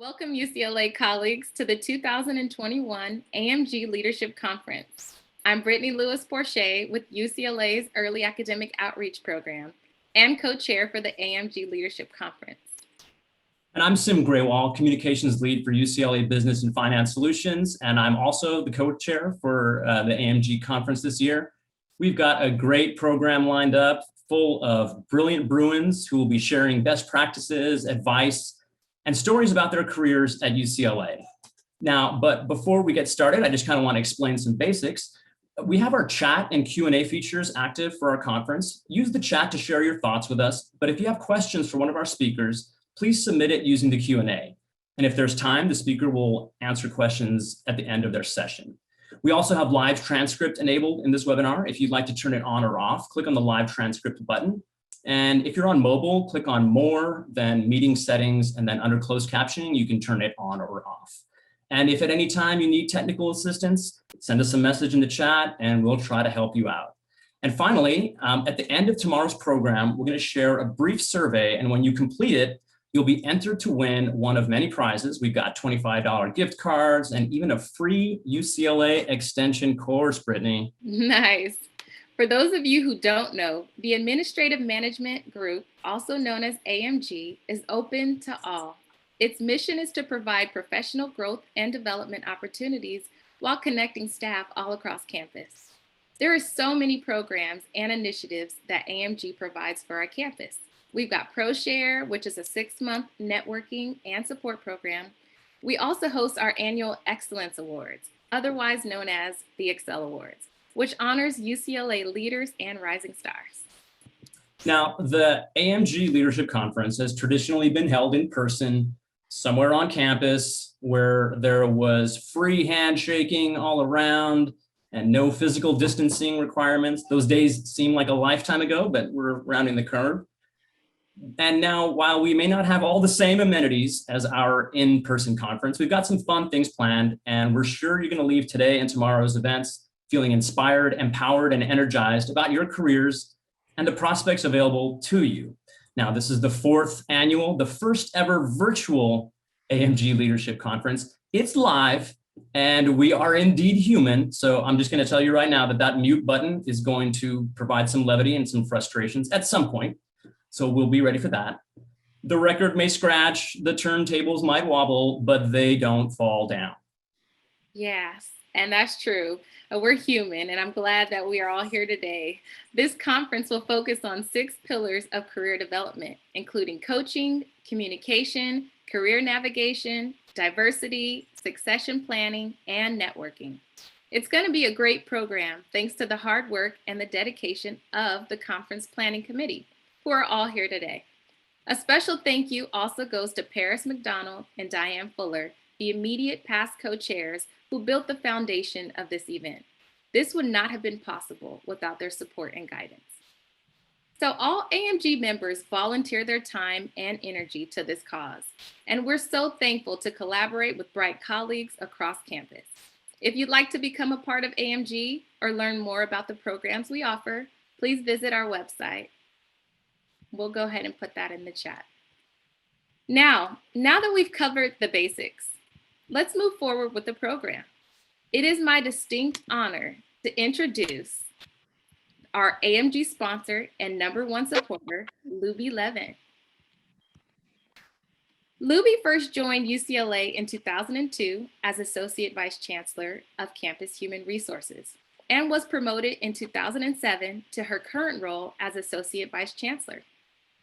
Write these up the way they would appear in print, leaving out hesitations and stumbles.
Welcome, UCLA colleagues, to the 2021 AMG Leadership Conference. I'm Britanny Lewis-Porchia with UCLA's Early Academic Outreach Program and co-chair for the AMG Leadership Conference. And I'm Grewall, Communications Lead for UCLA Business and Finance Solutions, and I'm also the co-chair for the AMG Conference this year. We've got a great program lined up full of brilliant Bruins who will be sharing best practices, advice, and stories about their careers at UCLA. Now, but before we get started, I just kind of want to explain some basics. We have our chat and Q&A features active for our conference. Use the chat to share your thoughts with us, but if you have questions for one of our speakers, please submit it using the Q&A. And if there's time, the speaker will answer questions at the end of their session. We also have live transcript enabled in this webinar. If you'd like to turn it on or off, click on the live transcript button. And if you're on mobile, click on more, then meeting settings, and then under closed captioning, you can turn it on or off. And if at any time you need technical assistance, send us a message in the chat and we'll try to help you out. And finally, at the end of tomorrow's program, we're going to share a brief survey. And when you complete it, you'll be entered to win one of many prizes. We've got $25 gift cards and even a free UCLA extension course, Britanny. Nice. For those of you who don't know, the Administrative Management Group, also known as AMG, is open to all. Its mission is to provide professional growth and development opportunities while connecting staff all across campus. There are so many programs and initiatives that AMG provides for our campus. We've got ProShare, which is a 6-month networking and support program. We also host our annual Excellence Awards, otherwise known as the Excel Awards, which honors UCLA leaders and rising stars. Now, the AMG Leadership Conference has traditionally been held in person, somewhere on campus, where there was free handshaking all around and no physical distancing requirements. Those days seem like a lifetime ago, but we're rounding the curve. And now, while we may not have all the same amenities as our in-person conference, we've got some fun things planned, and we're sure you're going to leave today and tomorrow's events feeling inspired, empowered, and energized about your careers and the prospects available to you. Now, this is the 4th annual, the first ever virtual AMG Leadership Conference. It's live, and we are indeed human. So I'm just going to tell you right now that that mute button is going to provide some levity and some frustrations at some point. So we'll be ready for that. The record may scratch, the turntables might wobble, but they don't fall down. Yes, and that's true. We're human, and I'm glad that we are all here today. This conference will focus on 6 pillars of career development, including coaching, communication, career navigation, diversity, succession planning, and networking. It's going to be a great program thanks to the hard work and the dedication of the Conference Planning Committee, who are all here today. A special thank you also goes to Paris McDonald and Diane Fuller, the immediate past co-chairs who built the foundation of this event. This would not have been possible without their support and guidance. So all AMG members volunteer their time and energy to this cause, and we're so thankful to collaborate with bright colleagues across campus. If you'd like to become a part of AMG or learn more about the programs we offer, please visit our website. We'll go ahead and put that in the chat. Now that we've covered the basics, let's move forward with the program. It is my distinct honor to introduce our AMG sponsor and #1 supporter, Luby Levin. Luby first joined UCLA in 2002 as Associate Vice Chancellor of Campus Human Resources and was promoted in 2007 to her current role as Associate Vice Chancellor.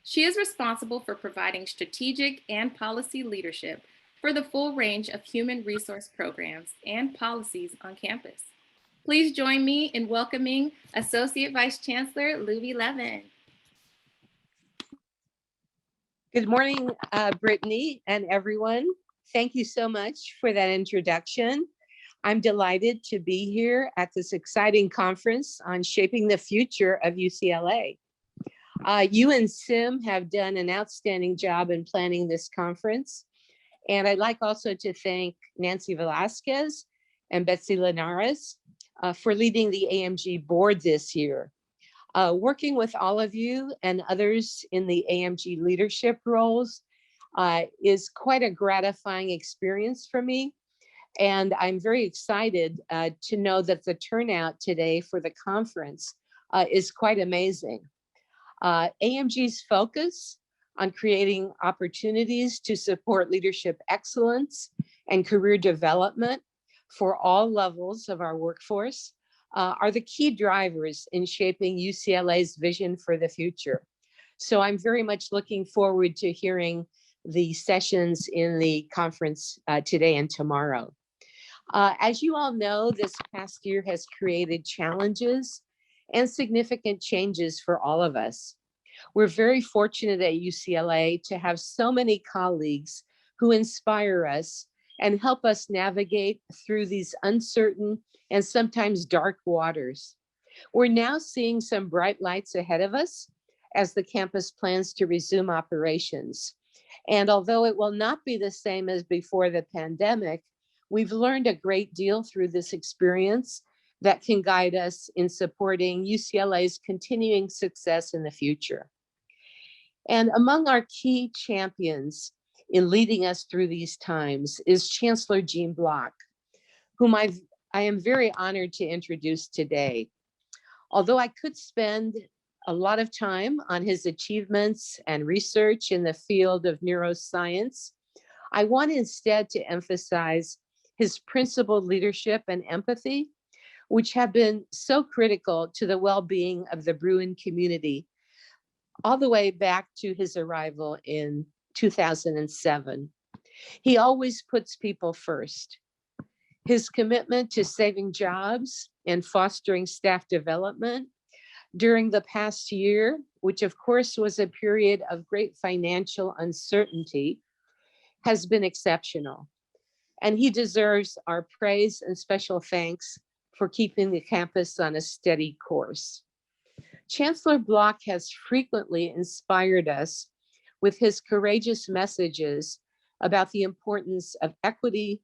She is responsible for providing strategic and policy leadership for the full range of human resource programs and policies on campus. Please join me in welcoming Associate Vice Chancellor Luby Levin. Good morning, Britanny and everyone. Thank you so much for that introduction. I'm delighted to be here at this exciting conference on shaping the future of UCLA. You and Sim have done an outstanding job in planning this conference. And I'd like also to thank Nancy Velasquez and Betsy Linares for leading the AMG board this year. Working with all of you and others in the AMG leadership roles, is quite a gratifying experience for me. And I'm very excited to know that the turnout today for the conference is quite amazing. AMG's focus on creating opportunities to support leadership excellence and career development for all levels of our workforce are the key drivers in shaping UCLA's vision for the future. So I'm very much looking forward to hearing the sessions in the conference today and tomorrow. As you all know, this past year has created challenges and significant changes for all of us. We're very fortunate at UCLA to have so many colleagues who inspire us and help us navigate through these uncertain and sometimes dark waters. We're now seeing some bright lights ahead of us as the campus plans to resume operations. And although it will not be the same as before the pandemic, we've learned a great deal through this experience that can guide us in supporting UCLA's continuing success in the future. And among our key champions in leading us through these times is Chancellor Gene Block, whom I am very honored to introduce today. Although I could spend a lot of time on his achievements and research in the field of neuroscience, I want instead to emphasize his principled leadership and empathy, which have been so critical to the well-being of the Bruin community, all the way back to his arrival in 2007. He always puts people first. His commitment to saving jobs and fostering staff development during the past year, which of course was a period of great financial uncertainty, has been exceptional. And he deserves our praise and special thanks for keeping the campus on a steady course. Chancellor Block has frequently inspired us with his courageous messages about the importance of equity,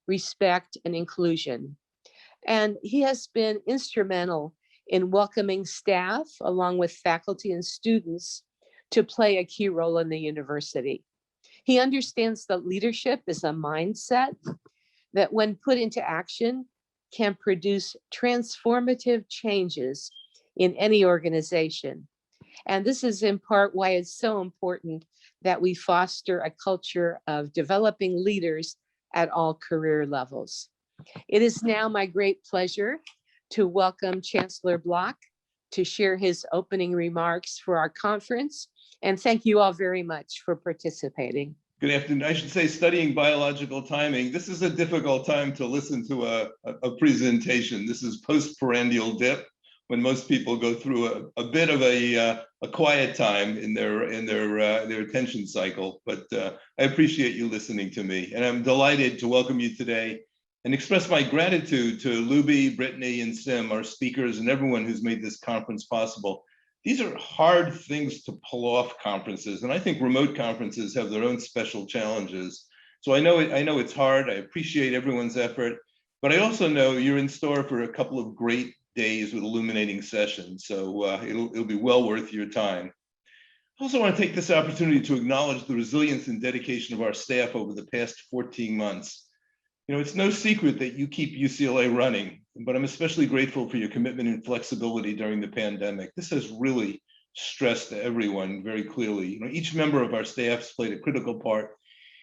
respect, and inclusion. And he has been instrumental in welcoming staff along with faculty and students to play a key role in the university. He understands that leadership is a mindset that when put into action can produce transformative changes in any organization. And this is in part why it's so important that we foster a culture of developing leaders at all career levels. It is now my great pleasure to welcome Chancellor Block to share his opening remarks for our conference. And thank you all very much for participating. Good afternoon. I should say, studying biological timing, this is a difficult time to listen to a presentation. This is post-prandial dip, when most people go through a bit of a quiet time in their attention cycle. But I appreciate you listening to me, and I'm delighted to welcome you today and express my gratitude to Luby, Britanny, and Sim, our speakers, and everyone who's made this conference possible. These are hard things to pull off, conferences, and I think remote conferences have their own special challenges. So I know it's hard. I appreciate everyone's effort, but I also know you're in store for a couple of great days with illuminating sessions. So it'll be well worth your time. I also want to take this opportunity to acknowledge the resilience and dedication of our staff over the past 14 months. You know, it's no secret that you keep UCLA running, but I'm especially grateful for your commitment and flexibility during the pandemic. This has really stressed everyone very clearly. You know, each member of our staff has played a critical part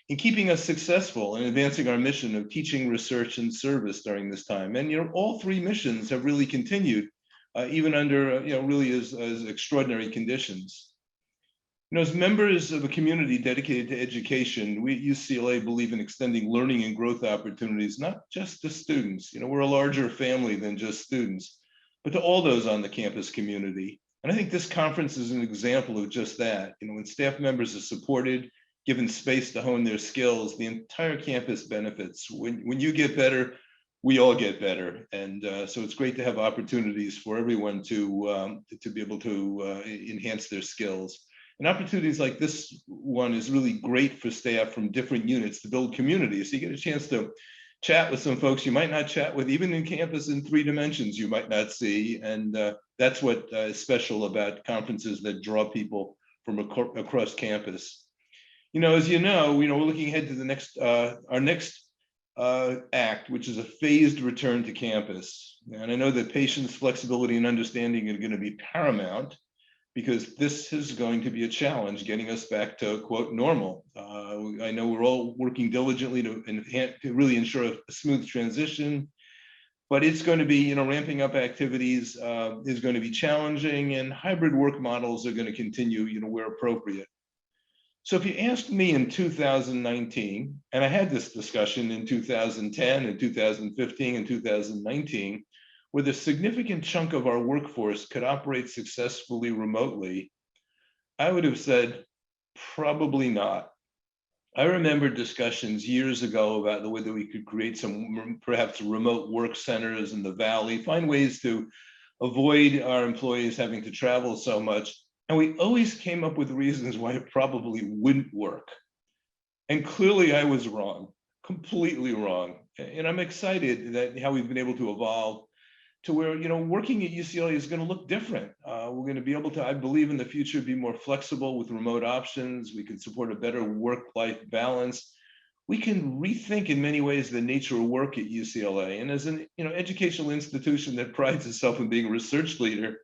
in keeping us successful and advancing our mission of teaching, research, and service during this time. And, you know, all three missions have really continued, even under, really as extraordinary conditions. You know, as members of a community dedicated to education, we at UCLA believe in extending learning and growth opportunities, not just to students. You know, we're a larger family than just students, but to all those on the campus community. And I think this conference is an example of just that. You know, when staff members are supported, given space to hone their skills, the entire campus benefits. When you get better, we all get better. And so it's great to have opportunities for everyone to be able to enhance their skills. And opportunities like this one is really great for staff from different units to build communities. So you get a chance to chat with some folks you might not chat with, even in campus in 3 dimensions you might not see. And that's what is special about conferences that draw people from across campus. As you know, we're looking ahead to the next, our next act, which is a phased return to campus. And I know that patience, flexibility, and understanding are going to be paramount, because this is going to be a challenge getting us back to, quote, normal. I know we're all working diligently to really ensure a smooth transition, but it's going to be, ramping up activities is going to be challenging, and hybrid work models are going to continue, where appropriate. So if you asked me in 2019, and I had this discussion in 2010 and 2015 and 2019, whether a significant chunk of our workforce could operate successfully remotely, I would have said, probably not. I remember discussions years ago about whether we could create some perhaps remote work centers in the Valley, find ways to avoid our employees having to travel so much. And we always came up with reasons why it probably wouldn't work. And clearly I was wrong, completely wrong. And I'm excited that how we've been able to evolve to where, working at UCLA is going to look different. We're going to be able to, I believe in the future, be more flexible with remote options. We can support a better work-life balance. We can rethink in many ways the nature of work at UCLA. And as an educational institution that prides itself on being a research leader,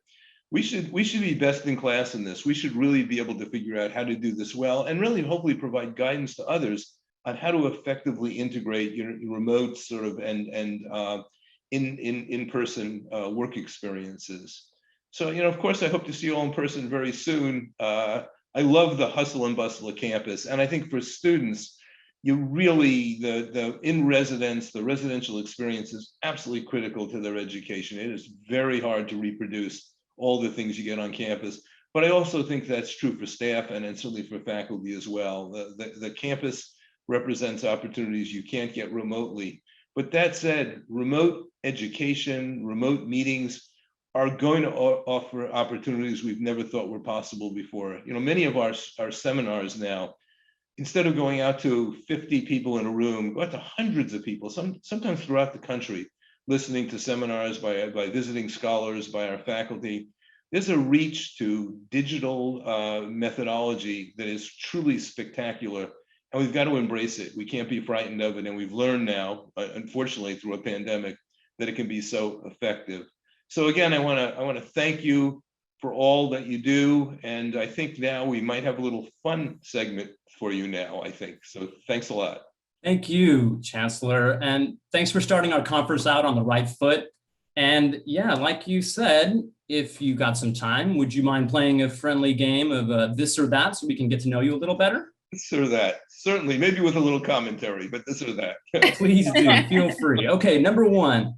we should be best in class in this. We should really be able to figure out how to do this well, and really hopefully provide guidance to others on how to effectively integrate remote sort of and in-person work experiences. So, of course, I hope to see you all in person very soon. I love the hustle and bustle of campus. And I think for students, you really, the in-residence, the residential experience is absolutely critical to their education. It is very hard to reproduce all the things you get on campus. But I also think that's true for staff and certainly for faculty as well. The campus represents opportunities you can't get remotely. But that said, remote education, remote meetings are going to offer opportunities we've never thought were possible before. Many of our seminars now, instead of going out to 50 people in a room, go out to hundreds of people, sometimes throughout the country, listening to seminars by visiting scholars, by our faculty. There's a reach to digital methodology that is truly spectacular. And we've got to embrace it. We can't be frightened of it. And we've learned now, unfortunately, through a pandemic, that it can be so effective. So again, I want to thank you for all that you do. And I think now we might have a little fun segment for you now, I think. So thanks a lot. Thank you, Chancellor. And thanks for starting our conference out on the right foot. And yeah, like you said, if you got some time, would you mind playing a friendly game of this or that so we can get to know you a little better? This or that, certainly, maybe with a little commentary, but this or that. Please do, feel free. Okay, number one,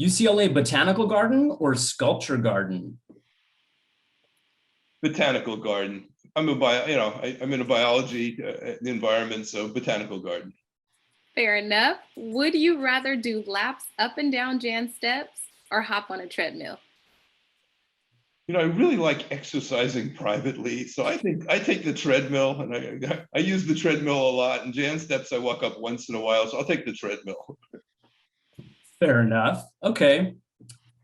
UCLA Botanical Garden or Sculpture Garden? Botanical Garden. I'm in a biology environment, so Botanical Garden. Fair enough. Would you rather do laps up and down Jan steps or hop on a treadmill? I really like exercising privately, so I think I take the treadmill, and I use the treadmill a lot. And Jan steps I walk up once in a while, so I'll take the treadmill. Fair enough. Okay.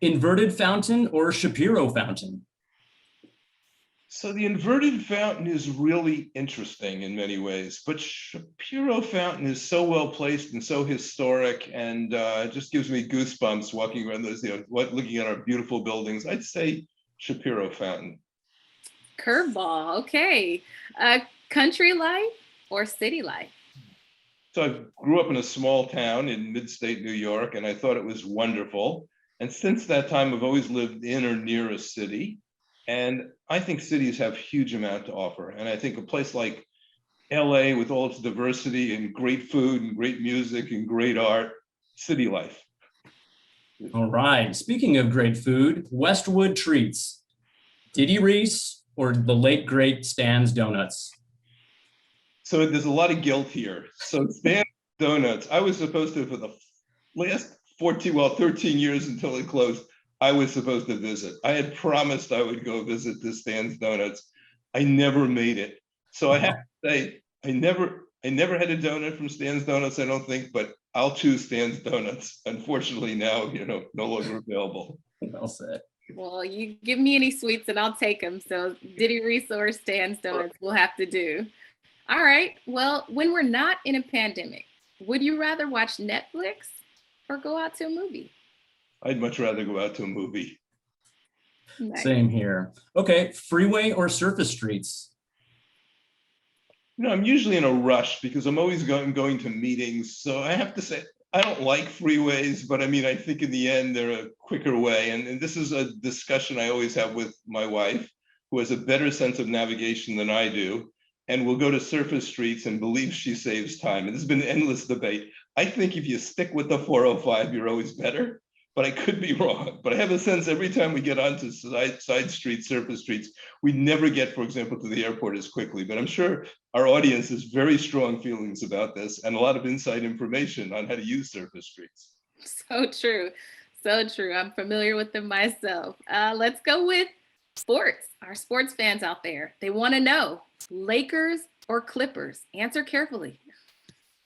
Inverted fountain or Shapiro fountain? So the inverted fountain is really interesting in many ways, but Shapiro fountain is so well placed and so historic, and it just gives me goosebumps walking around those, looking at our beautiful buildings. I'd say Shapiro fountain. Curveball. Okay. Country life or city life? So I grew up in a small town in mid-state New York, and I thought it was wonderful. And since that time, I've always lived in or near a city. And I think cities have a huge amount to offer. And I think a place like LA, with all its diversity and great food and great music and great art, city life. All right. Speaking of great food, Westwood Treats, Diddy Reese or the late great Stan's Donuts? So there's a lot of guilt here. So Stan's Donuts, I was supposed to, for the last 13 years until it closed, I was supposed to visit. I had promised I would go visit the Stan's Donuts. I never made it. So I have to say, I never had a donut from Stan's Donuts, I don't think, but I'll choose Stan's Donuts. Unfortunately now, no longer available. Well said. Well, you give me any sweets and I'll take them. So Diddy Reese or Stan's Donuts will have to do. All right. Well, when we're not in a pandemic, would you rather watch Netflix or go out to a movie? I'd much rather go out to a movie. Nice. Same here. Okay, freeway or surface streets? I'm usually in a rush because I'm always going to meetings. So I have to say, I don't like freeways, but I mean, I think in the end, they're a quicker way. And this is a discussion I always have with my wife, who has a better sense of navigation than I do. And we'll go to surface streets and believe she saves time. And there's been an endless debate. I think if you stick with the 405, you're always better. But I could be wrong. But I have a sense every time we get onto side streets, surface streets, we never get, for example, to the airport as quickly. But I'm sure our audience has very strong feelings about this and a lot of inside information on how to use surface streets. So true. So true. I'm familiar with them myself. Let's go with sports. Our sports fans out there, they want to know Lakers or Clippers. Answer carefully.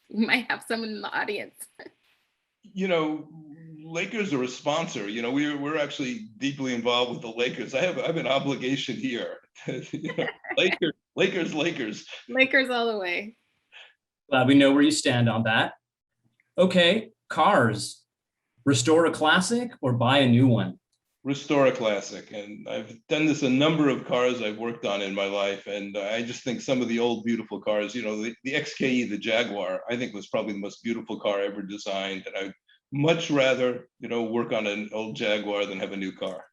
We might have someone in the audience. Lakers are a sponsor. We're actually deeply involved with the Lakers. I have an obligation here. Lakers. Lakers all the way. Glad we know where you stand on that. Okay, cars. Restore a classic or buy a new one? Restore a classic. And I've done this a number of cars I've worked on in my life. And I just think some of the old beautiful cars, the XKE, the Jaguar, I think was probably the most beautiful car ever designed. And I much rather, work on an old Jaguar than have a new car.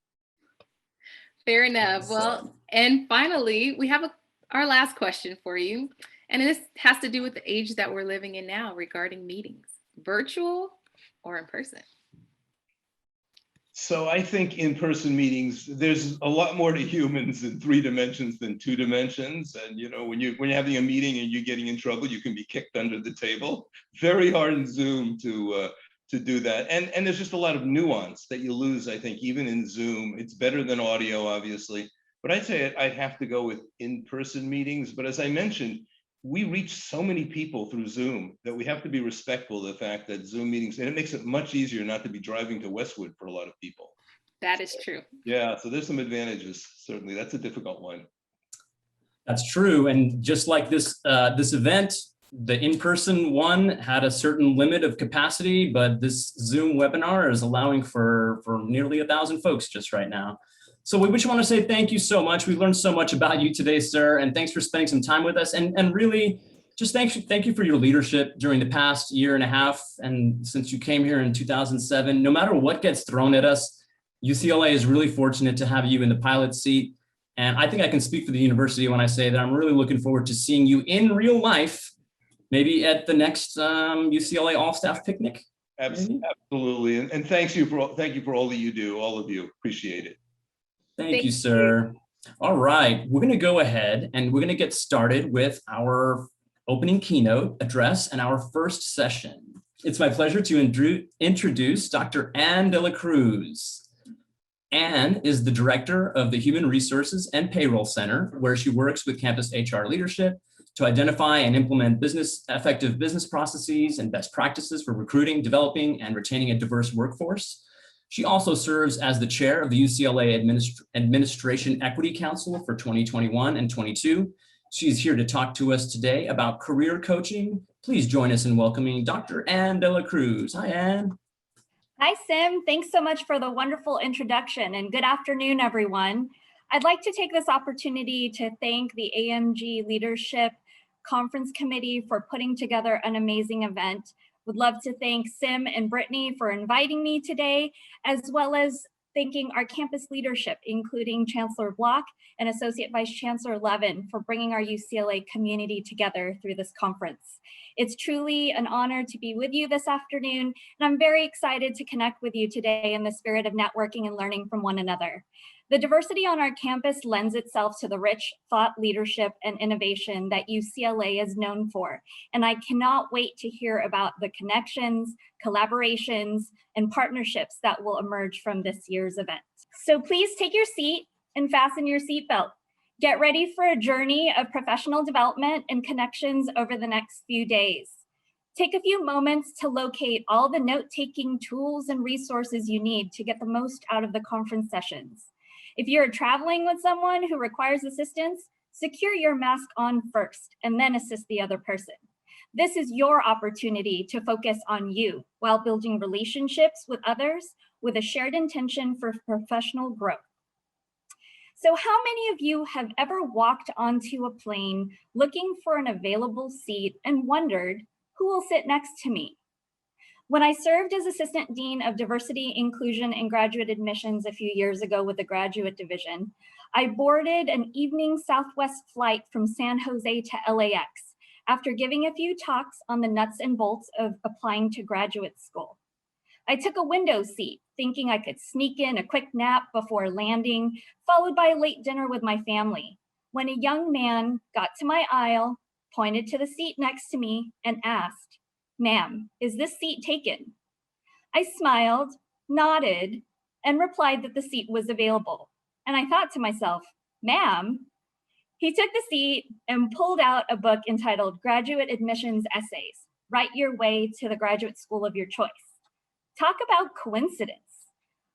Fair enough. Well, and finally, we have our last question for you. And this has to do with the age that we're living in now regarding meetings, virtual or in person. So I think in-person meetings, there's a lot more to humans in 3 dimensions than 2 dimensions. And when you're having a meeting and you're getting in trouble, you can be kicked under the table. Very hard in Zoom to do that. And there's just a lot of nuance that you lose, I think, even in Zoom. It's better than audio, obviously. But I'd say I'd have to go with in-person meetings. But as I mentioned, we reach so many people through Zoom that we have to be respectful of the fact that Zoom meetings, and it makes it much easier not to be driving to Westwood for a lot of people. That is true. Yeah, so there's some advantages, certainly. That's a difficult one. That's true. And just like this event, the in-person one had a certain limit of capacity, but this Zoom webinar is allowing for nearly 1,000 folks just right now. So we just want to say thank you so much. We learned so much about you today, sir, and thanks for spending some time with us. And really, just thank you for your leadership during the past year and a half. And since you came here in 2007, no matter what gets thrown at us, UCLA is really fortunate to have you in the pilot seat. And I think I can speak for the university when I say that I'm really looking forward to seeing you in real life, maybe at the next UCLA all-staff picnic. Absolutely. And thank you for all that you do, all of you. Appreciate it. Thank you, sir. All right, we're going to go ahead and we're going to get started with our opening keynote address and our first session. It's my pleasure to introduce Dr. Anne de la Cruz. Anne is the director of the Human Resources and Payroll Center, where she works with campus HR leadership to identify and implement effective business processes and best practices for recruiting, developing, and retaining a diverse workforce. She also serves as the chair of the UCLA Administration Equity Council for 2021 and 22. She's here to talk to us today about career coaching. Please join us in welcoming Dr. Anne de la Cruz. Hi, Anne. Hi, Sim. Thanks so much for the wonderful introduction, and good afternoon, everyone. I'd like to take this opportunity to thank the AMG Leadership Conference Committee for putting together an amazing event. Would love to thank Sim and Brittany for inviting me today, as well as thanking our campus leadership, including Chancellor Block and Associate Vice Chancellor Levin, for bringing our UCLA community together through this conference. It's truly an honor to be with you this afternoon, and I'm very excited to connect with you today in the spirit of networking and learning from one another. The diversity on our campus lends itself to the rich thought leadership and innovation that UCLA is known for. And I cannot wait to hear about the connections, collaborations, and partnerships that will emerge from this year's event. So please take your seat and fasten your seatbelt. Get ready for a journey of professional development and connections over the next few days. Take a few moments to locate all the note-taking tools and resources you need to get the most out of the conference sessions. If you're traveling with someone who requires assistance, Secure your mask on first and then assist the other person. This is your opportunity to focus on you while building relationships with others with a shared intention for professional growth. So how many of you have ever walked onto a plane looking for an available seat and wondered, who will sit next to me? When I served as Assistant Dean of Diversity, Inclusion, and Graduate Admissions a few years ago with the Graduate Division, I boarded an evening Southwest flight from San Jose to LAX after giving a few talks on the nuts and bolts of applying to graduate school. I took a window seat, thinking I could sneak in a quick nap before landing, followed by a late dinner with my family, when a young man got to my aisle, pointed to the seat next to me, and asked, "Ma'am, is this seat taken?" I smiled, nodded, and replied that the seat was available. And I thought to myself, "Ma'am?" He took the seat and pulled out a book entitled Graduate Admissions Essays, Write Your Way to the Graduate School of Your Choice. Talk about coincidence.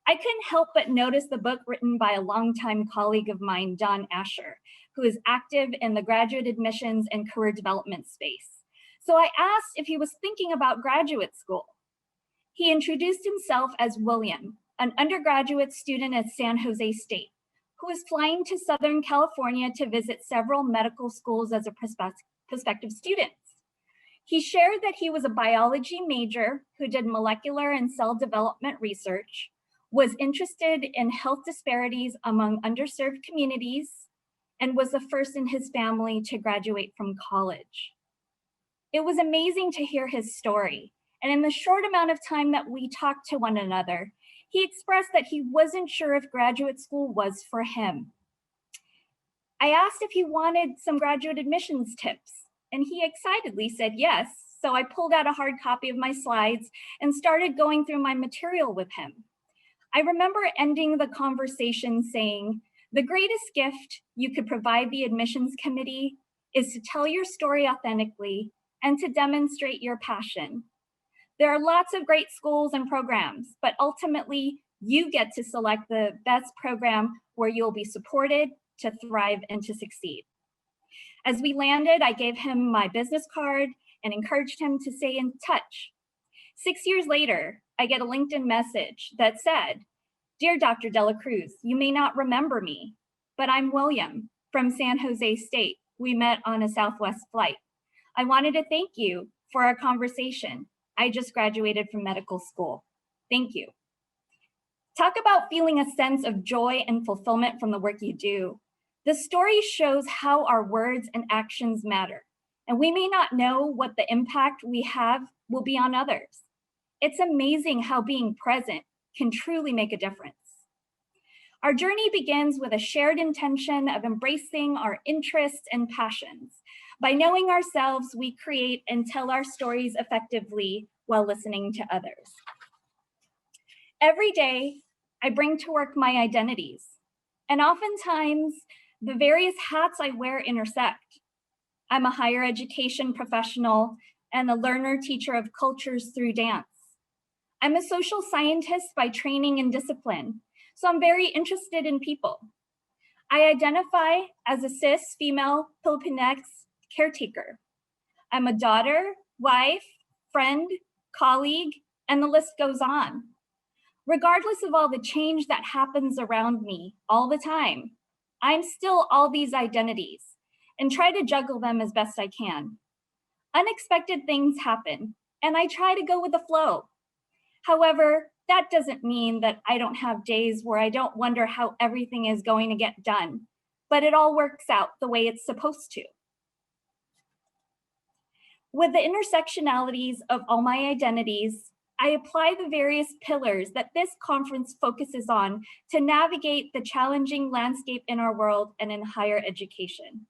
I couldn't help but notice the book written by a longtime colleague of mine, Don Asher, who is active in the graduate admissions and career development space. So I asked if he was thinking about graduate school. He introduced himself as William, an undergraduate student at San Jose State, who was flying to Southern California to visit several medical schools as a prospective student. He shared that he was a biology major who did molecular and cell development research, was interested in health disparities among underserved communities, and was the first in his family to graduate from college. It was amazing to hear his story, and in the short amount of time that we talked to one another, he expressed that he wasn't sure if graduate school was for him. I asked if he wanted some graduate admissions tips, and he excitedly said yes. So I pulled out a hard copy of my slides and started going through my material with him. I remember ending the conversation saying, "The greatest gift you could provide the admissions committee is to tell your story authentically and to demonstrate your passion. There are lots of great schools and programs, but ultimately you get to select the best program where you'll be supported to thrive and to succeed." As we landed, I gave him my business card and encouraged him to stay in touch. 6 years later, I get a LinkedIn message that said, "Dear Dr. Dela Cruz, you may not remember me, but I'm William from San Jose State. We met on a Southwest flight. I wanted to thank you for our conversation. I just graduated from medical school. Thank you." Talk about feeling a sense of joy and fulfillment from the work you do. The story shows how our words and actions matter, and we may not know what the impact we have will be on others. It's amazing how being present can truly make a difference. Our journey begins with a shared intention of embracing our interests and passions. By knowing ourselves, we create and tell our stories effectively while listening to others. Every day, I bring to work my identities, and oftentimes, the various hats I wear intersect. I'm a higher education professional and a learner teacher of cultures through dance. I'm a social scientist by training and discipline, so I'm very interested in people. I identify as a cis female Filipinx caretaker. I'm a daughter, wife, friend, colleague, and the list goes on. Regardless of all the change that happens around me all the time, I'm still all these identities and try to juggle them as best I can. Unexpected things happen, and I try to go with the flow. However, that doesn't mean that I don't have days where I don't wonder how everything is going to get done, but it all works out the way it's supposed to. With the intersectionalities of all my identities, I apply the various pillars that this conference focuses on to navigate the challenging landscape in our world and in higher education.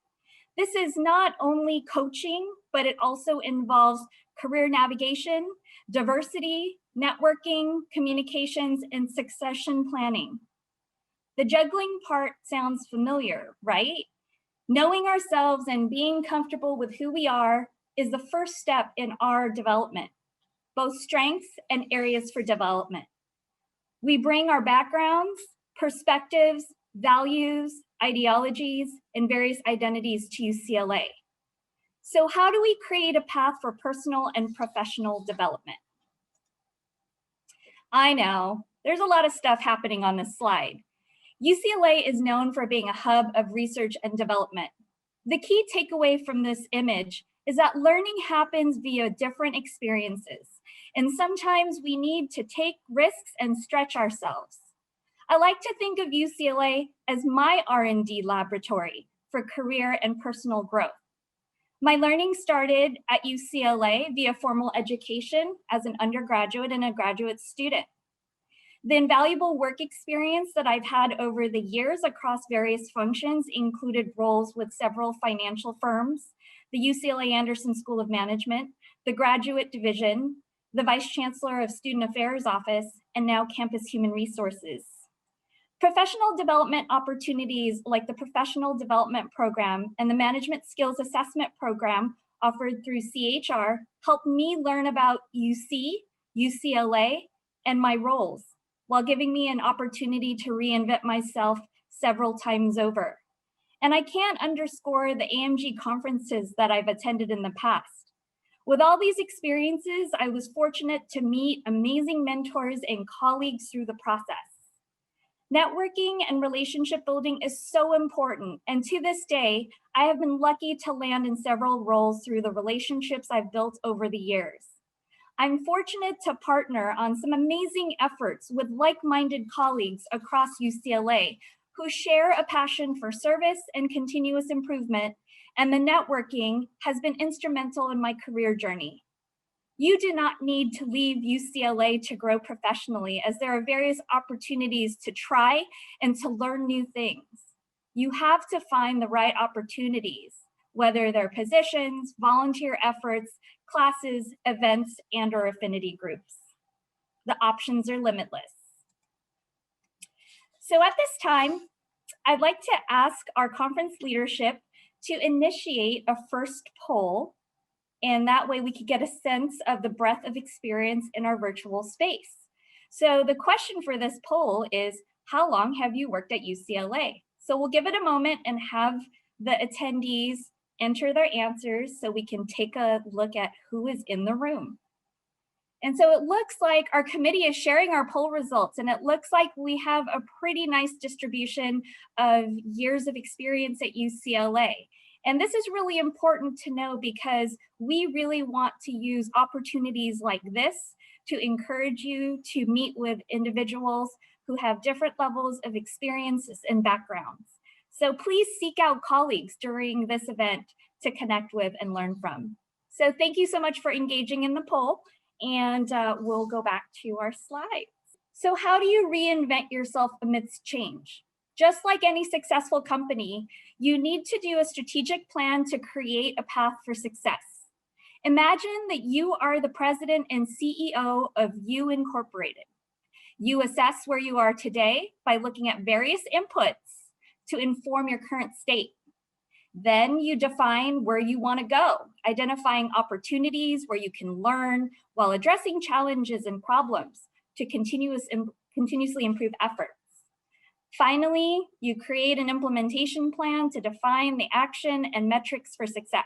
This is not only coaching, but it also involves career navigation, diversity, networking, communications, and succession planning. The juggling part sounds familiar, right? Knowing ourselves and being comfortable with who we are is the first step in our development, both strengths and areas for development. We bring our backgrounds, perspectives, values, ideologies, and various identities to UCLA. So how do we create a path for personal and professional development? I know, there's a lot of stuff happening on this slide. UCLA is known for being a hub of research and development. The key takeaway from this image is that learning happens via different experiences, and sometimes we need to take risks and stretch ourselves. I like to think of UCLA as my R&D laboratory for career and personal growth. My learning started at UCLA via formal education as an undergraduate and a graduate student. The invaluable work experience that I've had over the years across various functions included roles with several financial firms, the UCLA Anderson School of Management, the Graduate Division, the Vice Chancellor of Student Affairs Office, and now Campus Human Resources. Professional development opportunities like the Professional Development Program and the Management Skills Assessment Program offered through CHR helped me learn about UC, UCLA, and my roles, while giving me an opportunity to reinvent myself several times over. And I can't underscore the AMG conferences that I've attended in the past. With all these experiences, I was fortunate to meet amazing mentors and colleagues through the process. Networking and relationship building is so important, and to this day, I have been lucky to land in several roles through the relationships I've built over the years. I'm fortunate to partner on some amazing efforts with like-minded colleagues across UCLA who share a passion for service and continuous improvement, and the networking has been instrumental in my career journey. You do not need to leave UCLA to grow professionally, as there are various opportunities to try and to learn new things. You have to find the right opportunities, whether they're positions, volunteer efforts, classes, events, and/or affinity groups. The options are limitless. So at this time, I'd like to ask our conference leadership to initiate a first poll, and that way we could get a sense of the breadth of experience in our virtual space. So the question for this poll is, how long have you worked at UCLA? So we'll give it a moment and have the attendees enter their answers so we can take a look at who is in the room. And so it looks like our committee is sharing our poll results, and it looks like we have a pretty nice distribution of years of experience at UCLA. And this is really important to know because we really want to use opportunities like this to encourage you to meet with individuals who have different levels of experiences and backgrounds. So please seek out colleagues during this event to connect with and learn from. So thank you so much for engaging in the poll, and we'll go back to our slides. So how do you reinvent yourself amidst change? Just like any successful company, you need to do a strategic plan to create a path for success. Imagine that you are the president and CEO of U Incorporated. You assess where you are today by looking at various inputs to inform your current state. Then you define where you want to go, identifying opportunities where you can learn while addressing challenges and problems to continuously improve efforts. Finally, you create an implementation plan to define the action and metrics for success.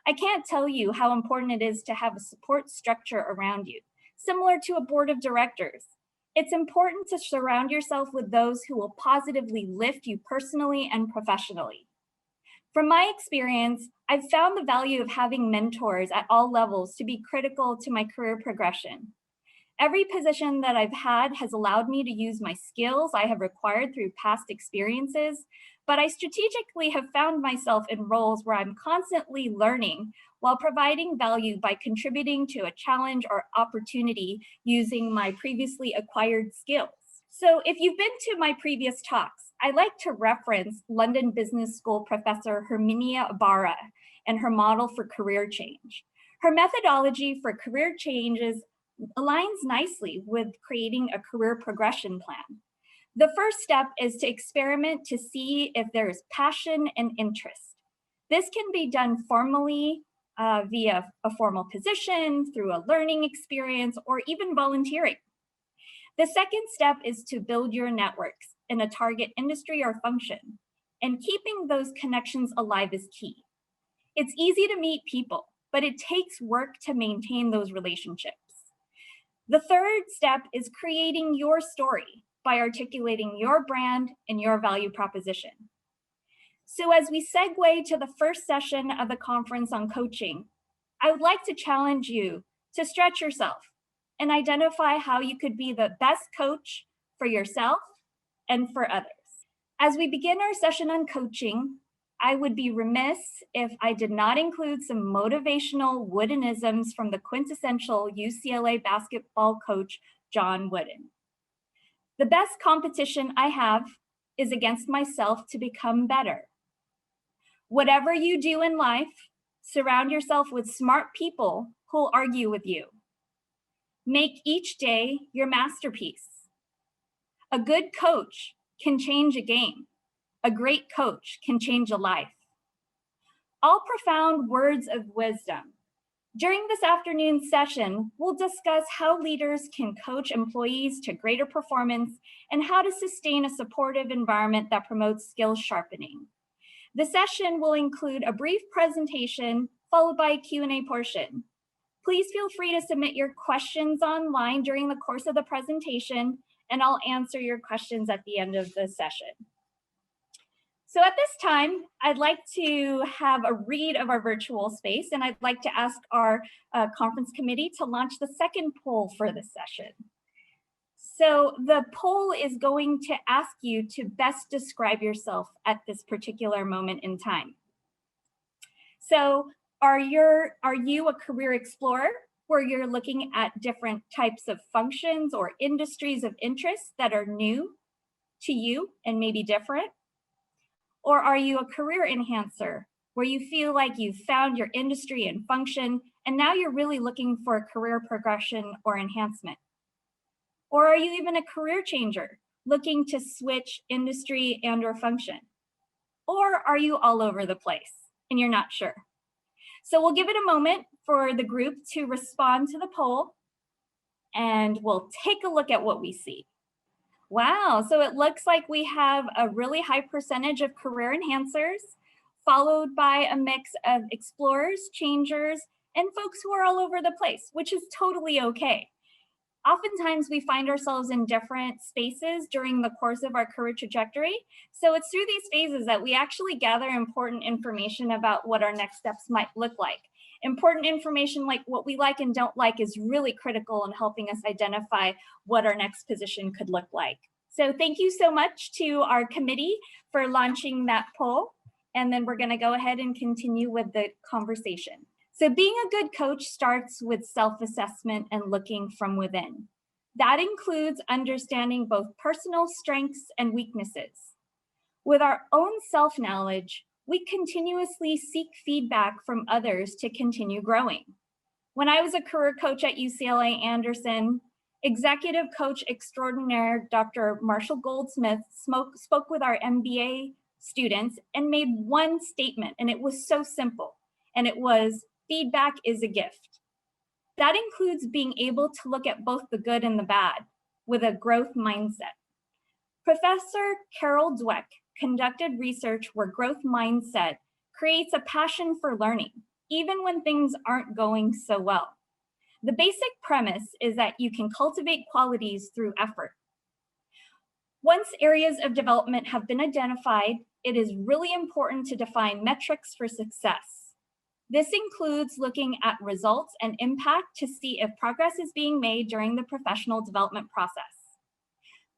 I can't tell you how important it is to have a support structure around you, similar to a board of directors. It's important to surround yourself with those who will positively lift you personally and professionally. From my experience, I've found the value of having mentors at all levels to be critical to my career progression. Every position that I've had has allowed me to use my skills I have acquired through past experiences, but I strategically have found myself in roles where I'm constantly learning while providing value by contributing to a challenge or opportunity using my previously acquired skills. So if you've been to my previous talks, I like to reference London Business School professor Herminia Ibarra and her model for career change. Her methodology for career changes aligns nicely with creating a career progression plan. The first step is to experiment to see if there is passion and interest. This can be done formally via a formal position, through a learning experience, or even volunteering. The second step is to build your networks. in a target industry or function, and keeping those connections alive is key. It's easy to meet people, but it takes work to maintain those relationships. The third step is creating your story by articulating your brand and your value proposition. So as we segue to the first session of the conference on coaching, I would like to challenge you to stretch yourself and identify how you could be the best coach for yourself and for others. As we begin our session on coaching, I would be remiss if I did not include some motivational Woodenisms from the quintessential UCLA basketball coach, John Wooden. The best competition I have is against myself to become better. Whatever you do in life, surround yourself with smart people who'll argue with you. Make each day your masterpiece. A good coach can change a game. A great coach can change a life. All profound words of wisdom. During this afternoon session, we'll discuss how leaders can coach employees to greater performance and how to sustain a supportive environment that promotes skill sharpening. The session will include a brief presentation followed by a Q&A portion. Please feel free to submit your questions online during the course of the presentation, and I'll answer your questions at the end of the session. So at this time, I'd like to have a read of our virtual space, and I'd like to ask our conference committee to launch the second poll for this session. So the poll is going to ask you to best describe yourself at this particular moment in time. So are you a career explorer where you're looking at different types of functions or industries of interest that are new to you and maybe different? Or are you a career enhancer where you feel like you've found your industry and function and now you're really looking for a career progression or enhancement? Or are you even a career changer looking to switch industry and or function? Or are you all over the place and you're not sure? So we'll give it a moment for the group to respond to the poll and we'll take a look at what we see. Wow, so it looks like we have a really high percentage of career enhancers, followed by a mix of explorers, changers, and folks who are all over the place, which is totally okay. Oftentimes we find ourselves in different spaces during the course of our career trajectory. So it's through these phases that we actually gather important information about what our next steps might look like. Important information like what we like and don't like is really critical in helping us identify what our next position could look like. So thank you so much to our committee for launching that poll. And then we're gonna go ahead and continue with the conversation. So being a good coach starts with self-assessment and looking from within. That includes understanding both personal strengths and weaknesses. With our own self-knowledge, we continuously seek feedback from others to continue growing. When I was a career coach at UCLA Anderson, executive coach extraordinaire Dr. Marshall Goldsmith spoke with our MBA students and made one statement, and it was so simple, and it was, feedback is a gift. That includes being able to look at both the good and the bad with a growth mindset. Professor Carol Dweck conducted research where growth mindset creates a passion for learning, even when things aren't going so well. The basic premise is that you can cultivate qualities through effort. Once areas of development have been identified, it is really important to define metrics for success. This includes looking at results and impact to see if progress is being made during the professional development process.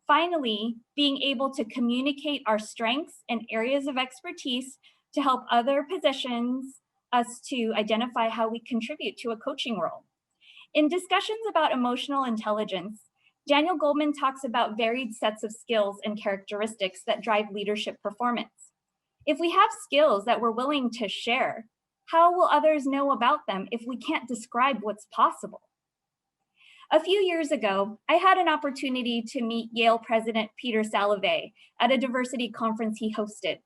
Finally, being able to communicate our strengths and areas of expertise to help other positions us to identify how we contribute to a coaching role. In discussions about emotional intelligence, Daniel Goleman talks about varied sets of skills and characteristics that drive leadership performance. If we have skills that we're willing to share, how will others know about them if we can't describe what's possible? A few years ago, I had an opportunity to meet Yale President Peter Salovey at a diversity conference he hosted.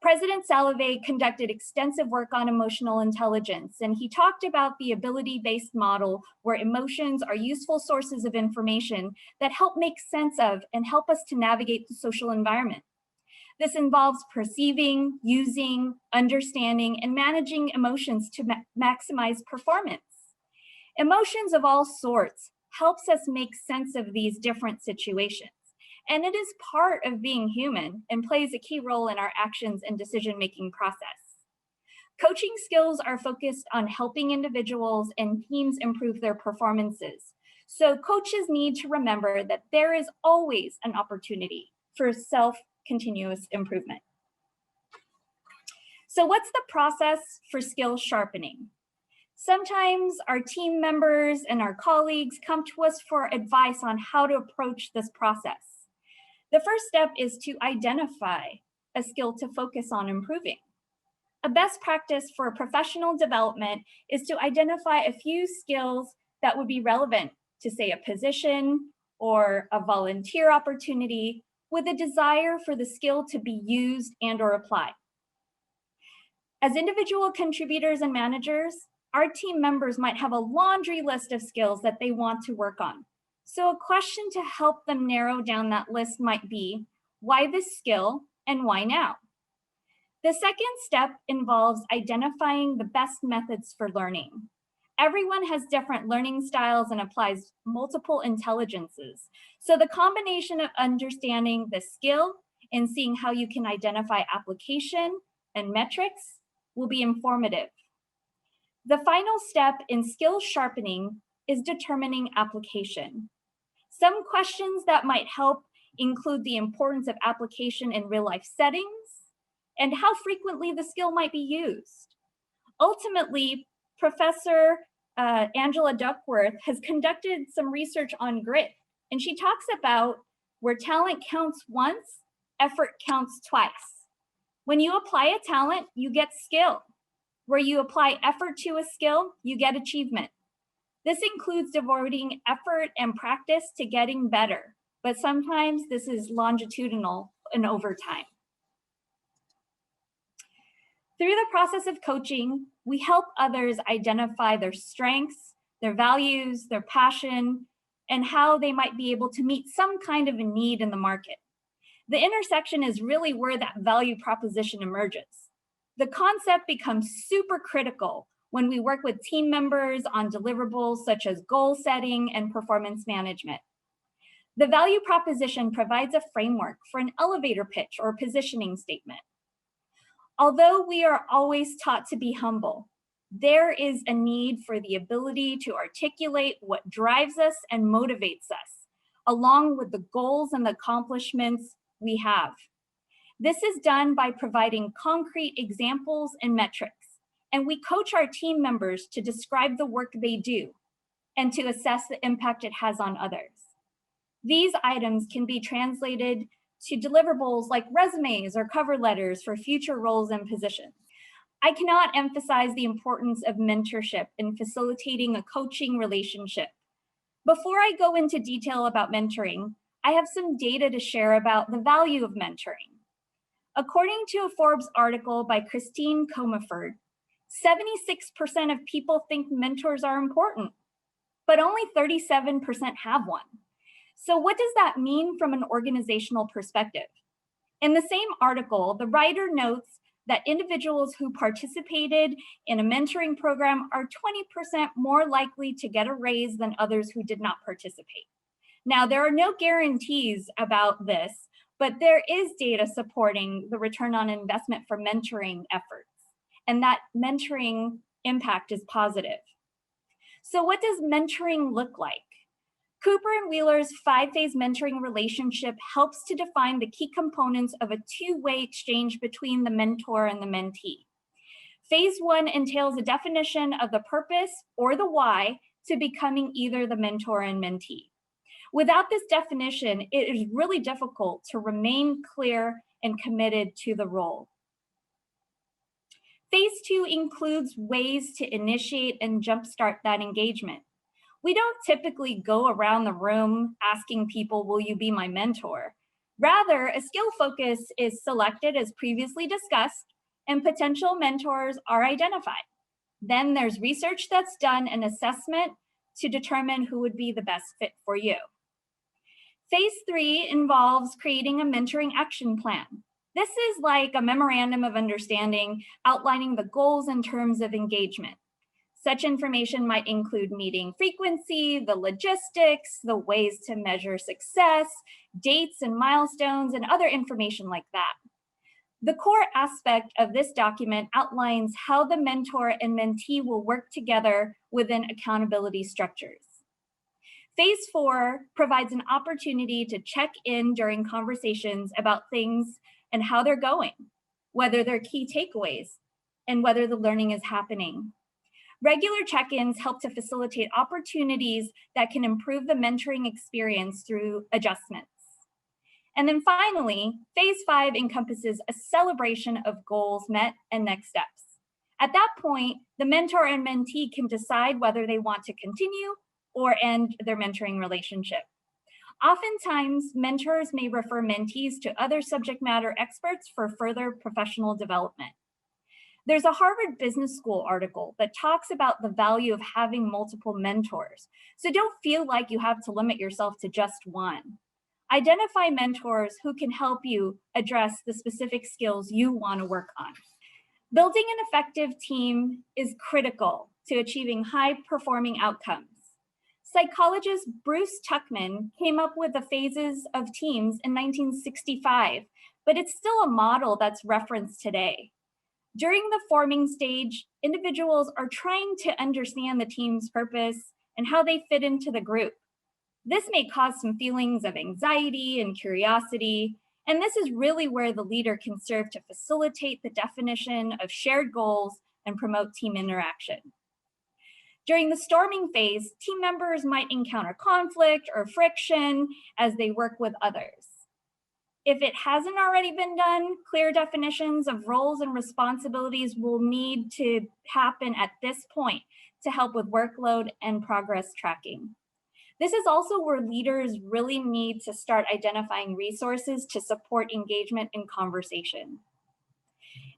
President Salovey conducted extensive work on emotional intelligence, and he talked about the ability-based model where emotions are useful sources of information that help make sense of and help us to navigate the social environment. This involves perceiving, using, understanding, and managing emotions to maximize performance. Emotions of all sorts helps us make sense of these different situations. And it is part of being human and plays a key role in our actions and decision-making process. Coaching skills are focused on helping individuals and teams improve their performances. So coaches need to remember that there is always an opportunity for self-continuous improvement. So what's the process for skill sharpening? Sometimes our team members and our colleagues come to us for advice on how to approach this process. The first step is to identify a skill to focus on improving. A best practice for professional development is to identify a few skills that would be relevant to, say, a position or a volunteer opportunity with a desire for the skill to be used and or applied. As individual contributors and managers, our team members might have a laundry list of skills that they want to work on. So a question to help them narrow down that list might be, why this skill and why now? The second step involves identifying the best methods for learning. Everyone has different learning styles and applies multiple intelligences. So the combination of understanding the skill and seeing how you can identify application and metrics will be informative. The final step in skill sharpening is determining application. Some questions that might help include the importance of application in real-life settings and how frequently the skill might be used. Ultimately, Professor Angela Duckworth has conducted some research on grit, and she talks about where talent counts once, effort counts twice. When you apply a talent, you get skill. Where you apply effort to a skill, you get achievement. This includes devoting effort and practice to getting better, but sometimes this is longitudinal and over time. Through the process of coaching, we help others identify their strengths, their values, their passion, and how they might be able to meet some kind of a need in the market. The intersection is really where that value proposition emerges. The concept becomes super critical when we work with team members on deliverables such as goal setting and performance management. The value proposition provides a framework for an elevator pitch or positioning statement. Although we are always taught to be humble, there is a need for the ability to articulate what drives us and motivates us, along with the goals and the accomplishments we have. This is done by providing concrete examples and metrics, and we coach our team members to describe the work they do and to assess the impact it has on others. These items can be translated to deliverables like resumes or cover letters for future roles and positions. I cannot emphasize the importance of mentorship in facilitating a coaching relationship. Before I go into detail about mentoring, I have some data to share about the value of mentoring. According to a Forbes article by Christine Comaford, 76% of people think mentors are important, but only 37% have one. So what does that mean from an organizational perspective? In the same article, the writer notes that individuals who participated in a mentoring program are 20% more likely to get a raise than others who did not participate. Now, there are no guarantees about this, but there is data supporting the return on investment for mentoring efforts, and that mentoring impact is positive. So what does mentoring look like? Cooper and Wheeler's 5-phase mentoring relationship helps to define the key components of a two-way exchange between the mentor and the mentee. Phase 1 entails a definition of the purpose or the why to becoming either the mentor and mentee. Without this definition, it is really difficult to remain clear and committed to the role. Phase 2 includes ways to initiate and jumpstart that engagement. We don't typically go around the room asking people, will you be my mentor? Rather, a skill focus is selected as previously discussed, and potential mentors are identified. Then there's research that's done and assessment to determine who would be the best fit for you. Phase 3 involves creating a mentoring action plan. This is like a memorandum of understanding outlining the goals and terms of engagement. Such information might include meeting frequency, the logistics, the ways to measure success, dates and milestones, and other information like that. The core aspect of this document outlines how the mentor and mentee will work together within accountability structures. Phase 4 provides an opportunity to check in during conversations about things and how they're going, whether they're key takeaways, and whether the learning is happening. Regular check-ins help to facilitate opportunities that can improve the mentoring experience through adjustments. And then finally, phase 5 encompasses a celebration of goals met and next steps. At that point, the mentor and mentee can decide whether they want to continue or end their mentoring relationship. Oftentimes, mentors may refer mentees to other subject matter experts for further professional development. There's a Harvard Business School article that talks about the value of having multiple mentors. So don't feel like you have to limit yourself to just one. Identify mentors who can help you address the specific skills you want to work on. Building an effective team is critical to achieving high-performing outcomes. Psychologist Bruce Tuckman came up with the phases of teams in 1965, but it's still a model that's referenced today. During the forming stage, individuals are trying to understand the team's purpose and how they fit into the group. This may cause some feelings of anxiety and curiosity, and this is really where the leader can serve to facilitate the definition of shared goals and promote team interaction. During the storming phase, team members might encounter conflict or friction as they work with others. If it hasn't already been done, clear definitions of roles and responsibilities will need to happen at this point to help with workload and progress tracking. This is also where leaders really need to start identifying resources to support engagement and conversation.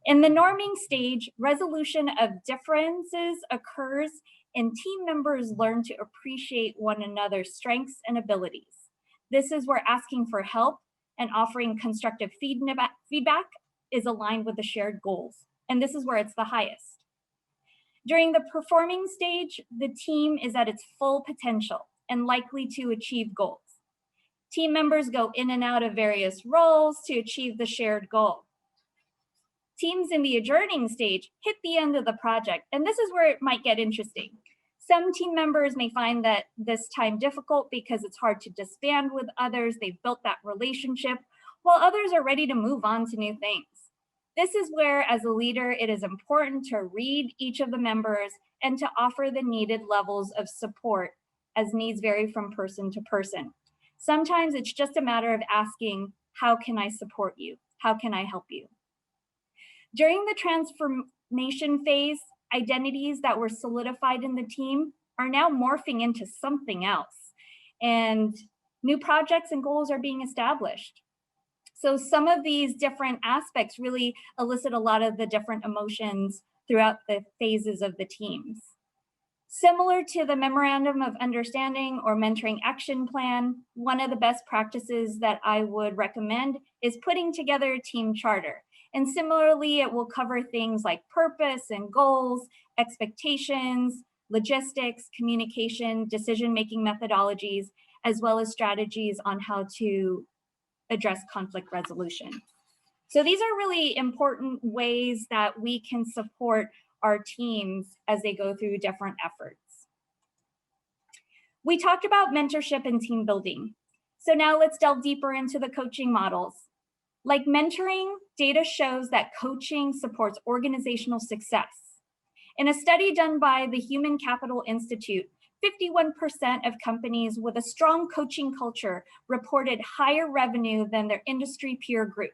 In the norming stage, resolution of differences occurs and team members learn to appreciate one another's strengths and abilities. This is where asking for help and offering constructive feedback is aligned with the shared goals. And this is where it's the highest. During the performing stage, the team is at its full potential and likely to achieve goals. Team members go in and out of various roles to achieve the shared goal. Teams in the adjourning stage hit the end of the project, and this is where it might get interesting. Some team members may find that this time difficult because it's hard to disband with others. They've built that relationship, while others are ready to move on to new things. This is where, as a leader, it is important to read each of the members and to offer the needed levels of support as needs vary from person to person. Sometimes it's just a matter of asking, how can I support you? How can I help you? During the transformation phase, identities that were solidified in the team are now morphing into something else, and new projects and goals are being established. So some of these different aspects really elicit a lot of the different emotions throughout the phases of the teams. Similar to the Memorandum of Understanding or Mentoring Action Plan, one of the best practices that I would recommend is putting together a team charter. And similarly, it will cover things like purpose and goals, expectations, logistics, communication, decision-making methodologies, as well as strategies on how to address conflict resolution. So these are really important ways that we can support our teams as they go through different efforts. We talked about mentorship and team building. So now let's delve deeper into the coaching models. Like mentoring, data shows that coaching supports organizational success. In a study done by the Human Capital Institute, 51% of companies with a strong coaching culture reported higher revenue than their industry peer group.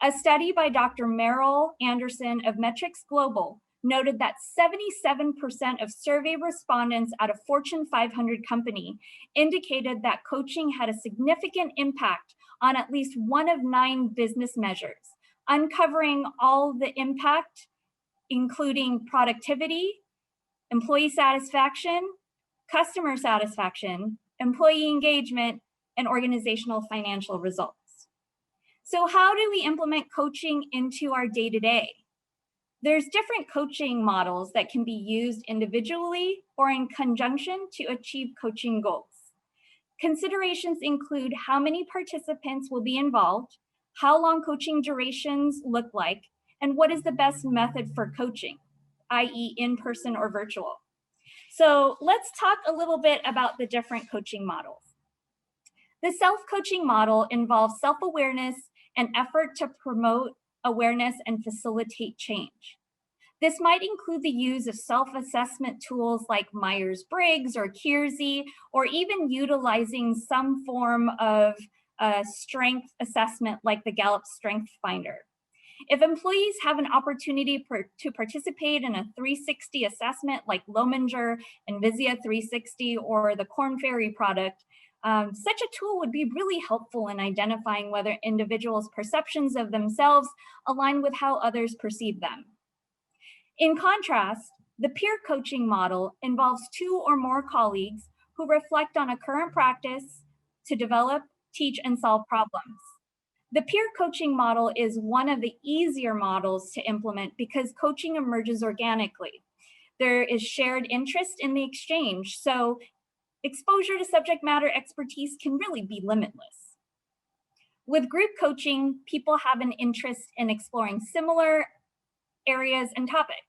A study by Dr. Merrill Anderson of Metrics Global noted that 77% of survey respondents at a Fortune 500 company indicated that coaching had a significant impact on at least one of 9 business measures, uncovering all the impact, including productivity, employee satisfaction, customer satisfaction, employee engagement, and organizational financial results. So how do we implement coaching into our day-to-day? There's different coaching models that can be used individually or in conjunction to achieve coaching goals. Considerations include how many participants will be involved, how long coaching durations look like, and what is the best method for coaching, i.e. in-person or virtual. So let's talk a little bit about the different coaching models. The self-coaching model involves self-awareness and effort to promote awareness and facilitate change. This might include the use of self-assessment tools like Myers-Briggs or Keirsey, or even utilizing some form of strength assessment like the Gallup Strength Finder. If employees have an opportunity to participate in a 360 assessment like Lominger and Visia 360 or the Korn Ferry product, such a tool would be really helpful in identifying whether individuals' perceptions of themselves align with how others perceive them. In contrast, the peer coaching model involves 2 or more colleagues who reflect on a current practice to develop, teach, and solve problems. The peer coaching model is one of the easier models to implement because coaching emerges organically. There is shared interest in the exchange, so exposure to subject matter expertise can really be limitless. With group coaching, people have an interest in exploring similar areas and topics.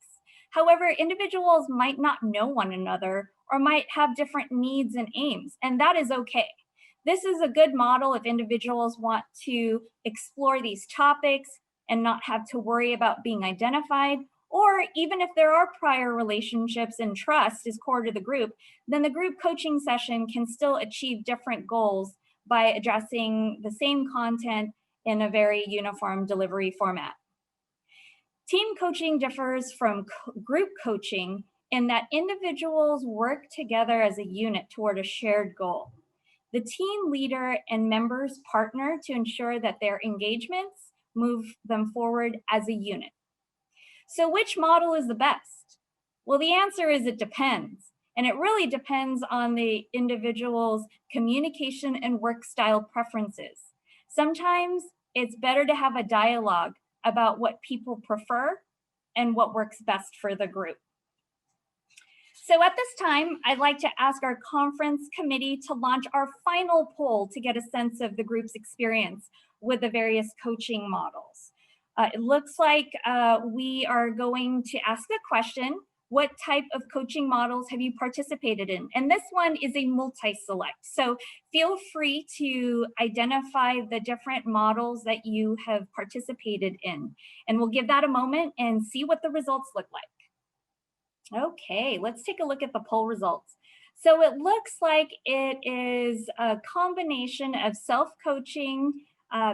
However, individuals might not know one another or might have different needs and aims, and that is okay. This is a good model if individuals want to explore these topics and not have to worry about being identified, or even if there are prior relationships and trust is core to the group, then the group coaching session can still achieve different goals by addressing the same content in a very uniform delivery format. Team coaching differs from group coaching in that individuals work together as a unit toward a shared goal. The team leader and members partner to ensure that their engagements move them forward as a unit. So which model is the best? Well, the answer is it depends. And it really depends on the individual's communication and work style preferences. Sometimes it's better to have a dialogue about what people prefer and what works best for the group. So at this time, I'd like to ask our conference committee to launch our final poll to get a sense of the group's experience with the various coaching models. It looks like we are going to ask the question, what type of coaching models have you participated in? And this one is a multi-select. So feel free to identify the different models that you have participated in. And we'll give that a moment and see what the results look like. Okay, let's take a look at the poll results. So it looks like it is a combination of self-coaching,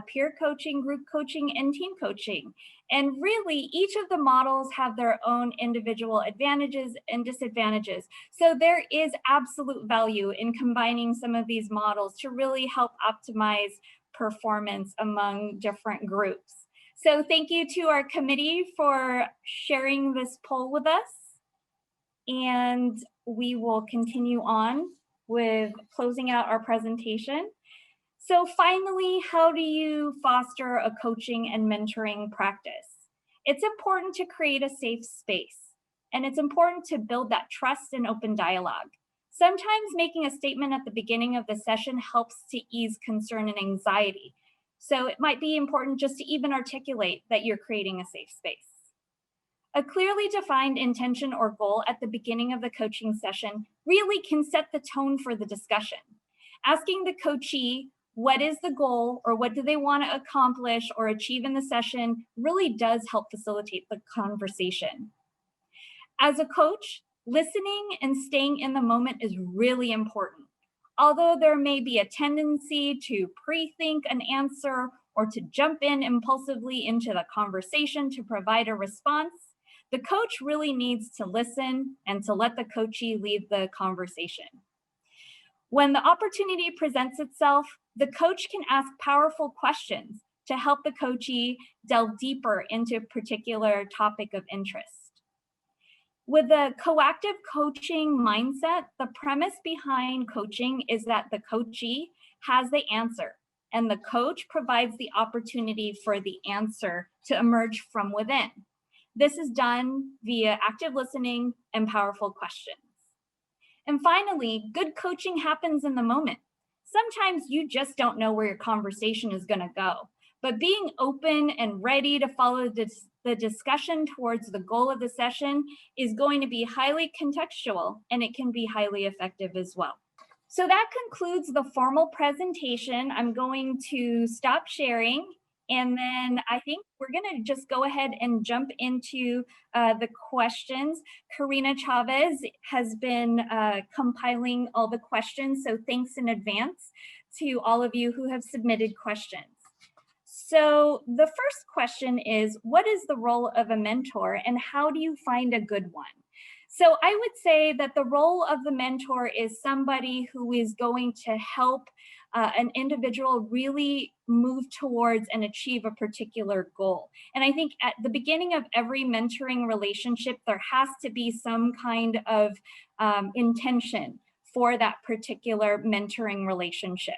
peer coaching, group coaching, and team coaching. And really, each of the models have their own individual advantages and disadvantages. So there is absolute value in combining some of these models to really help optimize performance among different groups. So thank you to our committee for sharing this poll with us. And we will continue on with closing out our presentation. So finally, how do you foster a coaching and mentoring practice? It's important to create a safe space, and it's important to build that trust and open dialogue. Sometimes making a statement at the beginning of the session helps to ease concern and anxiety. So it might be important just to even articulate that you're creating a safe space. A clearly defined intention or goal at the beginning of the coaching session really can set the tone for the discussion. Asking the coachee what is the goal or what do they want to accomplish or achieve in the session really does help facilitate the conversation. As a coach, listening and staying in the moment is really important. Although there may be a tendency to pre-think an answer or to jump in impulsively into the conversation to provide a response, The coach really needs to listen and to let the coachee lead the conversation. When the opportunity presents itself, the coach can ask powerful questions to help the coachee delve deeper into a particular topic of interest. With a coactive coaching mindset, the premise behind coaching is that the coachee has the answer and the coach provides the opportunity for the answer to emerge from within. This is done via active listening and powerful questions. And finally, good coaching happens in the moment. Sometimes you just don't know where your conversation is going to go, but being open and ready to follow the discussion towards the goal of the session is going to be highly contextual, and it can be highly effective as well. So that concludes the formal presentation. I'm going to stop sharing, and then I think we're going to just go ahead and jump into the questions. Karina Chavez has been compiling all the questions, so thanks in advance to all of you who have submitted questions. So the first question is, what is the role of a mentor and how do you find a good one? So I would say that the role of the mentor is somebody who is going to help an individual really move towards and achieve a particular goal. And I think at the beginning of every mentoring relationship, there has to be some kind of intention for that particular mentoring relationship.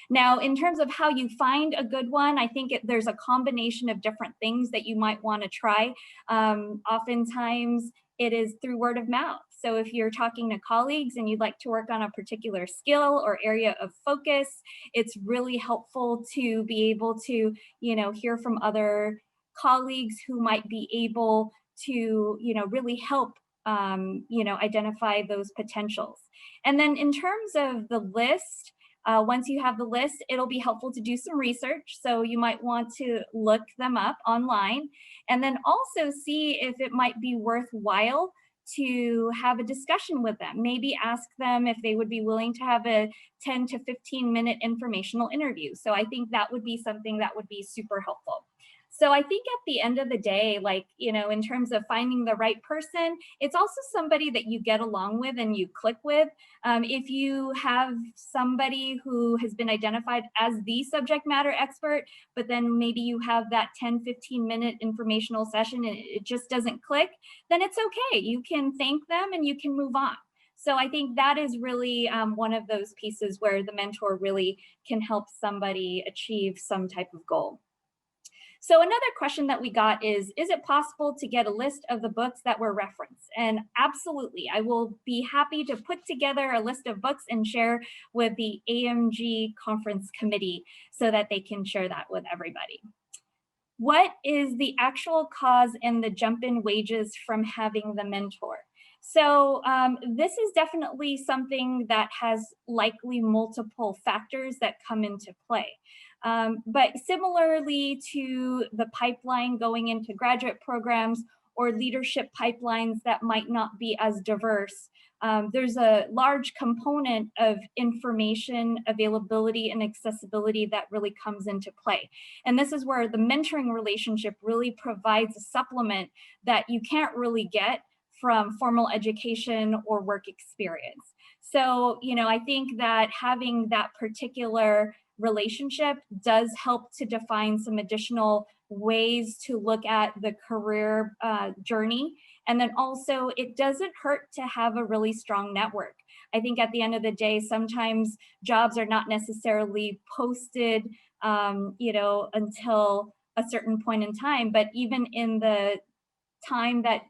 Now, in terms of how you find a good one, I think there's a combination of different things that you might want to try. Oftentimes, it is through word of mouth. So if you're talking to colleagues and you'd like to work on a particular skill or area of focus, it's really helpful to be able to, hear from other colleagues who might be able to, really help, identify those potentials. And then in terms of the list, once you have the list, it'll be helpful to do some research. So you might want to look them up online and then also see if it might be worthwhile to have a discussion with them. Maybe ask them if they would be willing to have a 10 to 15-minute informational interview. So I think that would be something that would be super helpful. So I think at the end of the day, in terms of finding the right person, it's also somebody that you get along with and you click with. If you have somebody who has been identified as the subject matter expert, but then maybe you have that 10, 15-minute informational session and it just doesn't click, then it's okay. You can thank them and you can move on. So I think that is really one of those pieces where the mentor really can help somebody achieve some type of goal. So another question that we got is it possible to get a list of the books that were referenced? And absolutely, I will be happy to put together a list of books and share with the AMG conference committee so that they can share that with everybody. What is the actual cause in the jump in wages from having the mentor? So this is definitely something that has likely multiple factors that come into play. But similarly to the pipeline going into graduate programs or leadership pipelines that might not be as diverse, there's a large component of information availability and accessibility that really comes into play. And this is where the mentoring relationship really provides a supplement that you can't really get from formal education or work experience. So, I think that having that particular relationship does help to define some additional ways to look at the career journey. And then also, it doesn't hurt to have a really strong network. I think at the end of the day, sometimes jobs are not necessarily posted, until a certain point in time, but even in the time that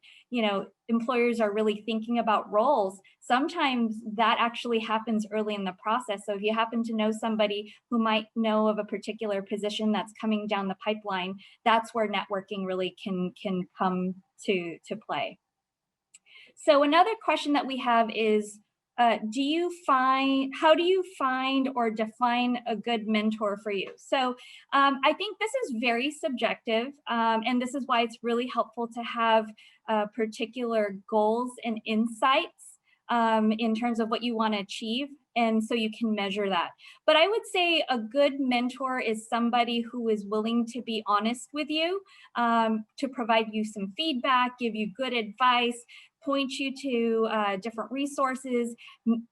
employers are really thinking about roles, sometimes that actually happens early in the process. So if you happen to know somebody who might know of a particular position that's coming down the pipeline, that's where networking really can come to play. So another question that we have is, how do you find or define a good mentor for you? So I think this is very subjective, and this is why it's really helpful to have particular goals and insights in terms of what you want to achieve. And so you can measure that. But I would say a good mentor is somebody who is willing to be honest with you, to provide you some feedback, give you good advice, point you to different resources,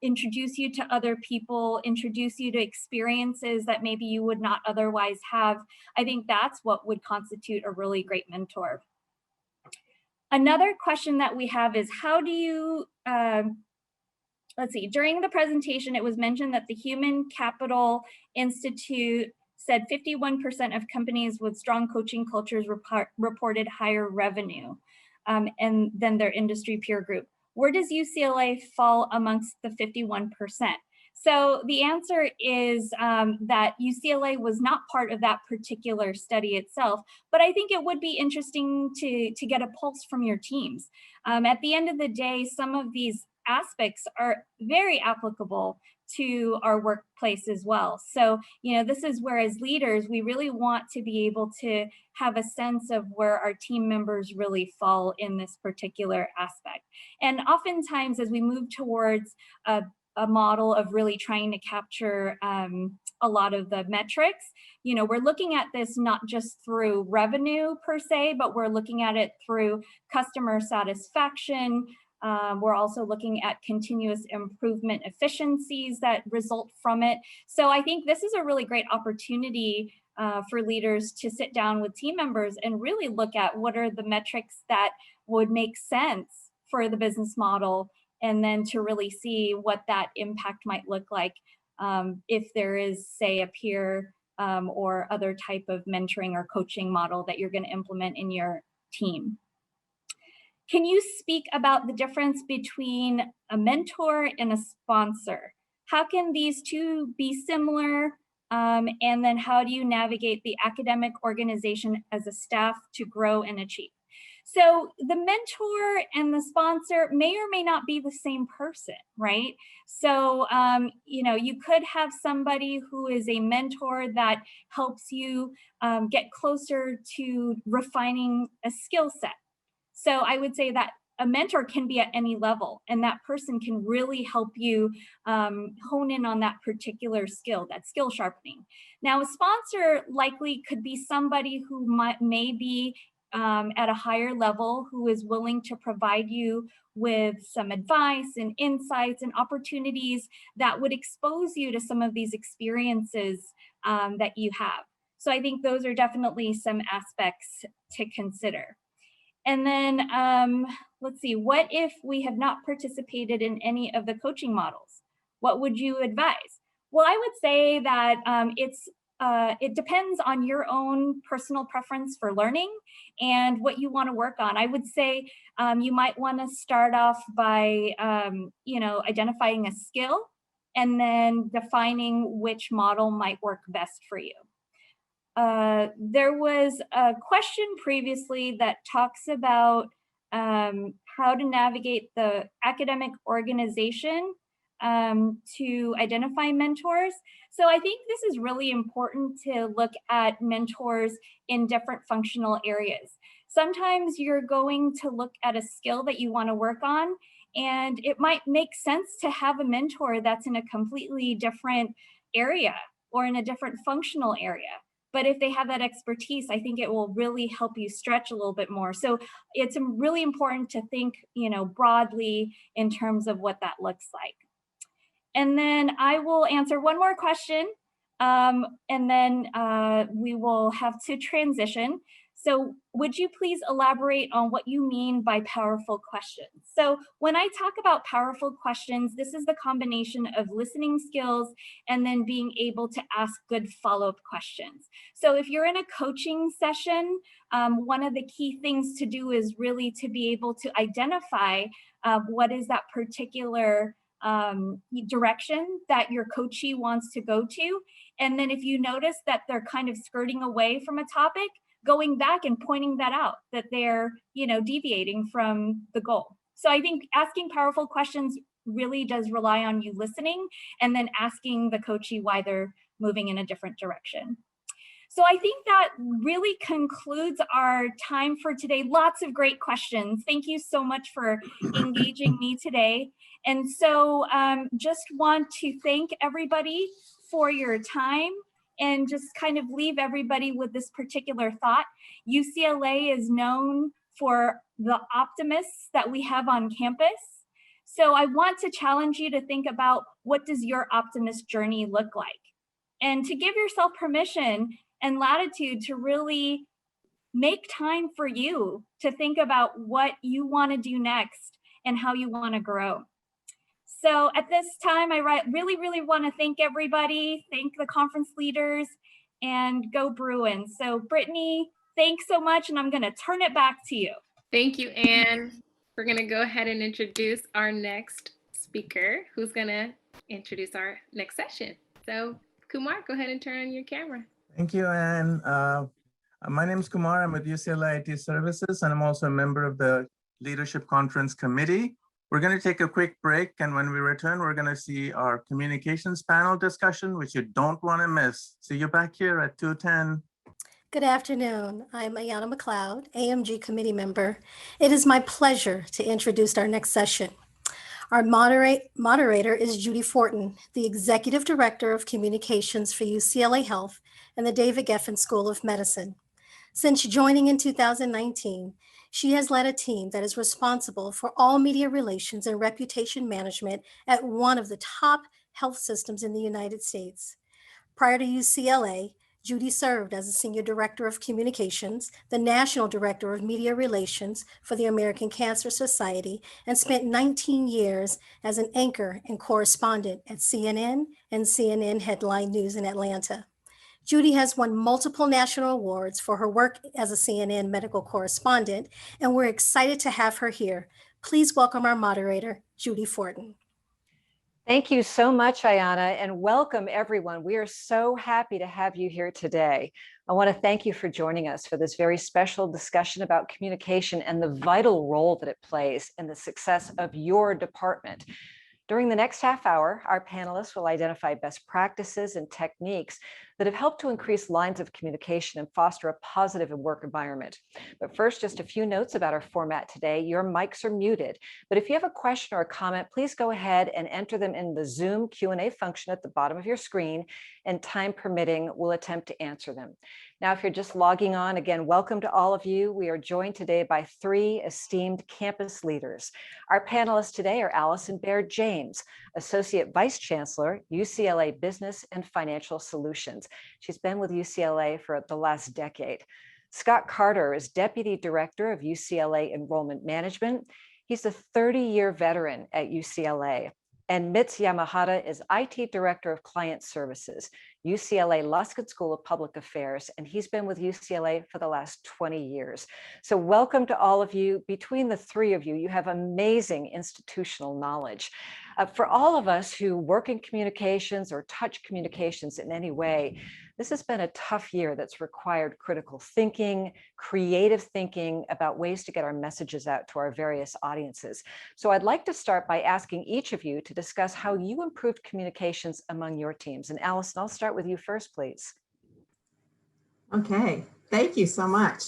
introduce you to other people, introduce you to experiences that maybe you would not otherwise have. I think that's what would constitute a really great mentor. Another question that we have is, how do you, let's see, during the presentation, it was mentioned that the Human Capital Institute said 51% of companies with strong coaching cultures reported higher revenue and than their industry peer group. Where does UCLA fall amongst the 51%? So the answer is that UCLA was not part of that particular study itself, but I think it would be interesting to get a pulse from your teams. At the end of the day, some of these aspects are very applicable to our workplace as well. So, this is where as leaders, we really want to be able to have a sense of where our team members really fall in this particular aspect. And oftentimes as we move towards a model of really trying to capture a lot of the metrics, we're looking at this not just through revenue per se, but we're looking at it through customer satisfaction. We're also looking at continuous improvement efficiencies that result from it. So I think this is a really great opportunity for leaders to sit down with team members and really look at what are the metrics that would make sense for the business model, and then to really see what that impact might look like if there is, say, a peer or other type of mentoring or coaching model that you're going to implement in your team. Can you speak about the difference between a mentor and a sponsor? How can these two be similar? And then how do you navigate the academic organization as a staff to grow and achieve? So the mentor and the sponsor may or may not be the same person, right? So, you could have somebody who is a mentor that helps you get closer to refining a skill set. So I would say that a mentor can be at any level, and that person can really help you hone in on that particular skill, that skill sharpening. Now, a sponsor likely could be somebody who may be at a higher level, who is willing to provide you with some advice and insights and opportunities that would expose you to some of these experiences that you have. So I think those are definitely some aspects to consider. And then let's see, what if we have not participated in any of the coaching models? What would you advise? Well, I would say that it depends on your own personal preference for learning and what you want to work on. I would say you might want to start off by identifying a skill and then defining which model might work best for you. There was a question previously that talks about how to navigate the academic organization to identify mentors. So I think this is really important to look at mentors in different functional areas. Sometimes you're going to look at a skill that you want to work on, and it might make sense to have a mentor that's in a completely different area or in a different functional area. But if they have that expertise, I think it will really help you stretch a little bit more. So it's really important to think, broadly in terms of what that looks like. And then I will answer one more question, and then we will have to transition. So would you please elaborate on what you mean by powerful questions? So when I talk about powerful questions, this is the combination of listening skills and then being able to ask good follow-up questions. So if you're in a coaching session, one of the key things to do is really to be able to identify what is that particular direction that your coachee wants to go to. And then if you notice that they're kind of skirting away from a topic, going back and pointing that out, that they're, deviating from the goal. So I think asking powerful questions really does rely on you listening and then asking the coachee why they're moving in a different direction. So I think that really concludes our time for today. Lots of great questions. Thank you so much for engaging me today. And so just want to thank everybody for your time and just kind of leave everybody with this particular thought. UCLA is known for the optimists that we have on campus. So I want to challenge you to think about, what does your optimist journey look like? And to give yourself permission and latitude to really make time for you to think about what you want to do next and how you want to grow. So at this time, I really want to thank everybody, thank the conference leaders, and go Bruins. So Brittany, thanks so much, and I'm going to turn it back to you. Thank you, Anne. We're going to go ahead and introduce our next speaker, who's going to introduce our next session. So Kumar, go ahead and turn on your camera. Thank you, Anne. My name is Kumar. I'm with UCLA IT Services, and I'm also a member of the Leadership Conference Committee. We're going to take a quick break, and when we return, we're going to see our communications panel discussion, which you don't want to miss. See you back here at 2:10. Good afternoon. I'm Ayanna McLeod, AMG committee member. It is my pleasure to introduce our next session. Our moderator is Judy Fortin, the Executive Director of Communications for UCLA Health and the David Geffen School of Medicine. Since joining in 2019, she has led a team that is responsible for all media relations and reputation management at one of the top health systems in the United States. Prior to UCLA, Judy served as a Senior Director of Communications, the National Director of Media Relations for the American Cancer Society, and spent 19 years as an anchor and correspondent at CNN and CNN Headline News in Atlanta. Judy has won multiple national awards for her work as a CNN medical correspondent, and we're excited to have her here. Please welcome our moderator, Judy Fortin. Thank you so much, Ayanna, and welcome everyone. We are so happy to have you here today. I want to thank you for joining us for this very special discussion about communication and the vital role that it plays in the success of your department. During the next half hour, our panelists will identify best practices and techniques that have helped to increase lines of communication and foster a positive work environment. But first, just a few notes about our format today. Your mics are muted, but if you have a question or a comment, please go ahead and enter them in the Zoom Q&A function at the bottom of your screen, and time permitting, we'll attempt to answer them. Now, if you're just logging on, again, welcome to all of you. We are joined today by three esteemed campus leaders. Our panelists today are Allison Baird James, Associate Vice Chancellor, UCLA Business and Financial Solutions. She's been with UCLA for the last decade. Scott Carter is Deputy Director of UCLA Enrollment Management. He's a 30-year veteran at UCLA. And Mitz Yamahata is IT Director of Client Services, UCLA Luskin School of Public Affairs, and he's been with UCLA for the last 20 years. So welcome to all of you. Between the three of you, you have amazing institutional knowledge. For all of us who work in communications or touch communications in any way, this has been a tough year that's required critical thinking, creative thinking about ways to get our messages out to our various audiences. So I'd like to start by asking each of you to discuss how you improved communications among your teams. And Allison, I'll start with you first, please. Okay, thank you so much.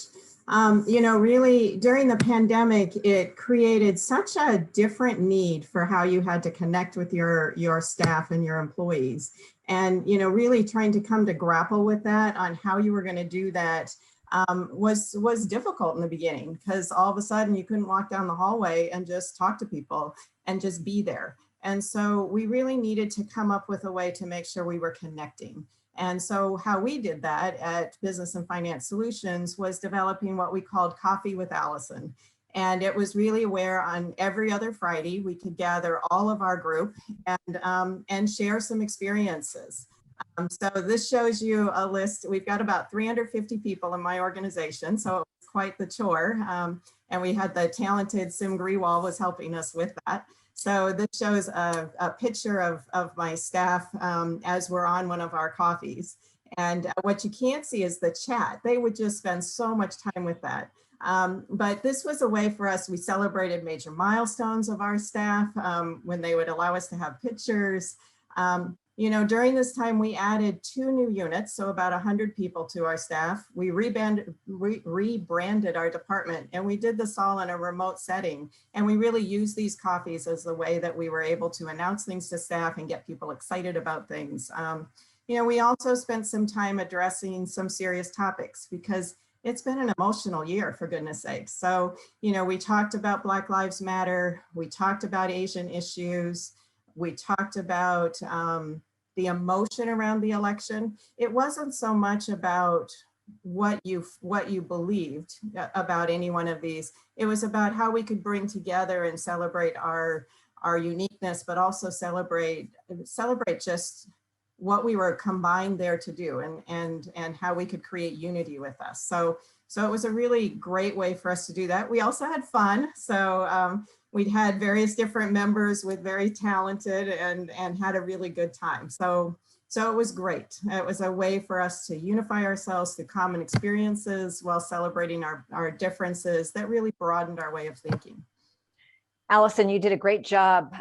Really during the pandemic, it created such a different need for how you had to connect with your staff and your employees. And, really trying to come to grapple with that on how you were going to do that was difficult in the beginning, because all of a sudden you couldn't walk down the hallway and just talk to people and just be there. And so we really needed to come up with a way to make sure we were connecting. And so how we did that at Business and Finance Solutions was developing what we called Coffee with Allison. And it was really where on every other Friday, we could gather all of our group and share some experiences. So this shows you a list. We've got about 350 people in my organization, so it was quite the chore. And we had the talented Sim Grewall was helping us with that. So this shows a picture of my staff as we're on one of our coffees. And what you can't see is the chat. They would just spend so much time with that. But this was a way for us. We celebrated major milestones of our staff when they would allow us to have pictures. During this time, we added 2 new units, so about 100 people to our staff. We rebranded our department, and we did this all in a remote setting. And we really used these coffees as the way that we were able to announce things to staff and get people excited about things. We also spent some time addressing some serious topics because it's been an emotional year, for goodness sake. So, we talked about Black Lives Matter. We talked about Asian issues. We talked about the emotion around the election. It wasn't so much about what you believed about any one of these. It was about how we could bring together and celebrate our uniqueness, but also celebrate just what we were combined there to do, and how we could create unity with us. So it was a really great way for us to do that. We also had fun. So we'd had various different members with very talented and had a really good time. So it was great. It was a way for us to unify ourselves through common experiences while celebrating our differences that really broadened our way of thinking. Allison, you did a great job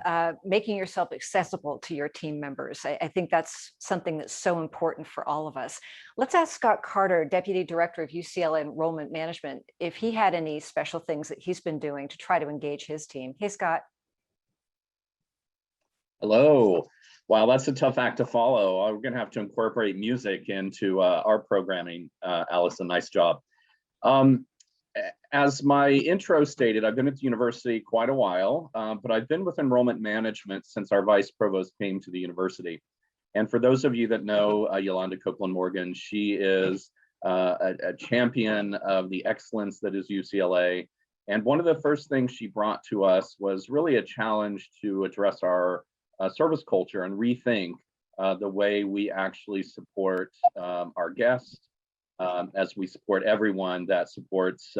making yourself accessible to your team members. I think that's something that's so important for all of us. Let's ask Scott Carter, Deputy Director of UCLA Enrollment Management, if he had any special things that he's been doing to try to engage his team. Hey, Scott. Hello. Wow, that's a tough act to follow. We're going to have to incorporate music into our programming. Allison, nice job. As my intro stated, I've been at the university quite a while, but I've been with enrollment management since our vice provost came to the university. And for those of you that know Yolanda Copeland Morgan, she is a champion of the excellence that is UCLA. And one of the first things she brought to us was really a challenge to address our service culture and rethink the way we actually support our guests, as we support everyone that supports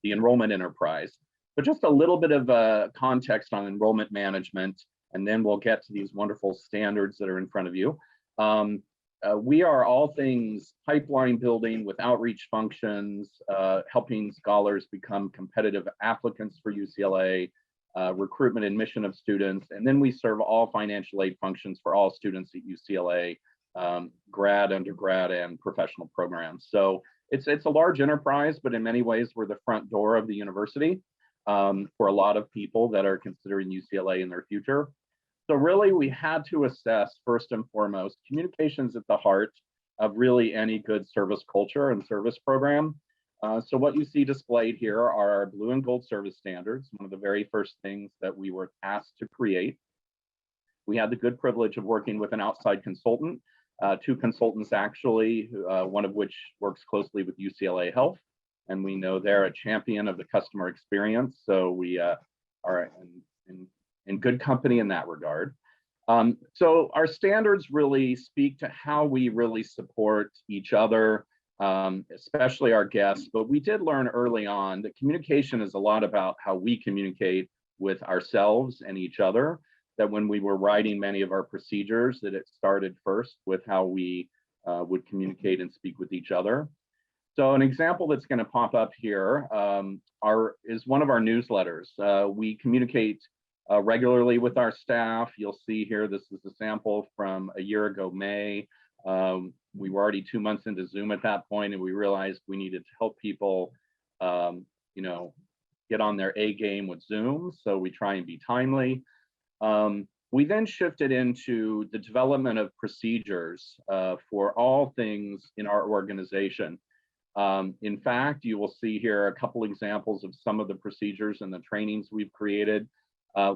the enrollment enterprise. But just a little bit of context on enrollment management, and then we'll get to these wonderful standards that are in front of you. We are all things pipeline building with outreach functions, helping scholars become competitive applicants for UCLA, recruitment and admission of students, and then we serve all financial aid functions for all students at UCLA, grad, undergrad, and professional programs. So it's a large enterprise, but in many ways we're the front door of the university for a lot of people that are considering UCLA in their future. So really we had to assess, first and foremost, communications at the heart of really any good service culture and service program. So what you see displayed here are our blue and gold service standards, one of the very first things that we were asked to create. We had the good privilege of working with an outside consultant, 2 consultants actually, one of which works closely with UCLA Health, and we know they're a champion of the customer experience. So we are in good company in that regard. So our standards really speak to how we really support each other, especially our guests. But we did learn early on that communication is a lot about how we communicate with ourselves and each other, that when we were writing many of our procedures, that it started first with how we would communicate and speak with each other. So an example that's going to pop up here is one of our newsletters. We communicate regularly with our staff. You'll see here, this is a sample from a year ago, May. We were already 2 months into Zoom at that point, and we realized we needed to help people, get on their A game with Zoom. So we try and be timely. We then shifted into the development of procedures for all things in our organization. In fact, you will see here a couple examples of some of the procedures and the trainings we've created.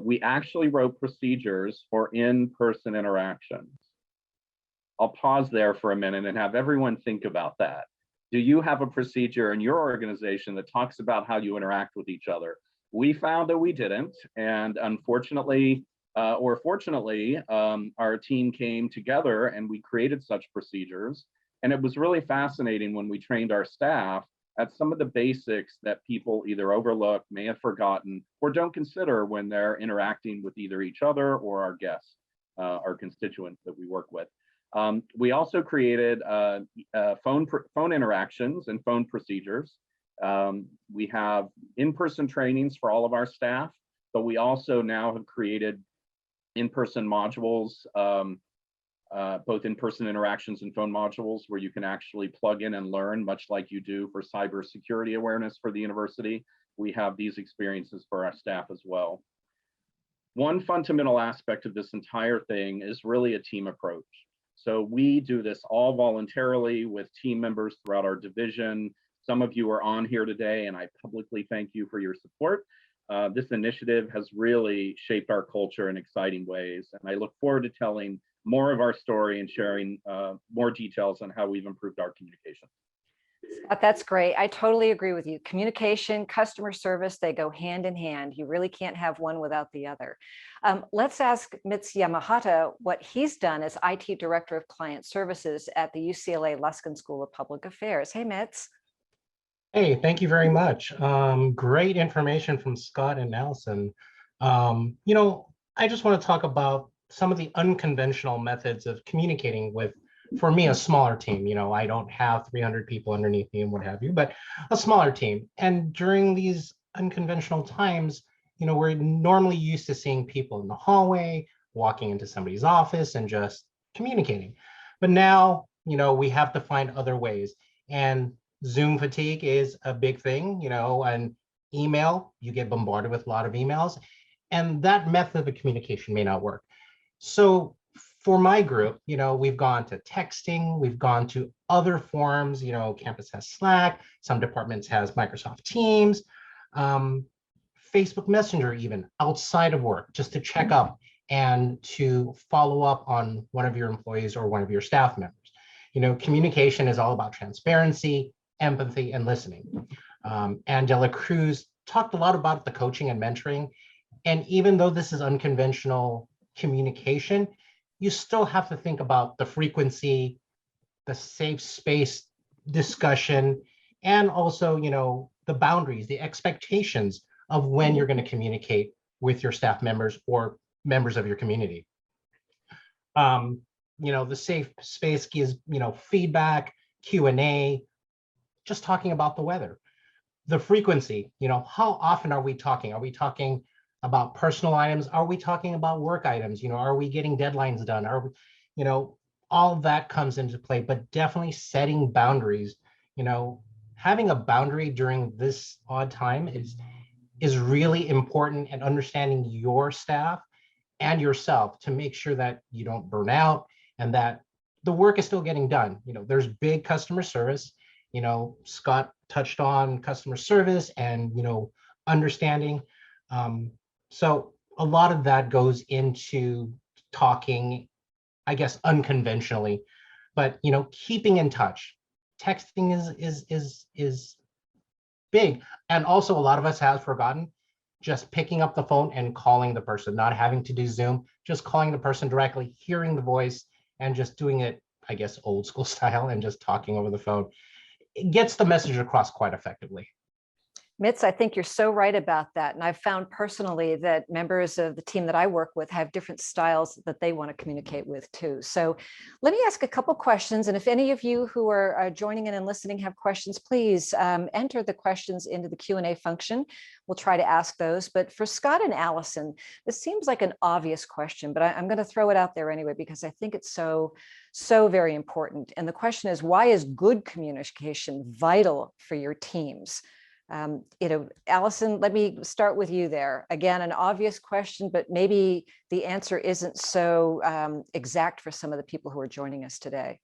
We actually wrote procedures for in-person interactions. I'll pause there for a minute and have everyone think about that. Do you have a procedure in your organization that talks about how you interact with each other? We found that we didn't, and unfortunately, or fortunately, our team came together and we created such procedures. And it was really fascinating when we trained our staff at some of the basics that people either overlook, may have forgotten, or don't consider when they're interacting with either each other or our guests, our constituents that we work with. We also created phone interactions and phone procedures. We have in-person trainings for all of our staff, but we also now have created in-person modules both in-person interactions and phone modules where you can actually plug in and learn, much like you do for cybersecurity awareness for the university. We have these experiences for our staff as well. One fundamental aspect of this entire thing is really a team approach. So we do this all voluntarily with team members throughout our division. Some of you are on here today, and I publicly thank you for your support. This initiative has really shaped our culture in exciting ways, and I look forward to telling more of our story and sharing more details on how we've improved our communication. Scott, that's great. I totally agree with you. Communication, customer service, they go hand in hand. You really can't have one without the other. Let's ask Mitz Yamahata what he's done as IT Director of Client Services at the UCLA Luskin School of Public Affairs. Hey, Mitz. Hey, thank you very much. Great information from Scott and Allison. I just want to talk about some of the unconventional methods of communicating with, for me, a smaller team. I don't have 300 people underneath me and what have you, but a smaller team. And during these unconventional times, we're normally used to seeing people in the hallway, walking into somebody's office and just communicating. But now, we have to find other ways. And Zoom fatigue is a big thing, and email, you get bombarded with a lot of emails, and that method of communication may not work. So for my group, we've gone to texting, we've gone to other forms, campus has Slack, some departments has Microsoft Teams, Facebook Messenger, even outside of work, just to check up and to follow up on one of your employees or one of your staff members. Communication is all about transparency, empathy, and listening. Angela Cruz talked a lot about the coaching and mentoring. And even though this is unconventional communication, you still have to think about the frequency, the safe space discussion, and also, the boundaries, the expectations of when you're going to communicate with your staff members or members of your community. The safe space gives, feedback, Q&A, just talking about the weather. The frequency, how often are we talking? Are we talking about personal items? Are we talking about work items? Are we getting deadlines done? Are we, all of that comes into play, but definitely setting boundaries. Having a boundary during this odd time is really important, and understanding your staff and yourself to make sure that you don't burn out and that the work is still getting done. There's big customer service. Scott touched on customer service and, understanding. So a lot of that goes into talking, I guess, unconventionally, but, keeping in touch. Texting is big. And also a lot of us have forgotten just picking up the phone and calling the person, not having to do Zoom, just calling the person directly, hearing the voice, and just doing it, I guess, old school style and just talking over the phone. It gets the message across quite effectively. Mitz, I think you're so right about that. And I've found personally that members of the team that I work with have different styles that they want to communicate with too. So let me ask a couple questions. And if any of you who are joining in and listening have questions, please enter the questions into the Q&A function. We'll try to ask those. But for Scott and Allison, this seems like an obvious question, but I'm going to throw it out there anyway, because I think it's so very important. And the question is, why is good communication vital for your teams? Allison, let me start with you there. Again, an obvious question, but maybe the answer isn't so exact for some of the people who are joining us today.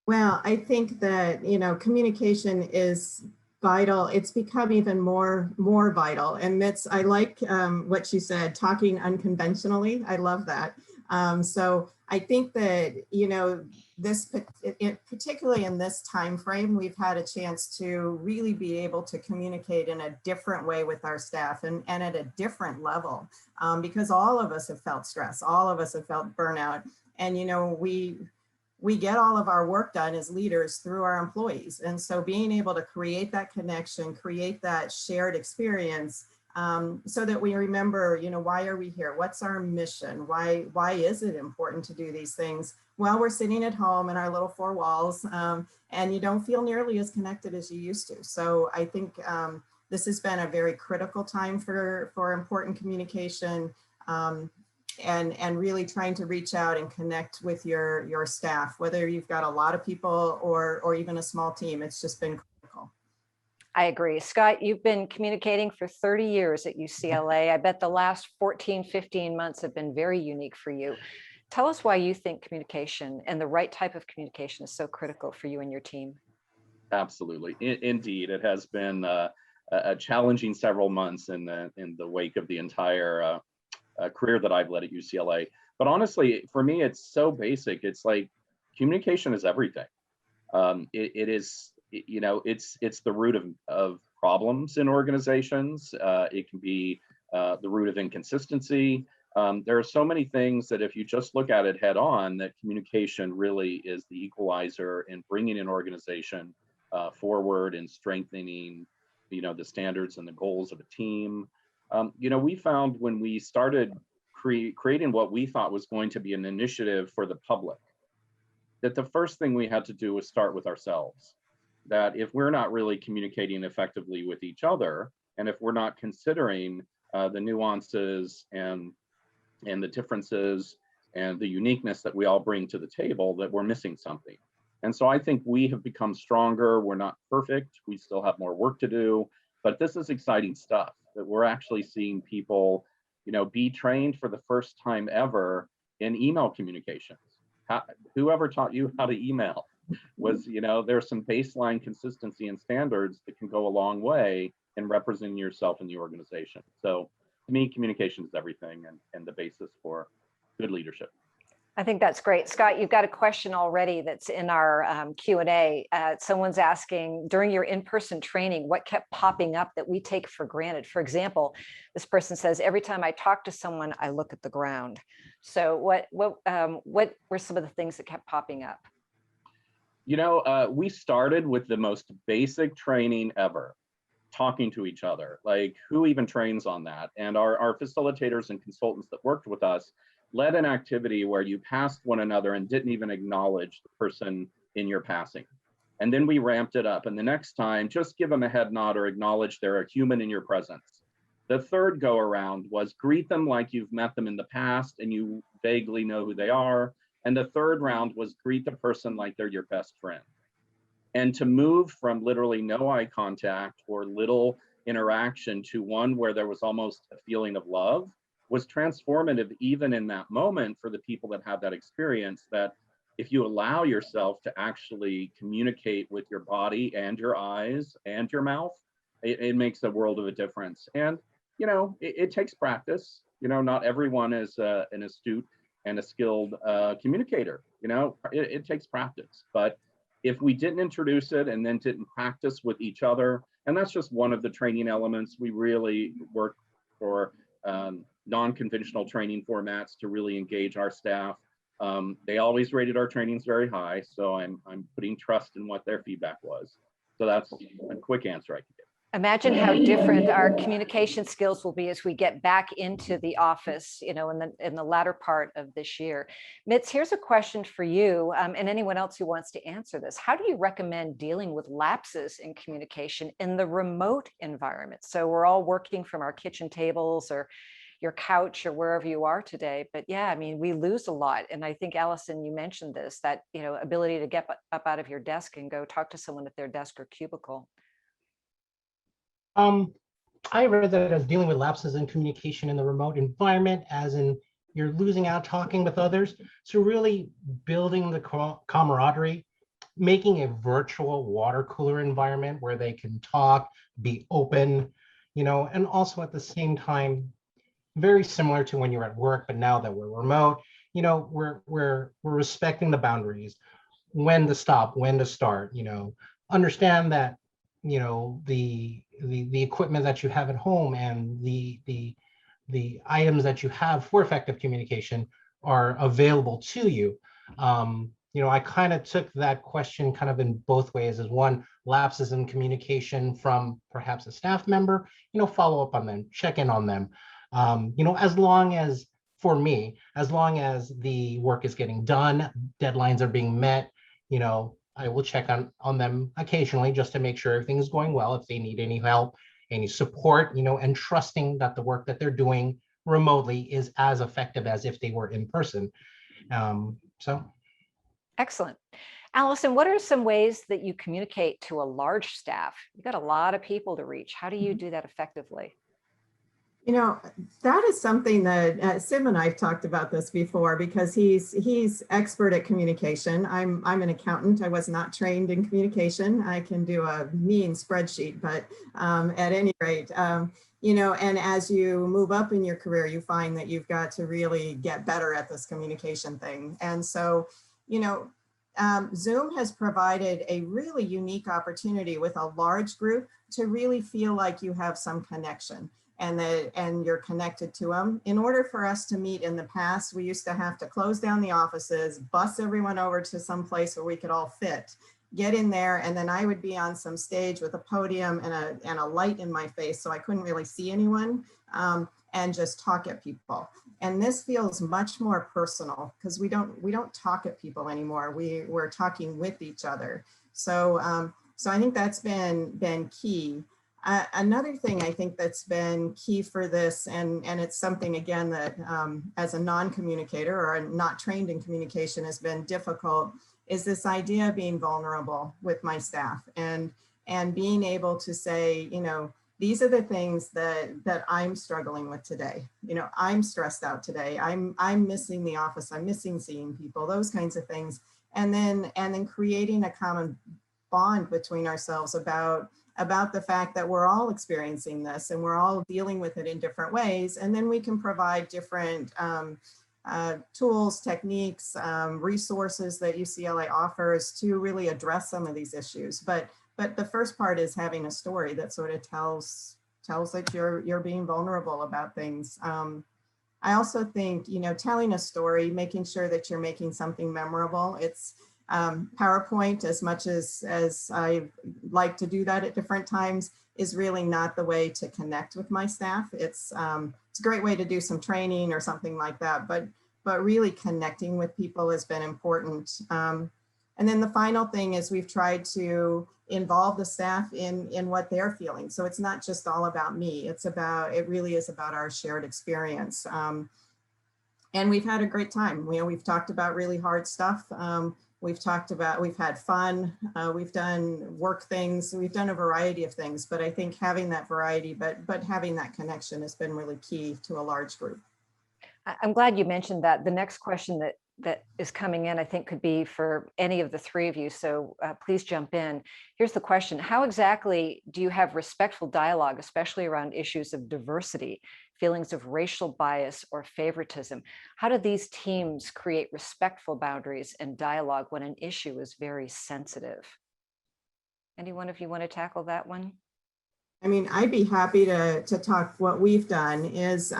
Well, I think that, communication is vital. It's become even more vital. And Mitz, I like what you said, talking unconventionally. I love that. So I think that, particularly in this time frame, we've had a chance to really be able to communicate in a different way with our staff and at a different level, because all of us have felt stress, all of us have felt burnout. And, we get all of our work done as leaders through our employees. And so being able to create that connection, create that shared experience, so that we remember, why are we here? What's our mission? Why is it important to do these things? Well, we're sitting at home in our little four walls, and you don't feel nearly as connected as you used to. So I think this has been a very critical time for important communication. and really trying to reach out and connect with your staff, whether you've got a lot of people or even a small team. It's just been critical. I agree. Scott, you've been communicating for 30 years at UCLA. I bet the last 14, 15 months have been very unique for you. Tell us why you think communication and the right type of communication is so critical for you and your team. Absolutely. Indeed, it has been a challenging several months in the wake of the entire career that I've led at UCLA. But honestly, for me, it's so basic. It's like communication is everything. It is, you know, it's the root of problems in organizations. It can be the root of inconsistency. There are so many things that if you just look at it head on, that communication really is the equalizer in bringing an organization forward and strengthening, you know, the standards and the goals of a team. You know, we found when we started creating what we thought was going to be an initiative for the public, that the first thing we had to do was start with ourselves. That if we're not really communicating effectively with each other, and if we're not considering the nuances and the differences and the uniqueness that we all bring to the table, that we're missing something. And so I think we have become stronger. We're not perfect. We still have more work to do, but this is exciting stuff that we're actually seeing people, you know, be trained for the first time ever in email communications. Whoever taught you how to email was, you know, there's some baseline consistency and standards that can go a long way in representing yourself in the organization. So to me, communication is everything and the basis for good leadership. I think that's great. Scott, you've got a question already that's in our Q&A. Someone's asking, during your in-person training, what kept popping up that we take for granted? For example, this person says, every time I talk to someone, I look at the ground. So what were some of the things that kept popping up? You know, we started with the most basic training ever, talking to each other. Like, who even trains on that? And our facilitators and consultants that worked with us led an activity where you passed one another and didn't even acknowledge the person in your passing. And then we ramped it up. And the next time, just give them a head nod or acknowledge they're a human in your presence. The third go around was greet them like you've met them in the past and you vaguely know who they are. And the third round was greet the person like they're your best friend. And to move from literally no eye contact or little interaction to one where there was almost a feeling of love was transformative even in that moment for the people that had that experience, that if you allow yourself to actually communicate with your body and your eyes and your mouth, it makes a world of a difference. And, you know, it takes practice. You know, not everyone is an astute and a skilled communicator. You know, it takes practice. But if we didn't introduce it and then didn't practice with each other, and that's just one of the training elements, we really work for non-conventional training formats to really engage our staff. They always rated our trainings very high, so I'm putting trust in what their feedback was. So that's a quick answer I can give. Imagine how different our communication skills will be as we get back into the office, you know, in the latter part of this year. Mitz, here's a question for you and anyone else who wants to answer this. How do you recommend dealing with lapses in communication in the remote environment? So we're all working from our kitchen tables or your couch or wherever you are today. But yeah, I mean, we lose a lot. And I think, Allison, you mentioned this, that, you know, ability to get up out of your desk and go talk to someone at their desk or cubicle. I read that as dealing with lapses in communication in the remote environment, as in you're losing out talking with others. So really building the camaraderie, making a virtual water cooler environment where they can talk, be open, you know, and also at the same time, very similar to when you're at work, but now that we're remote, you know, we're respecting the boundaries, when to stop, when to start, you know, understand that, you know, the equipment that you have at home and the items that you have for effective communication are available to you. You know, I kind of took that question kind of in both ways, as one, lapses in communication from perhaps a staff member, you know, follow up on them, check in on them. You know, as long as, for me, as long as the work is getting done, deadlines are being met, you know, I will check on them occasionally just to make sure everything is going well. If they need any help, any support, you know, and trusting that the work that they're doing remotely is as effective as if they were in person. So. Excellent. Allison, what are some ways that you communicate to a large staff? You've got a lot of people to reach. How do you do that effectively? You know, that is something that Sim and I've talked about this before, because he's expert at communication. I'm an accountant. I was not trained in communication. I can do a mean spreadsheet, but at any rate, you know, and as you move up in your career, you find that you've got to really get better at this communication thing. And so, you know, Zoom has provided a really unique opportunity with a large group to really feel like you have some connection, and you're connected to them. In order for us to meet in the past, we used to have to close down the offices, bus everyone over to some place where we could all fit, get in there, and then I would be on some stage with a podium and a light in my face, so I couldn't really see anyone, and just talk at people. And this feels much more personal, because we don't talk at people anymore. We're talking with each other. So so I think that's been key. Another thing I think that's been key for this, and it's something, again, that as a non-communicator or not trained in communication has been difficult, is this idea of being vulnerable with my staff and being able to say, you know, these are the things that I'm struggling with today. You know, I'm stressed out today. I'm missing the office. I'm missing seeing people, those kinds of things. And then creating a common bond between ourselves about the fact that we're all experiencing this and we're all dealing with it in different ways. And then we can provide different tools, techniques, resources that UCLA offers to really address some of these issues. But the first part is having a story that sort of tells that you're being vulnerable about things. I also think, you know, telling a story, making sure that you're making something memorable. It's PowerPoint, as much as I like to do that at different times, is really not the way to connect with my staff. It's a great way to do some training or something like that, but really connecting with people has been important. And then the final thing is we've tried to involve the staff in what they're feeling. So it's not just all about me. It really is about our shared experience. And we've had a great time. We've talked about really hard stuff. We've had fun, we've done work things, we've done a variety of things, but I think having that variety, but having that connection has been really key to a large group. I'm glad you mentioned that. The next question that is coming in, I think, could be for any of the three of you. So please jump in. Here's the question. How exactly do you have respectful dialogue, especially around issues of diversity, feelings of racial bias or favoritism? How do these teams create respectful boundaries and dialogue when an issue is very sensitive? Any one of you want to tackle that one? I mean, I'd be happy to talk. What we've done is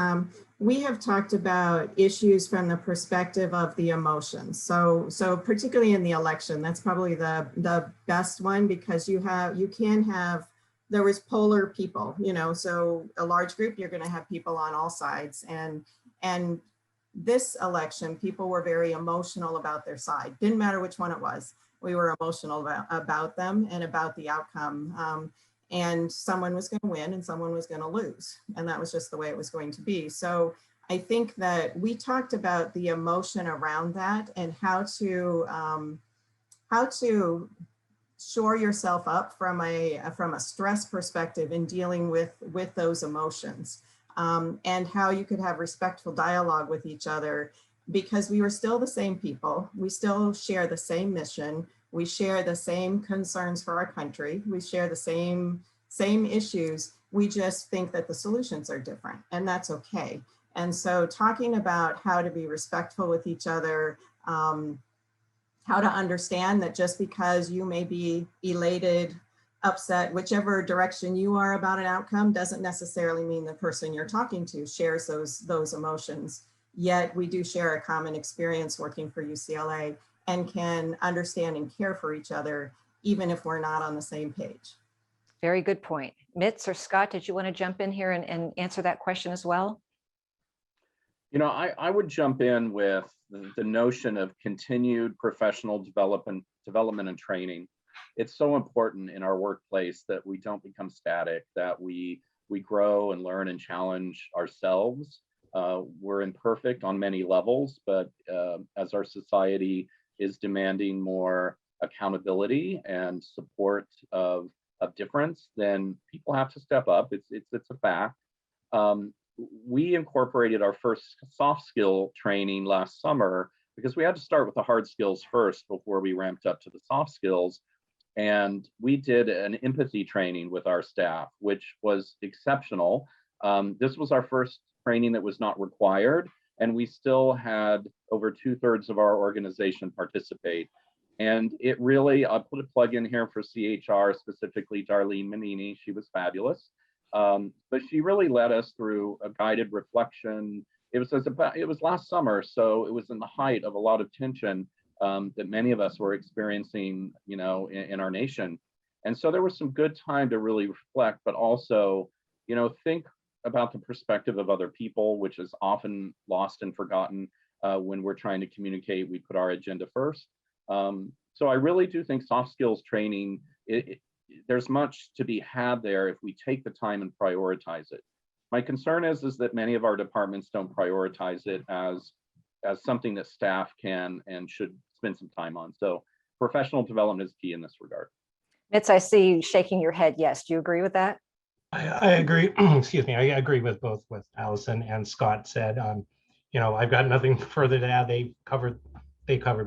we have talked about issues from the perspective of the emotions. So particularly in the election, that's probably the best one, because there was polar people, you know, so a large group, you're going to have people on all sides. And this election, people were very emotional about their side. Didn't matter which one it was. We were emotional about them and about the outcome. And someone was going to win and someone was going to lose. And that was just the way it was going to be. So I think that we talked about the emotion around that and how to shore yourself up from a stress perspective in dealing with those emotions, and how you could have respectful dialogue with each other, because we were still the same people. We still share the same mission. We share the same concerns for our country. We share the same issues. We just think that the solutions are different, and that's okay. And so talking about how to be respectful with each other, how to understand that just because you may be elated, upset, whichever direction you are about an outcome, doesn't necessarily mean the person you're talking to shares those emotions. Yet we do share a common experience working for UCLA and can understand and care for each other, even if we're not on the same page. Very good point. Mitz or Scott, did you want to jump in here and answer that question as well? You know, I would jump in with the notion of continued professional development and training. It's so important in our workplace that we don't become static, that we grow and learn and challenge ourselves We're imperfect on many levels, but as our society is demanding more accountability and support of difference, then people have to step up. It's a fact. We incorporated our first soft skill training last summer because we had to start with the hard skills first before we ramped up to the soft skills. And we did an empathy training with our staff, which was exceptional. This was our first training that was not required, and we still had over 2/3 of our organization participate. And it really, I'll put a plug in here for CHR, specifically Darlene Manini. She was fabulous. But she really led us through a guided reflection. It was last summer, so it was in the height of a lot of tension that many of us were experiencing, in our nation. And so there was some good time to really reflect, but also, think about the perspective of other people, which is often lost and forgotten when we're trying to communicate. We put our agenda first. So I really do think soft skills training, there's much to be had there if we take the time and prioritize it. My concern is that many of our departments don't prioritize it as something that staff can and should spend some time on. So professional development is key in this regard. Mitz, I see you shaking your head. Yes, do you agree with that? I agree. Excuse me. I agree with both what Allison and Scott said. I've got nothing further to add. They covered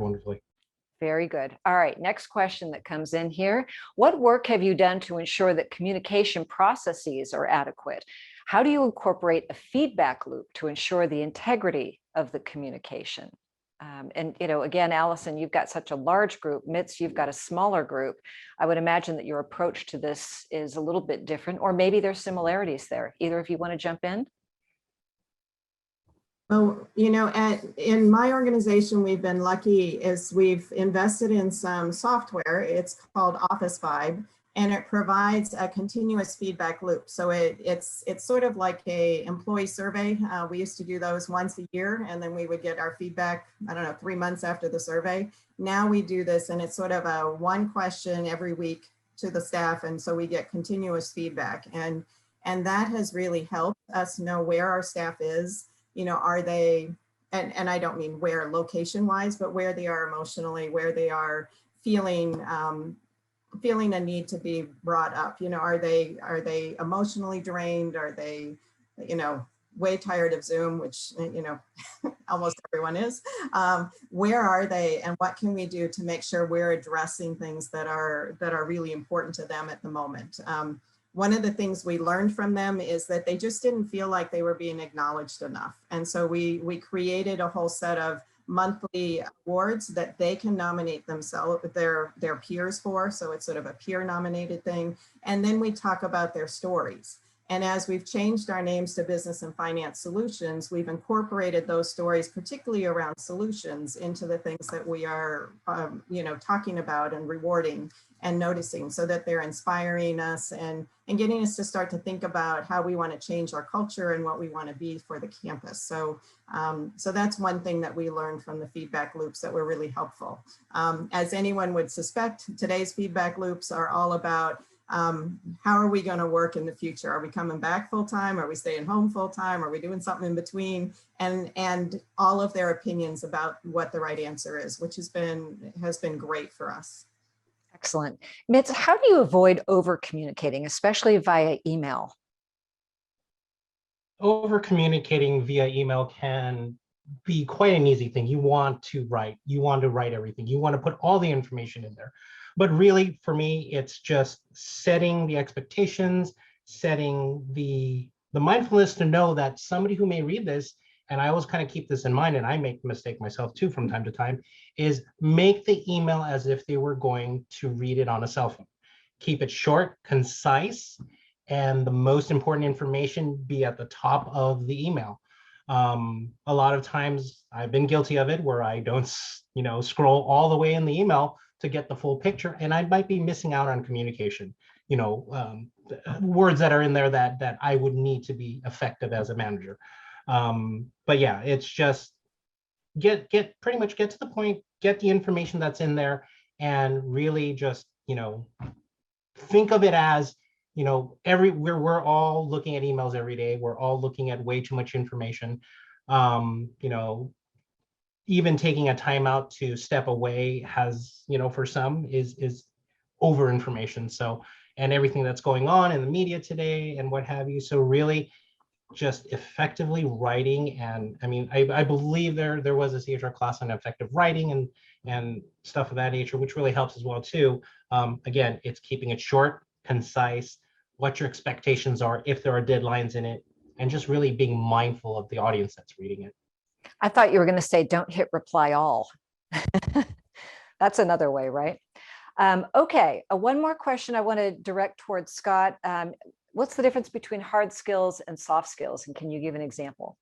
wonderfully. Very good. All right, next question that comes in here. What work have you done to ensure that communication processes are adequate? How do you incorporate a feedback loop to ensure the integrity of the communication? Again, Allison, you've got such a large group. Mitz, you've got a smaller group. I would imagine that your approach to this is a little bit different, or maybe there's similarities there. Either of you want to jump in? Well, in my organization, we've been lucky is we've invested in some software. It's called Office Vibe, and it provides a continuous feedback loop. So it's sort of like a employee survey. We used to do those once a year, and then we would get our feedback, 3 months after the survey. Now we do this, and it's sort of a one question every week to the staff, and so we get continuous feedback. And that has really helped us know where our staff is. Are they, and I don't mean where location wise, but where they are emotionally, where they are feeling a need to be brought up. Are they emotionally drained? Are they, way tired of Zoom, which, almost everyone is. Where are they, and what can we do to make sure we're addressing things that are really important to them at the moment? One of the things we learned from them is that they just didn't feel like they were being acknowledged enough. And so we created a whole set of monthly awards that they can nominate themselves, their peers for. So it's sort of a peer nominated thing. And then we talk about their stories. And as we've changed our names to Business and Finance Solutions, we've incorporated those stories, particularly around solutions, into the things that we are, talking about and rewarding and noticing, so that they're inspiring us and getting us to start to think about how we want to change our culture and what we want to be for the campus. So that's one thing that we learned from the feedback loops that were really helpful. As anyone would suspect, today's feedback loops are all about how are we going to work in the future? Are we coming back full time? Are we staying home full time? Are we doing something in between? And all of their opinions about what the right answer is, which has been great for us. Excellent. Mitz, how do you avoid over communicating, especially via email? Over communicating via email can be quite an easy thing. You want to write everything. You want to put all the information in there. But really, for me, it's just setting the expectations, setting the mindfulness to know that somebody who may read this, and I always kind of keep this in mind, and I make the mistake myself too from time to time, is make the email as if they were going to read it on a cell phone. Keep it short, concise, and the most important information be at the top of the email. A lot of times I've been guilty of it where I don't, scroll all the way in the email to get the full picture, and I might be missing out on communication, words that are in there that I would need to be effective as a manager. But yeah, it's just pretty much get to the point, get the information that's in there, and really just, think of it as you know, we're all looking at emails every day. We're all looking at way too much information. You know, even taking a time out to step away has, you know, for some is over information. So, and everything that's going on in the media today and what have you. So really just effectively writing. And I mean, I believe there was a CHR class on effective writing and stuff of that nature, which really helps as well too. Again, it's keeping it short, concise, what your expectations are, if there are deadlines in it, and just really being mindful of the audience that's reading it. I thought you were going to say, don't hit reply all. That's another way, right? Okay, one more question I want to direct towards Scott. What's the difference between hard skills and soft skills? And can you give an example?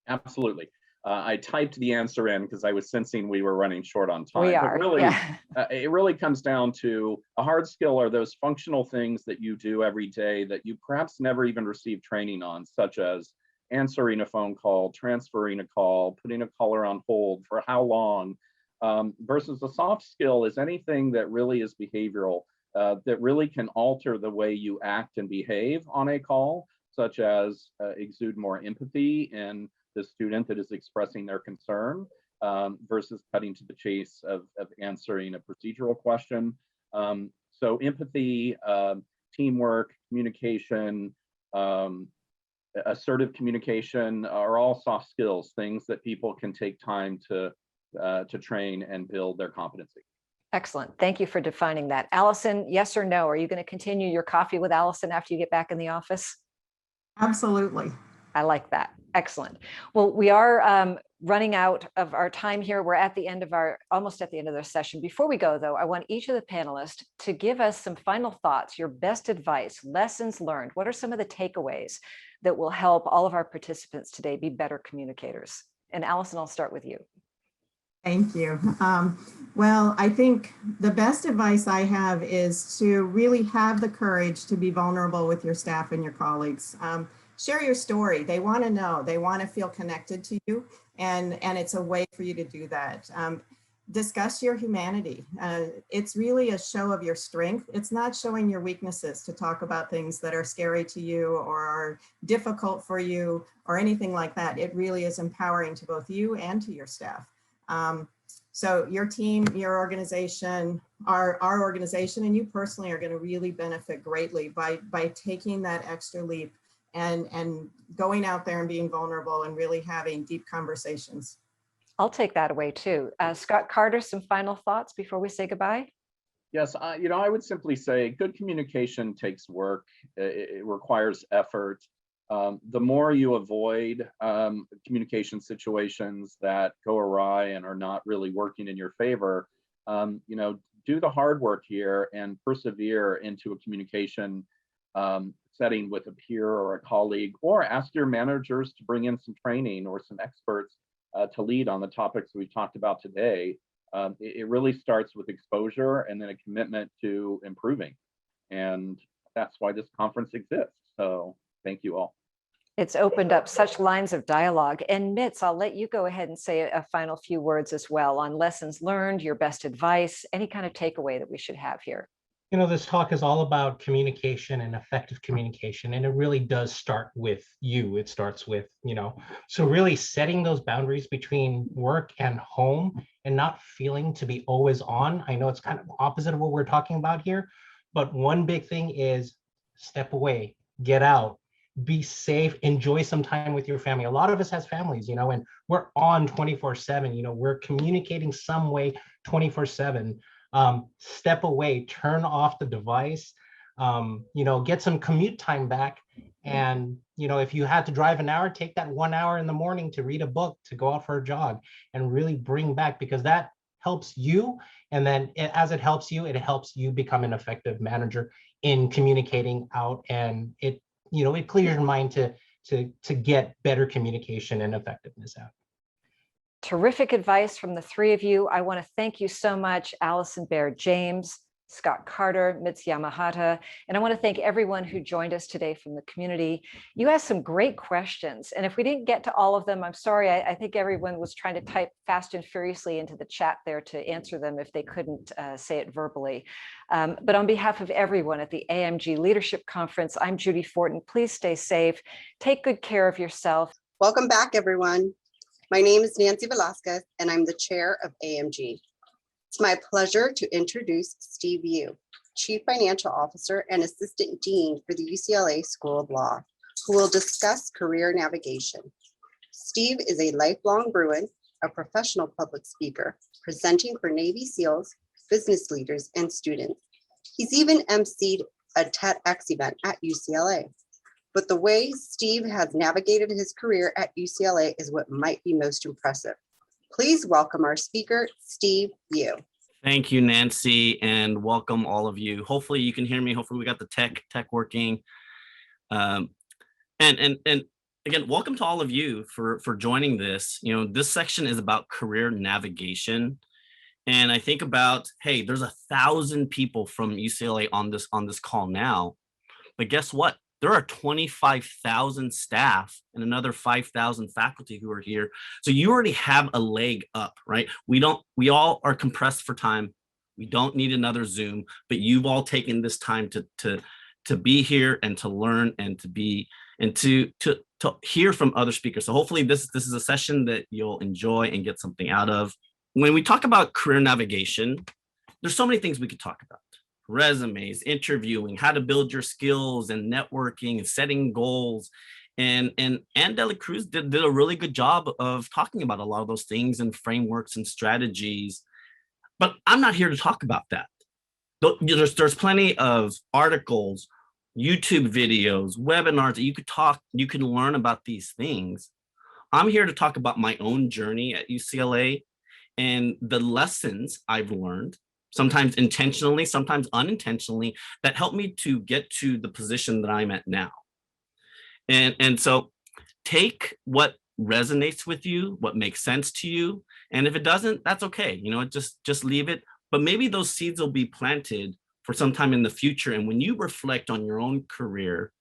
Absolutely. I typed the answer in because I was sensing we were running short on time. We are, but really, yeah. It really comes down to a hard skill are those functional things that you do every day that you perhaps never even received training on, such as answering a phone call, transferring a call, putting a caller on hold for how long, versus a soft skill is anything that really is behavioral, that really can alter the way you act and behave on a call, such as exude more empathy in the student that is expressing their concern, versus cutting to the chase of answering a procedural question. So empathy, teamwork, communication, assertive communication are all soft skills, things that people can take time to train and build their competency. Excellent. Thank you for defining that. Allison, yes or no? Are you going to continue your coffee with Allison after you get back in the office? Absolutely. I like that. Excellent. Well, we are running out of our time here. We're at the end of almost at the end of the session. Before we go, though, I want each of the panelists to give us some final thoughts, your best advice, lessons learned. What are some of the takeaways that will help all of our participants today be better communicators? And Allison, I'll start with you. Thank you. Well, I think the best advice I have is to really have the courage to be vulnerable with your staff and your colleagues. Share your story. They want to know, they want to feel connected to you, and it's a way for you to do that. Discuss your humanity. It's really a show of your strength. It's not showing your weaknesses to talk about things that are scary to you or are difficult for you or anything like that. It really is empowering to both you and to your staff. So your team, your organization, our organization, and you personally are going to really benefit greatly by taking that extra leap and going out there and being vulnerable and really having deep conversations. I'll take that away too. Scott Carter, some final thoughts before we say goodbye? Yes, I would simply say good communication takes work. It requires effort. The more you avoid communication situations that go awry and are not really working in your favor, do the hard work here and persevere into a communication setting with a peer or a colleague, or ask your managers to bring in some training or some experts to lead on the topics we've talked about today. It really starts with exposure and then a commitment to improving. And that's why this conference exists. So thank you all. It's opened up such lines of dialogue. And Mitz, I'll let you go ahead and say a final few words as well on lessons learned, your best advice, any kind of takeaway that we should have here. You know, this talk is all about communication and effective communication, and it really does start with you. It starts with, so really setting those boundaries between work and home and not feeling to be always on. I know it's kind of opposite of what we're talking about here, but one big thing is step away, get out, be safe, enjoy some time with your family. A lot of us has families, and we're on 24/7, we're communicating some way 24/7. Step away, turn off the device, get some commute time back. And, if you had to drive an hour, take that 1 hour in the morning to read a book, to go out for a jog, and really bring back, because that helps you. And then as it helps you become an effective manager in communicating out. And it clears your mind to get better communication and effectiveness out. Terrific advice from the three of you. I want to thank you so much, Allison Baird James, Scott Carter, Mitz Yamahata, and I want to thank everyone who joined us today from the community. You asked some great questions, and if we didn't get to all of them, I'm sorry. I think everyone was trying to type fast and furiously into the chat there to answer them if they couldn't say it verbally. But on behalf of everyone at the AMG Leadership Conference, I'm Judy Fortin. Please stay safe. Take good care of yourself. Welcome back, everyone. My name is Nancy Velasquez, and I'm the chair of AMG. It's my pleasure to introduce Steve Yu, Chief Financial Officer and Assistant Dean for the UCLA School of Law, who will discuss career navigation. Steve is a lifelong Bruin, a professional public speaker, presenting for Navy SEALs, business leaders, and students. He's even emceed a TEDx event at UCLA. But the way Steve has navigated his career at UCLA is what might be most impressive. Please welcome our speaker, Steve Yu. Thank you, Nancy, and welcome all of you. Hopefully you can hear me. Hopefully we got the tech working. And again, welcome to all of you for joining this. You know, this section is about career navigation. And I think about, hey, there's 1,000 people from UCLA on this call now. But guess what? There are 25,000 staff and another 5,000 faculty who are here. So you already have a leg up, right? We all are compressed for time. We don't need another Zoom, but you've all taken this time to be here and to learn and to hear from other speakers. So hopefully this is a session that you'll enjoy and get something out of. When we talk about career navigation, there's so many things we could talk about. Resumes, interviewing, how to build your skills and networking and setting goals. And Ann Dela Cruz did a really good job of talking about a lot of those things and frameworks and strategies. But I'm not here to talk about that. There's plenty of articles, YouTube videos, webinars that you can learn about these things. I'm here to talk about my own journey at UCLA and the lessons I've learned, sometimes intentionally, sometimes unintentionally, that helped me to get to the position that I'm at now. And so take what resonates with you, what makes sense to you. And if it doesn't, that's okay. You know, just leave it. But maybe those seeds will be planted for some time in the future. And when you reflect on your own career,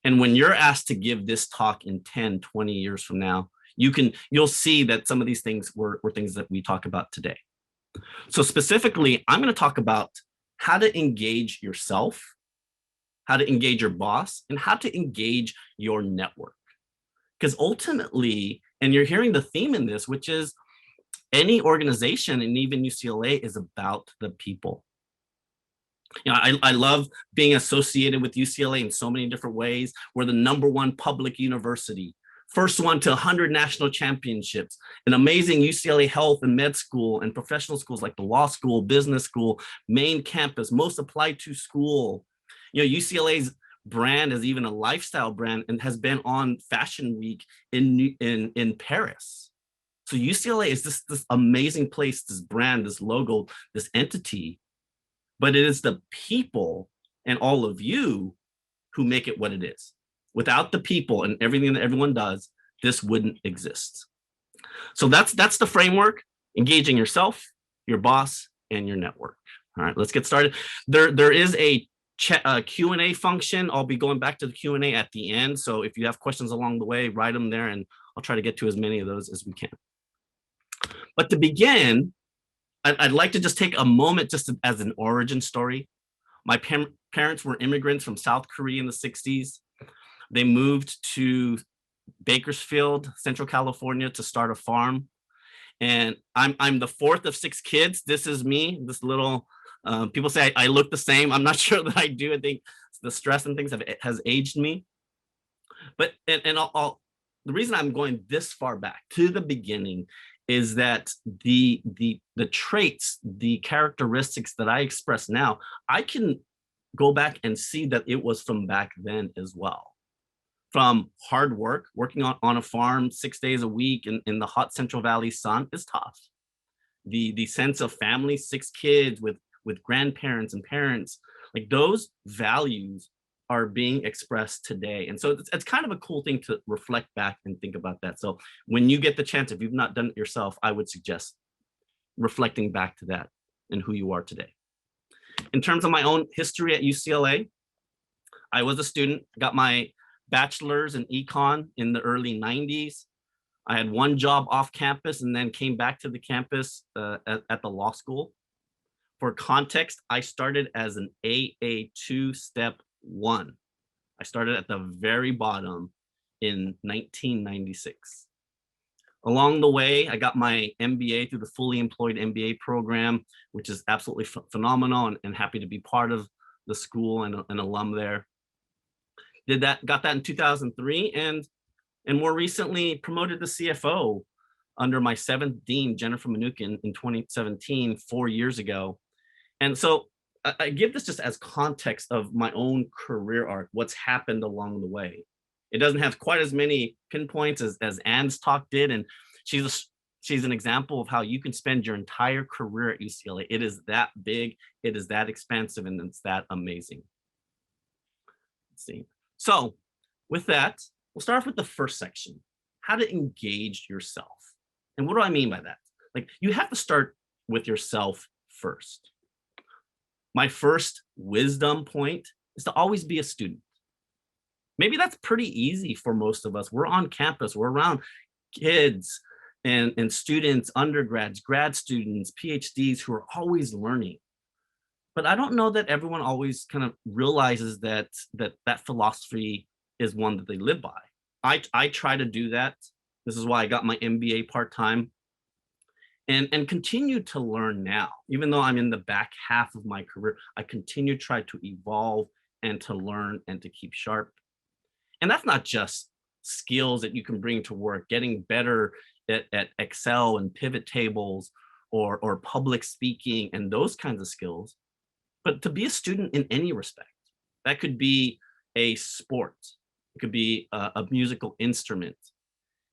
and when you're asked to give this talk in 10, 20 years from now, you'll see that some of these things were things that we talk about today. So specifically, I'm going to talk about how to engage yourself, how to engage your boss, and how to engage your network. Because ultimately, and you're hearing the theme in this, which is any organization, and even UCLA, is about the people. You know, I love being associated with UCLA in so many different ways. We're the #1 public university. First one to 100 national championships, an amazing UCLA health and med school and professional schools like the law school, business school, main campus, most applied to school. You know, UCLA's brand is even a lifestyle brand and has been on Fashion Week in Paris. So UCLA is this amazing place, this brand, this logo, this entity, but it is the people and all of you who make it what it is. Without the people and everything that everyone does, this wouldn't exist. So that's the framework: engaging yourself, your boss, and your network. All right, let's get started. There is a Q&A function. I'll be going back to the Q&A at the end. So if you have questions along the way, write them there and I'll try to get to as many of those as we can. But to begin, I'd like to just take a moment just as an origin story. My parents were immigrants from South Korea in the 60s. They moved to Bakersfield, Central California, to start a farm. And I'm the 4th of 6 kids. This is me, this little, people say I look the same. I'm not sure that I do. I think the stress and things has aged me. But, the reason I'm going this far back to the beginning is that the traits, the characteristics that I express now, I can go back and see that it was from back then as well. From hard work, working on a farm 6 days a week in the hot Central Valley sun is tough. The sense of family, 6 kids with grandparents and parents, like those values are being expressed today. And so it's kind of a cool thing to reflect back and think about that. So when you get the chance, if you've not done it yourself, I would suggest reflecting back to that and who you are today. In terms of my own history at UCLA, I was a student, got my bachelor's in econ in the early 90s. I had one job off campus and then came back to the campus at the law school. For context, I started as an AA2 step 1. I started at the very bottom in 1996. Along the way, I got my MBA through the fully employed MBA program, which is absolutely phenomenal, and happy to be part of the school and an alum there. Got that in 2003, and more recently promoted to CFO under my 7th dean, Jennifer Mnuchin, in 2017, 4 years ago. And so I give this just as context of my own career arc, what's happened along the way. It doesn't have quite as many pinpoints as Anne's talk did, and she's an example of how you can spend your entire career at UCLA. It is that big, it is that expansive, and it's that amazing. Let's see. So with that, we'll start off with the first section, how to engage yourself. And what do I mean by that? Like, you have to start with yourself first. My first wisdom point is to always be a student. Maybe that's pretty easy for most of us. We're on campus, we're around kids and students, undergrads, grad students, PhDs who are always learning. But I don't know that everyone always kind of realizes that philosophy is one that they live by. I try to do that. This is why I got my MBA part-time and continue to learn now. Even though I'm in the back half of my career, I continue to try to evolve and to learn and to keep sharp. And that's not just skills that you can bring to work, getting better at Excel and pivot tables or public speaking and those kinds of skills, but to be a student in any respect. That could be a sport, it could be a musical instrument,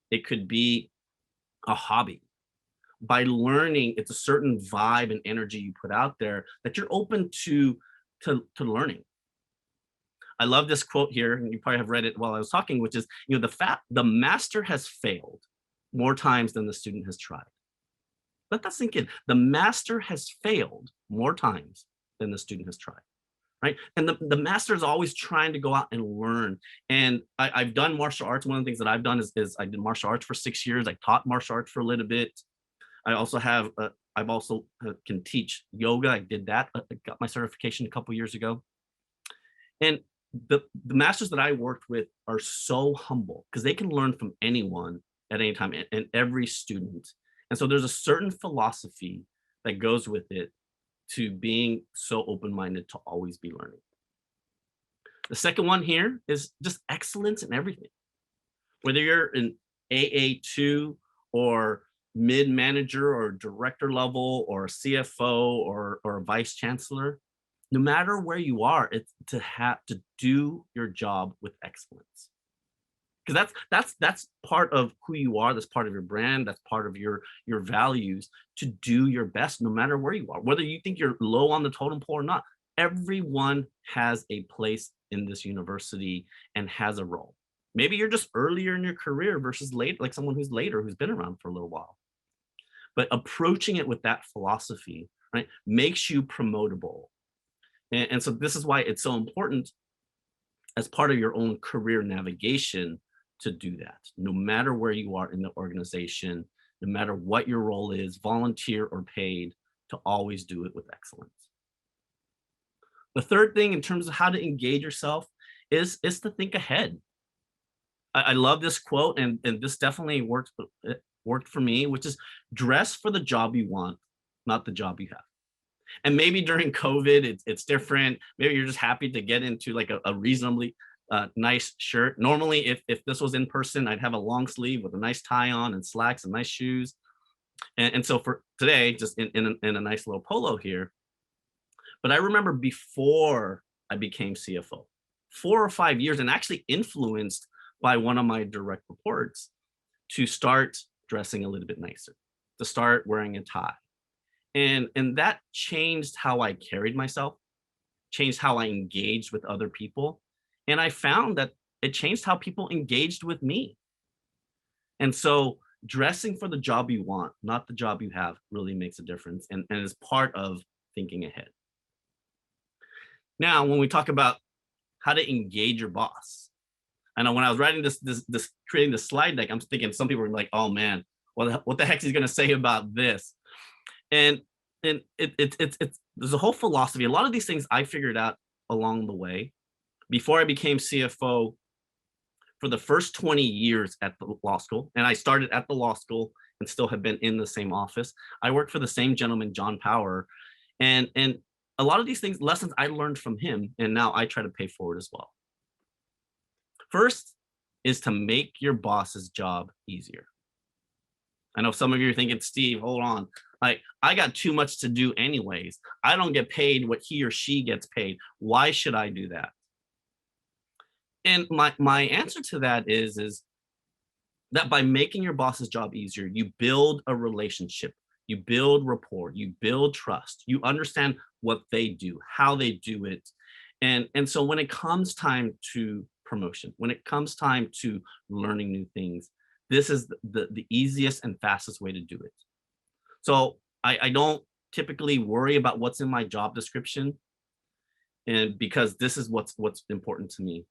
it could be a hobby. By learning, it's a certain vibe and energy you put out there that you're open to learning. I love this quote here, and you probably have read it while I was talking, which is, the master has failed more times than the student has tried. Let that sink in. The master has failed more times than the student has tried, right? And the master is always trying to go out and learn. And I've done martial arts. One of the things that I've done is I did martial arts for 6 years. I taught martial arts for a little bit. I also have, I've also can teach yoga. I did that. I got my certification a couple years ago. And the masters that I worked with are so humble because they can learn from anyone at any time and every student. And so there's a certain philosophy that goes with it to being so open-minded to always be learning. The second one here is just excellence in everything. Whether you're an AA2 or mid-manager or director level or a CFO or a vice chancellor, no matter where you are, it's to have to do your job with excellence. Because that's part of who you are, that's part of your brand, that's part of your values, to do your best no matter where you are. Whether you think you're low on the totem pole or not, everyone has a place in this university and has a role. Maybe you're just earlier in your career versus late, like someone who's later, who's been around for a little while. But approaching it with that philosophy, right, makes you promotable. And so this is why it's so important as part of your own career navigation to do that, no matter where you are in the organization, no matter what your role is, volunteer or paid, to always do it with excellence. The third thing in terms of how to engage yourself is to think ahead. I love this quote, and this definitely worked for me, which is dress for the job you want, not the job you have. And maybe during COVID, it's different. Maybe you're just happy to get into like a reasonably nice shirt. Normally, if this was in person, I'd have a long sleeve with a nice tie on and slacks and nice shoes. And so for today, just in a nice little polo here. But I remember before I became CFO, 4 or 5 years, and actually influenced by one of my direct reports, to start dressing a little bit nicer, to start wearing a tie. And that changed how I carried myself, changed how I engaged with other people. And I found that it changed how people engaged with me. And so dressing for the job you want, not the job you have, really makes a difference and is part of thinking ahead. Now, when we talk about how to engage your boss, I know when I was writing creating this slide deck, I'm thinking some people were like, oh man, what the heck is he going to say about this? And there's a whole philosophy. A lot of these things I figured out along the way. Before I became CFO, for the first 20 years at the law school, and I started at the law school and still have been in the same office, I worked for the same gentleman, John Power, and a lot of these things, lessons I learned from him, and now I try to pay forward as well. First is to make your boss's job easier. I know some of you are thinking, Steve, hold on. I got too much to do anyways. I don't get paid what he or she gets paid. Why should I do that? And my answer to that is that by making your boss's job easier, you build a relationship, you build rapport, you build trust, you understand what they do, how they do it. And so when it comes time to promotion, when it comes time to learning new things, this is the easiest and fastest way to do it. So I don't typically worry about what's in my job description, and because this is what's important to me.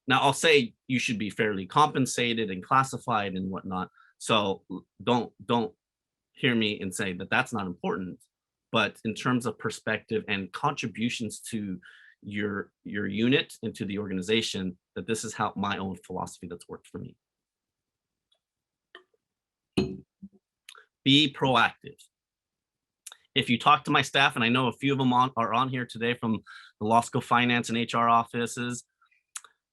Now, I'll say you should be fairly compensated and classified and whatnot. So don't hear me and say that that's not important. But in terms of perspective and contributions to your unit and to the organization, that this is how my own philosophy that's worked for me. Be proactive. If you talk to my staff, and I know a few of them are on here today from the law school finance and HR offices,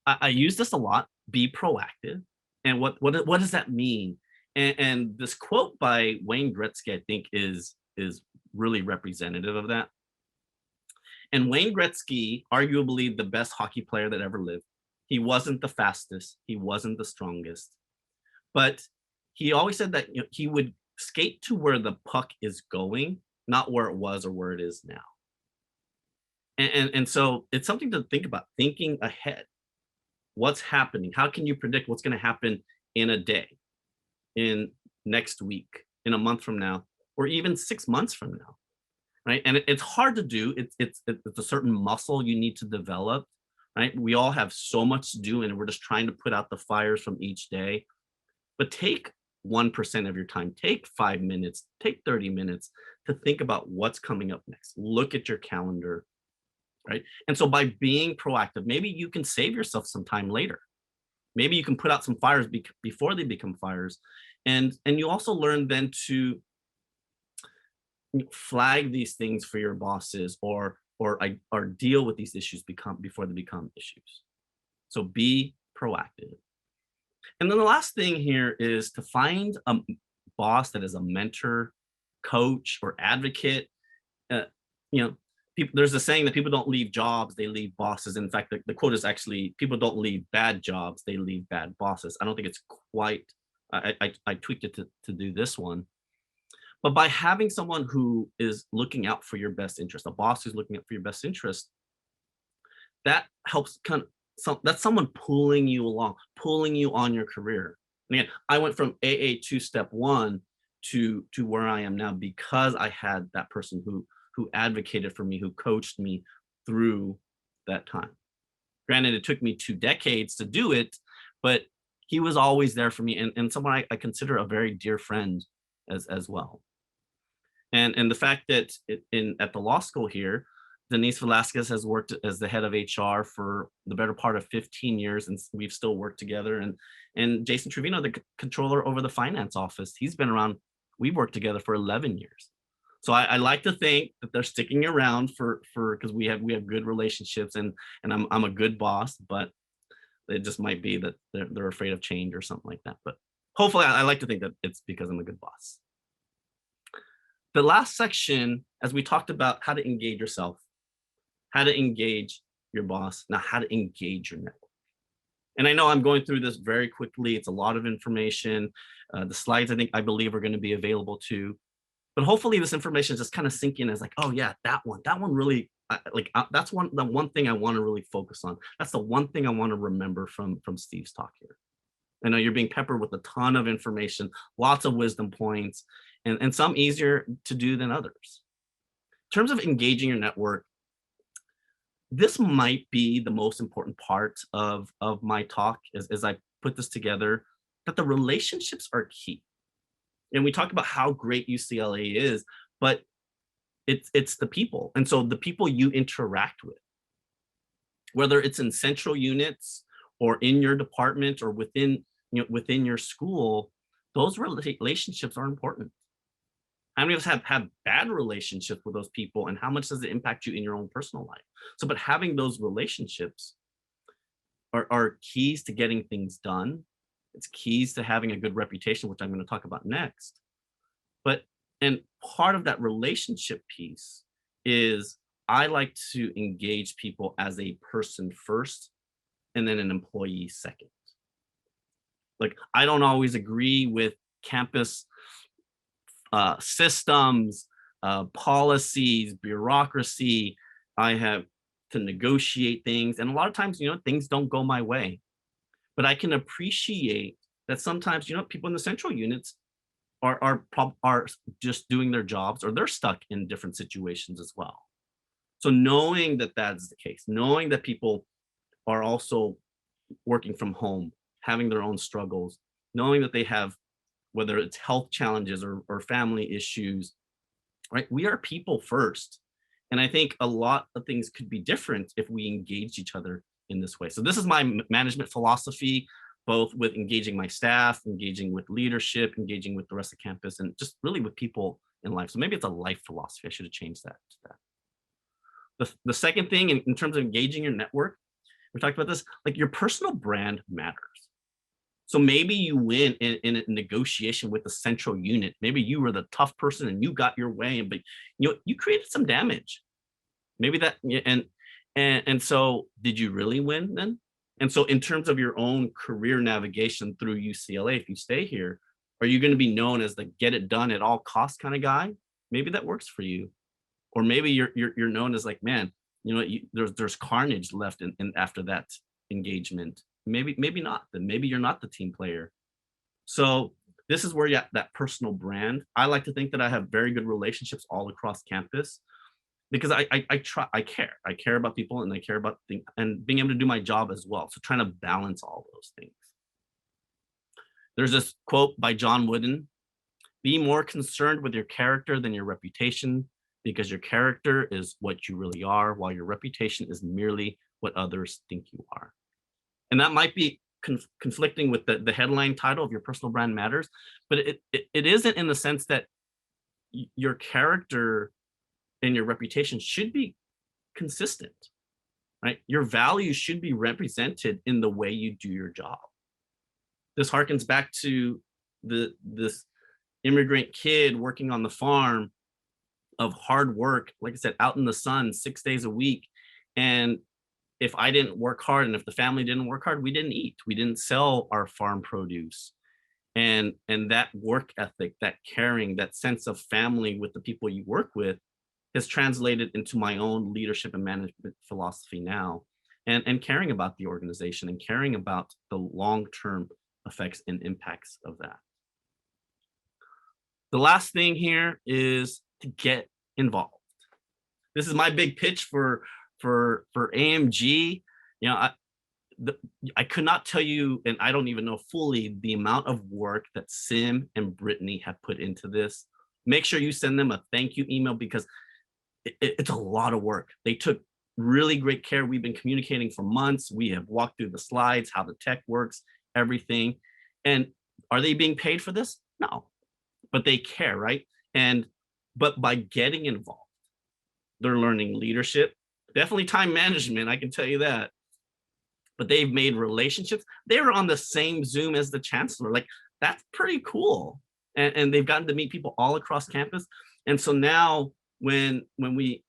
I use this a lot, be proactive. And what does that mean? And this quote by Wayne Gretzky, I think is really representative of that. And Wayne Gretzky, arguably the best hockey player that ever lived. He wasn't the fastest, he wasn't the strongest, but he always said that he would skate to where the puck is going, not where it was or where it is now. And so it's something to think about, thinking ahead. What's happening? How can you predict what's going to happen in a day, in next week, in a month from now, or even 6 months from now, right? And it's hard to do. It's a certain muscle you need to develop, right? We all have so much to do, and we're just trying to put out the fires from each day. But take 1% of your time, take 5 minutes, take 30 minutes to think about what's coming up next. Look at your calendar, right? And so by being proactive, maybe you can save yourself some time later. Maybe you can put out some fires before they become fires. And you also learn then to flag these things for your bosses or deal with these issues before they become issues. So be proactive. And then the last thing here is to find a boss that is a mentor, coach, or advocate. There's a saying that people don't leave jobs, they leave bosses. In fact, the quote is actually, people don't leave bad jobs, they leave bad bosses. I don't think it's quite, I tweaked it to do this one. But by having someone who is looking out for your best interest, a boss who's looking out for your best interest, that helps that's someone pulling you along, pulling you on your career. And again, I went from AA2 step 1 to where I am now because I had that person who advocated for me, who coached me through that time. Granted, it took me 2 decades to do it, but he was always there for me, and someone I consider a very dear friend as well. And the fact that at the law school here, Denise Velasquez has worked as the head of HR for the better part of 15 years, and we've still worked together. And Jason Trevino, the controller over the finance office, he's been around, we've worked together for 11 years. So I like to think that they're sticking around because we have good relationships, and I'm a good boss, but it just might be that they're afraid of change or something like that. But hopefully I like to think that it's because I'm a good boss. The last section, as we talked about how to engage yourself, how to engage your boss, now how to engage your network. And I know I'm going through this very quickly. It's a lot of information. The slides, I believe, are going to be available too. But hopefully this information is just kind of sink in as like, oh yeah, that one really, that's the one thing I want to really focus on. That's the one thing I want to remember from Steve's talk here. I know you're being peppered with a ton of information, lots of wisdom points, and some easier to do than others. In terms of engaging your network, this might be the most important part of my talk as I put this together, that the relationships are key. And we talk about how great UCLA is, but it's the people. And so the people you interact with, whether it's in central units or in your department or within, within your school, those relationships are important. How many of us have bad relationships with those people, and how much does it impact you in your own personal life? So, but having those relationships are keys to getting things done. It's keys to having a good reputation, which I'm going to talk about next. And part of that relationship piece is I like to engage people as a person first and then an employee second. Like, I don't always agree with campus systems, policies, bureaucracy. I have to negotiate things. And a lot of times, things don't go my way. But I can appreciate that sometimes, people in the central units are just doing their jobs, or they're stuck in different situations as well. So knowing that that's the case, knowing that people are also working from home, having their own struggles, knowing that they have, whether it's health challenges or family issues, right? We are people first. And I think a lot of things could be different if we engage each other in this way. So this is my management philosophy, both with engaging my staff, engaging with leadership, engaging with the rest of campus, and just really with people in life. So maybe it's a life philosophy. I should have changed that to that. The second thing in terms of engaging your network, we talked about this, like your personal brand matters. So maybe you win in a negotiation with the central unit. Maybe you were the tough person and you got your way, but you created some damage. Maybe that, and so did you really win then? And so in terms of your own career navigation through UCLA, if you stay here, are you going to be known as the get it done at all costs kind of guy? Maybe that works for you. Or maybe you're known as like, man, there's carnage left in after that engagement. Maybe not. Then maybe you're not the team player. So this is where you have that personal brand. I like to think that I have very good relationships all across campus, because I care about people, and I care about things and being able to do my job as well. So trying to balance all those things. There's this quote by John Wooden: "Be more concerned with your character than your reputation, because your character is what you really are, while your reputation is merely what others think you are." And that might be conflicting with the headline title of Your Personal Brand Matters, but it isn't, in the sense that your character and your reputation should be consistent, right? Your values should be represented in the way you do your job. This harkens back to this immigrant kid working on the farm, of hard work, like I said, out in the sun 6 days a week. And if I didn't work hard, and if the family didn't work hard, we didn't eat. We didn't sell our farm produce. And that work ethic, that caring, that sense of family with the people you work with, has translated into my own leadership and management philosophy now, and caring about the organization and caring about the long-term effects and impacts of that. The last thing here is to get involved. This is my big pitch for AMG. I could not tell you, and I don't even know fully, the amount of work that Sim and Brittany have put into this. Make sure you send them a thank you email, because it's a lot of work. They took really great care. We've been communicating for months. We have walked through the slides, how the tech works, everything. And are they being paid for this? No, but they care, right? But by getting involved, they're learning leadership, definitely time management, I can tell you that. But they've made relationships. They were on the same Zoom as the chancellor. Like, that's pretty cool. And they've gotten to meet people all across campus. And so now when we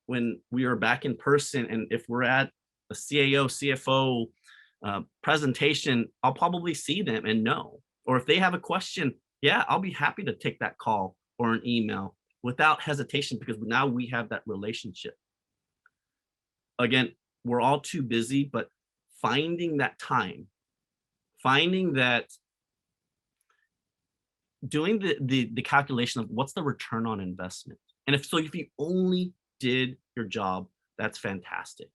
are back in person, and if we're at a CAO, CFO presentation, I'll probably see them and know. Or if they have a question, yeah, I'll be happy to take that call or an email without hesitation, because now we have that relationship. Again, we're all too busy, but finding that time, doing the calculation of what's the return on investment. And if you only did your job, that's fantastic.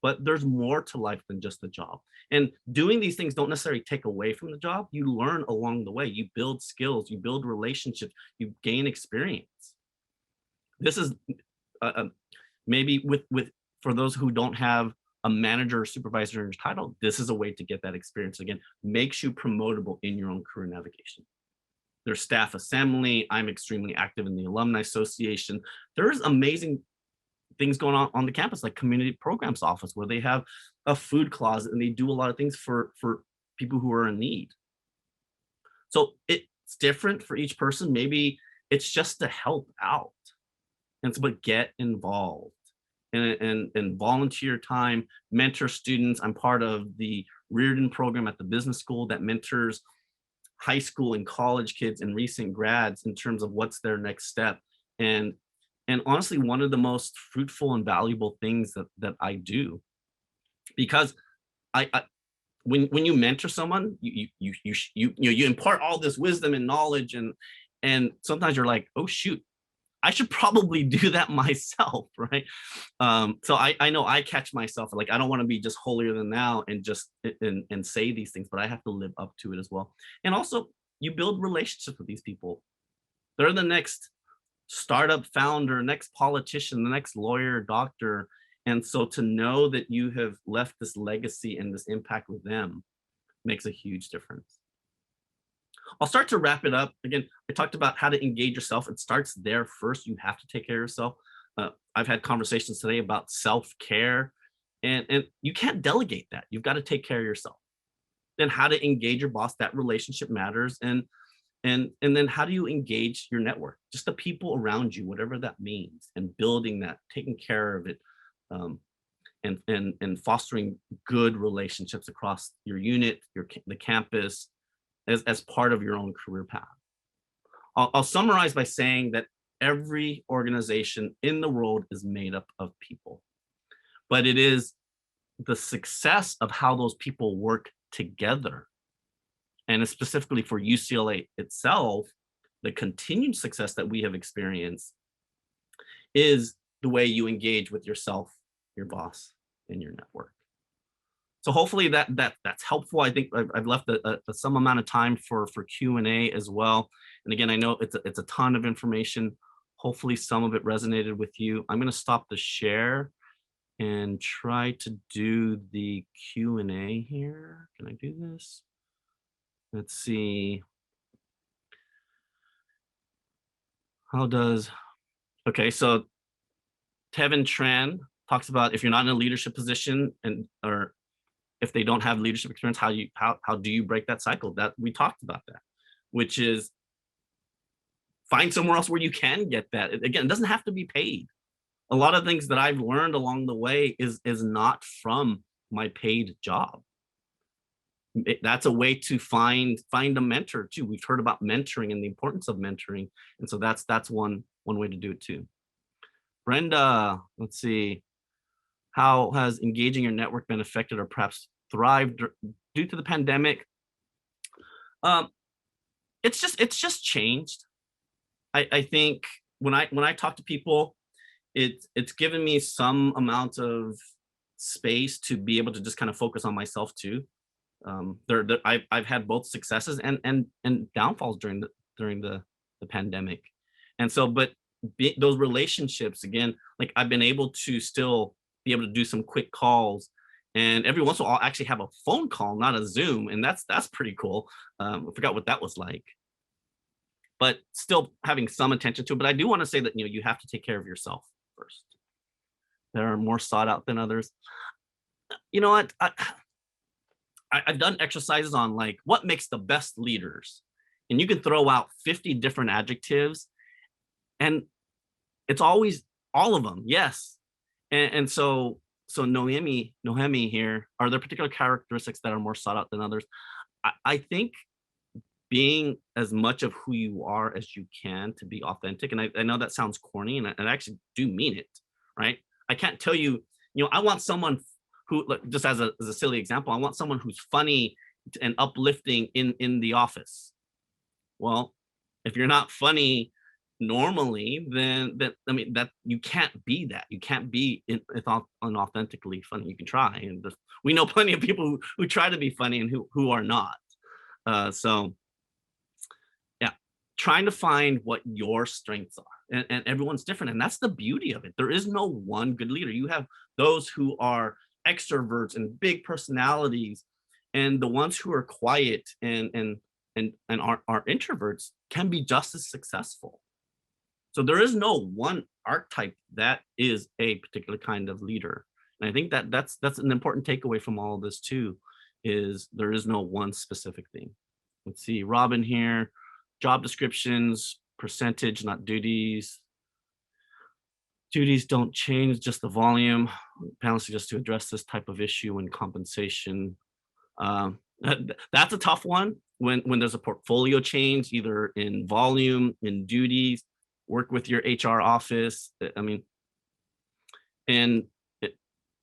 but there's more to life than just the job. And doing these things don't necessarily take away from the job. You learn along the way. You build skills, you build relationships, you gain experience. This is maybe with for those who don't have a manager or supervisor in your title, this is a way to get that experience. Again, makes you promotable in your own career navigation. There's staff assembly. I'm extremely active in the alumni association. There's amazing things going on the campus, like community programs office, where they have a food closet and they do a lot of things for people who are in need. So it's different for each person. Maybe it's just to help out, and so, but get involved and volunteer time, mentor students. I'm part of the Reardon program at the business school that mentors high school and college kids and recent grads in terms of what's their next step. And honestly, one of the most fruitful and valuable things that I do, because when you mentor someone, you impart all this wisdom and knowledge, and sometimes you're like, oh shoot, I should probably do that myself, right? So I know I catch myself like, I don't want to be just holier than thou and just and say these things, but I have to live up to it as well. And also, you build relationships with these people. They're the next startup founder, next politician, the next lawyer, doctor. And so to know that you have left this legacy and this impact with them makes a huge difference. I'll start to wrap it up. Again, I talked about how to engage yourself. It starts there first. You have to take care of yourself. I've had conversations today about self-care, and you can't delegate that. You've got to take care of yourself. Then how to engage your boss, that relationship matters. And then how do you engage your network? Just the people around you, whatever that means, and building that, taking care of it, and fostering good relationships across your unit, the campus, as part of your own career path. I'll summarize by saying that every organization in the world is made up of people, but it is the success of how those people work together, and specifically for UCLA itself, the continued success that we have experienced is the way you engage with yourself, your boss, and your network. So hopefully that's helpful. I think I've left some amount of time for Q&A as well. And again, I know it's a ton of information. Hopefully some of it resonated with you. I'm going to stop the share and try to do the Q&A here. Can I do this? Let's see. Okay, so Tevin Tran talks about if you're not in a leadership position or if they don't have leadership experience, how do you break that cycle? That we talked about that, which is find somewhere else where you can get that. Again, it doesn't have to be paid. A lot of things that I've learned along the way is not from my paid job. That's a way to find a mentor too. We've heard about mentoring and the importance of mentoring, and so that's one way to do it too. Brenda, let's see. How has engaging your network been affected or perhaps thrived due to the pandemic? It's just changed. I think when I talk to people, it's given me some amount of space to be able to just kind of focus on myself too. I've had both successes and downfalls during the pandemic, and so those relationships, again, like I've been able to still be able to do some quick calls, and every once in a while I'll actually have a phone call, not a Zoom, and that's pretty cool. I forgot what that was like, but still having some attention to it. But I do want to say that you have to take care of yourself first. There are more sought out than others. You know what? I've done exercises on like what makes the best leaders, and you can throw out 50 different adjectives, and it's always all of them. Yes. And so Nohemi here, are there particular characteristics that are more sought out than others? I think being as much of who you are as you can, to be authentic. And I know that sounds corny, and I actually do mean it, right? I can't tell you, I want someone who, just as a silly example, I want someone who's funny and uplifting in the office. Well, if you're not funny, normally, then that, I mean, that you can't be that. You can't be unauthentically funny. You can try, and we know plenty of people who try to be funny and who are not. So yeah, trying to find what your strengths are, and everyone's different, and that's the beauty of it. There is no one good leader. You have those who are extroverts and big personalities, and the ones who are quiet and are introverts can be just as successful. So there is no one archetype that is a particular kind of leader. And I think that that's an important takeaway from all of this too, is there is no one specific thing. Let's see, Robin here, job descriptions, percentage, not duties. Duties don't change, just the volume. Panel suggests to address this type of issue in compensation. That's a tough one when there's a portfolio change, either in volume, in duties. Work with your HR office. I mean, and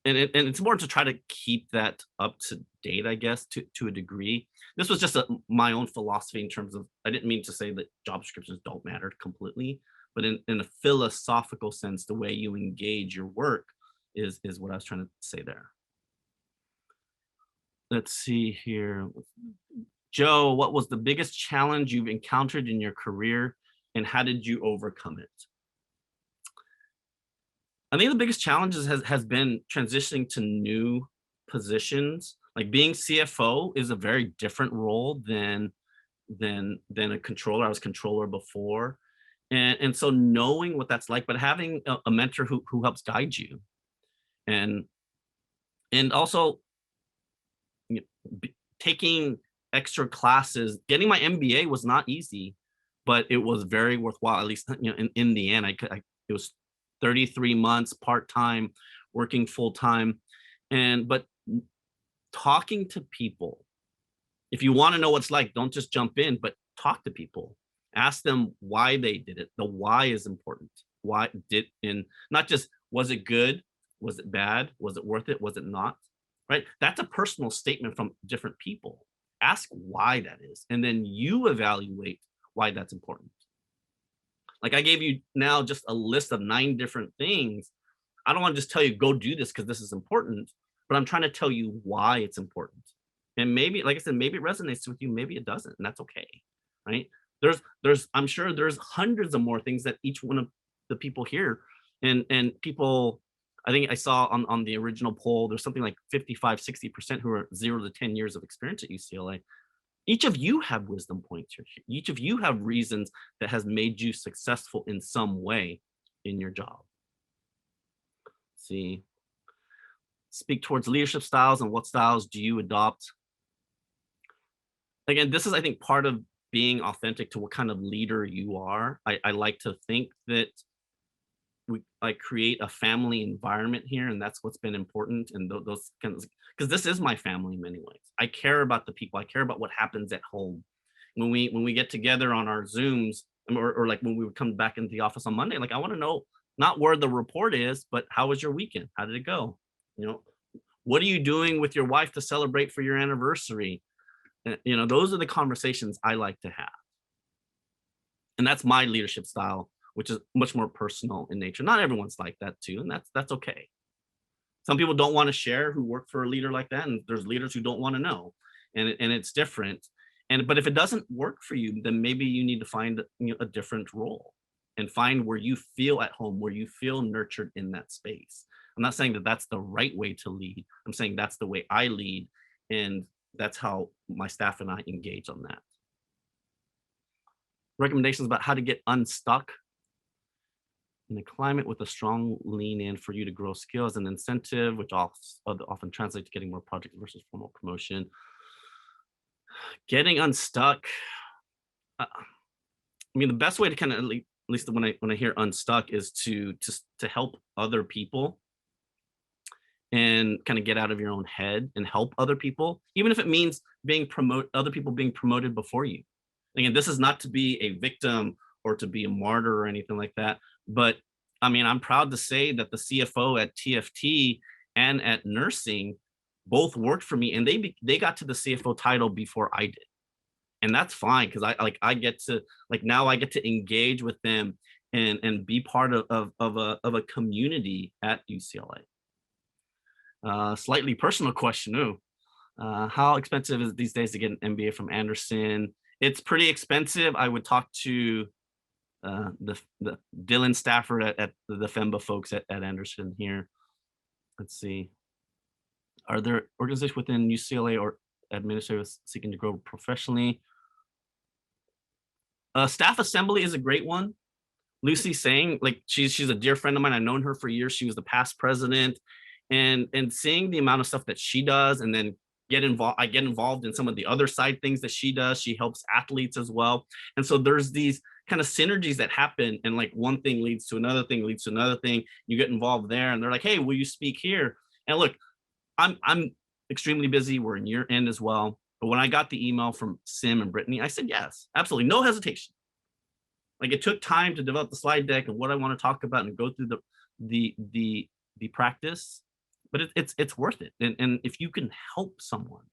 it's important to try to keep that up to date, I guess, to a degree. This was just my own philosophy in terms of, I didn't mean to say that job descriptions don't matter completely, but in a philosophical sense, the way you engage your work is what I was trying to say there. Let's see here. Joe, what was the biggest challenge you've encountered in your career, and how did you overcome it? I think the biggest challenges has been transitioning to new positions. Like being CFO is a very different role than a controller. I was controller before. And so knowing what that's like, but having a mentor who helps guide you. And also taking extra classes, getting my MBA was not easy, but it was very worthwhile. At least, in the end, it was 33 months part-time, working full-time, but talking to people. If you want to know what it's like, don't just jump in, but talk to people. Ask them why they did it. The why is important. Why did, and not just was it good, was it bad, was it worth it, was it not? Right? That's a personal statement from different people. Ask why that is, and then you evaluate why that's important. Like I gave you now just a list of 9 different things. I don't want to just tell you go do this because this is important, but I'm trying to tell you why it's important. And maybe, like I said, maybe it resonates with you, maybe it doesn't, and that's okay, right? I'm sure there's hundreds of more things that each one of the people here, and people, I think I saw on the original poll, there's something like 55-60% who are 0 to 10 years of experience at UCLA. Each of you have wisdom points here. Each of you have reasons that has made you successful in some way in your job. Let's see. Speak towards leadership styles, and what styles do you adopt? Again, this is, I think, part of being authentic to what kind of leader you are. I like to think that I create a family environment here, and that's what's been important. And those kinds, because this is my family in many ways. I care about the people. I care about what happens at home. When we get together on our Zooms, or like when we would come back into the office on Monday, like I want to know not where the report is, but how was your weekend? How did it go? What are you doing with your wife to celebrate for your anniversary? Those are the conversations I like to have. And that's my leadership style, which is much more personal in nature. Not everyone's like that too, and that's okay. Some people don't want to share who work for a leader like that, and there's leaders who don't want to know, and it's different. But if it doesn't work for you, then maybe you need to find a different role and find where you feel at home, where you feel nurtured in that space. I'm not saying that that's the right way to lead. I'm saying that's the way I lead, and that's how my staff and I engage on that. Recommendations about how to get unstuck in a climate with a strong lean in for you to grow skills and incentive, which often translates to getting more project versus formal promotion. Getting unstuck. I mean, the best way to kind of, at least when I hear unstuck, is to help other people and kind of get out of your own head and help other people, even if it means other people being promoted before you. Again, this is not to be a victim or to be a martyr or anything like that. But I mean, I'm proud to say that the CFO at TFT and at nursing both worked for me, and they got to the CFO title before I did. And that's fine, because I get to, like, now I get to engage with them and be part of a community at UCLA. Slightly personal question, how expensive is it these days to get an MBA from Anderson? It's pretty expensive. I would talk to the Dylan Stafford at the FEMBA folks at Anderson here. Let's see. Are there organizations within UCLA or administrators seeking to grow professionally? Staff assembly is a great one. Lucy saying, like, she's a dear friend of mine. I've known her for years. She was the past president, and seeing the amount of stuff that she does, and then I get involved in some of the other side things that she does. She helps athletes as well. And so there's these kind of synergies that happen, and like one thing leads to another thing, leads to another thing. You get involved there, and they're like, hey, will you speak here? And look, I'm extremely busy. We're in year end as well. But when I got the email from Sim and Brittany, I said, yes, absolutely. No hesitation. Like, it took time to develop the slide deck and what I want to talk about and go through the practice, but it's worth it. And if you can help someone,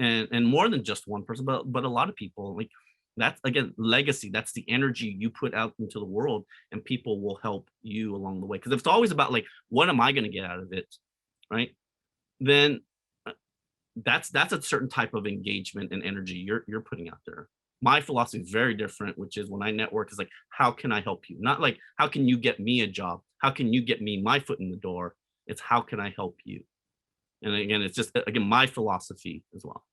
and more than just one person, but a lot of people, like, that's, again, legacy. That's the energy you put out into the world, and people will help you along the way. Because if it's always about, like, what am I going to get out of it, right? Then that's a certain type of engagement and energy you're putting out there. My philosophy is very different, which is when I network is like, how can I help you? Not like, how can you get me a job? How can you get me my foot in the door? It's how can I help you? And again, it's just, again, my philosophy as well.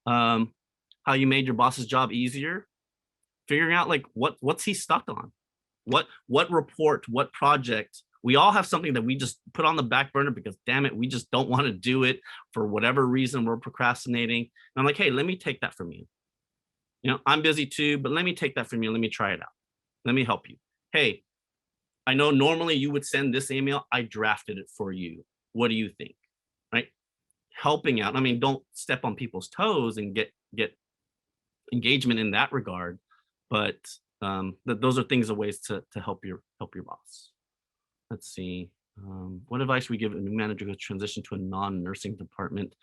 How you made your boss's job easier? Figuring out, like, what's he stuck on? What report, what project? We all have something that we just put on the back burner because, damn it, we just don't want to do it for whatever reason. We're procrastinating. And I'm like, hey, let me take that from you. You know, I'm busy too, but let me take that from you. Let me try it out. Let me help you. Hey, I know normally you would send this email. I drafted it for you. What do you think? Right? Helping out. I mean, don't step on people's toes and get engagement in that regard. But those are things, ways to help your boss. Let's see. What advice we give a new manager who transition to a non-nursing department?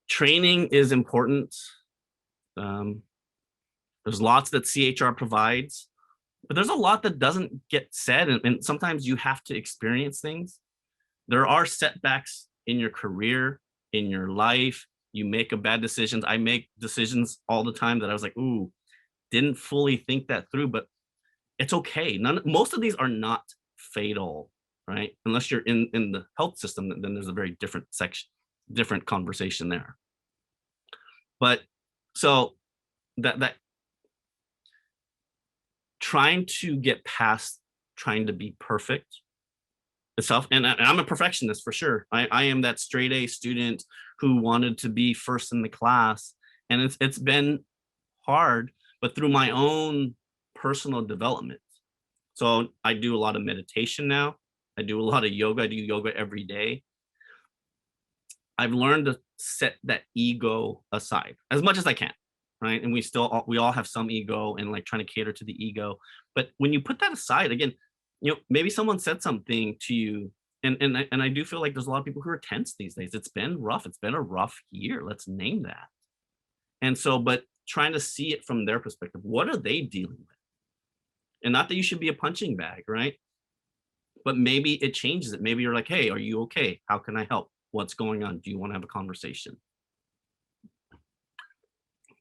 Training is important. There's lots that CHR provides, but there's a lot that doesn't get said, and sometimes you have to experience things. There are setbacks in your career, in your life. You make a bad decisions. I make decisions all the time that I was like, ooh, didn't fully think that through, but it's okay. Most of these are not fatal, right? Unless you're in the health system, then there's a very different conversation there. But so that trying to get past trying to be perfect itself, and I'm a perfectionist for sure. I am that straight A student who wanted to be first in the class, and it's been hard, but through my own personal development. So I do a lot of meditation now. I do a lot of yoga. I do yoga every day. I've learned to set that ego aside as much as I can, right? And we all have some ego and like trying to cater to the ego. But when you put that aside, again, you know, maybe someone said something to you, and I do feel like there's a lot of people who are tense these days. It's been rough. It's been a rough year. Let's name that. And so, but trying to see it from their perspective, what are they dealing with? And not that you should be a punching bag, right? But maybe it changes it. Maybe you're like, hey, are you okay? How can I help? What's going on? Do you want to have a conversation?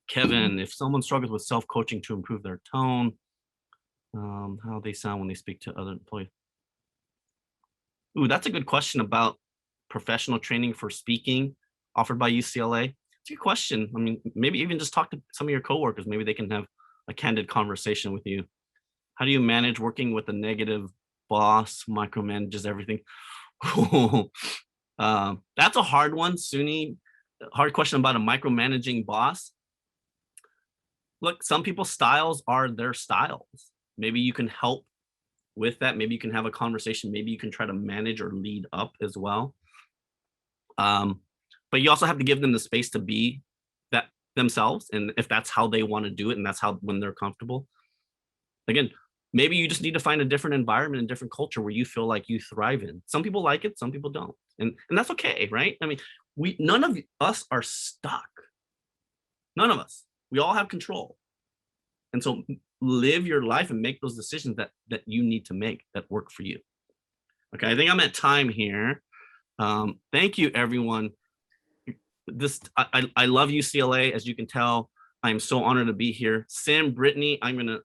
Kevin, if someone struggles with self-coaching to improve their tone, how they sound when they speak to other employees. Ooh, that's a good question about professional training for speaking offered by UCLA. It's a good question. I mean, maybe even just talk to some of your coworkers. Maybe they can have a candid conversation with you. How do you manage working with a negative boss, micromanages everything? That's a hard one, Suni. Hard question about a micromanaging boss. Look, some people's styles are their styles. Maybe you can help with that. Maybe you can have a conversation. Maybe you can try to manage or lead up as well. But you also have to give them the space to be that themselves. And if that's how they want to do it, and that's how, when they're comfortable. Again, maybe you just need to find a different environment and different culture where you feel like you thrive in. Some people like it, some people don't. And that's okay, right? I mean, none of us are stuck. None of us. We all have control. And so live your life and make those decisions that you need to make that work for you. Okay, I think I'm at time here. Thank you, everyone. I love UCLA, as you can tell. I'm so honored to be here. Sim, Brittany, I'm gonna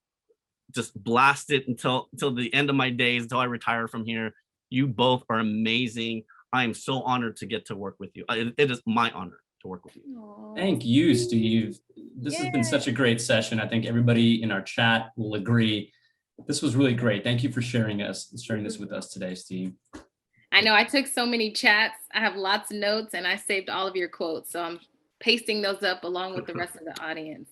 just blast it until the end of my days, until I retire from here. You both are amazing. I am so honored to get to work with you. It is my honor to work with you. Aww. Thank you, Steve. This has been such a great session. I think everybody in our chat will agree. This was really great. Thank you for sharing this with us today, Steve. I know I took so many chats. I have lots of notes and I saved all of your quotes. So I'm pasting those up along with the rest of the audience.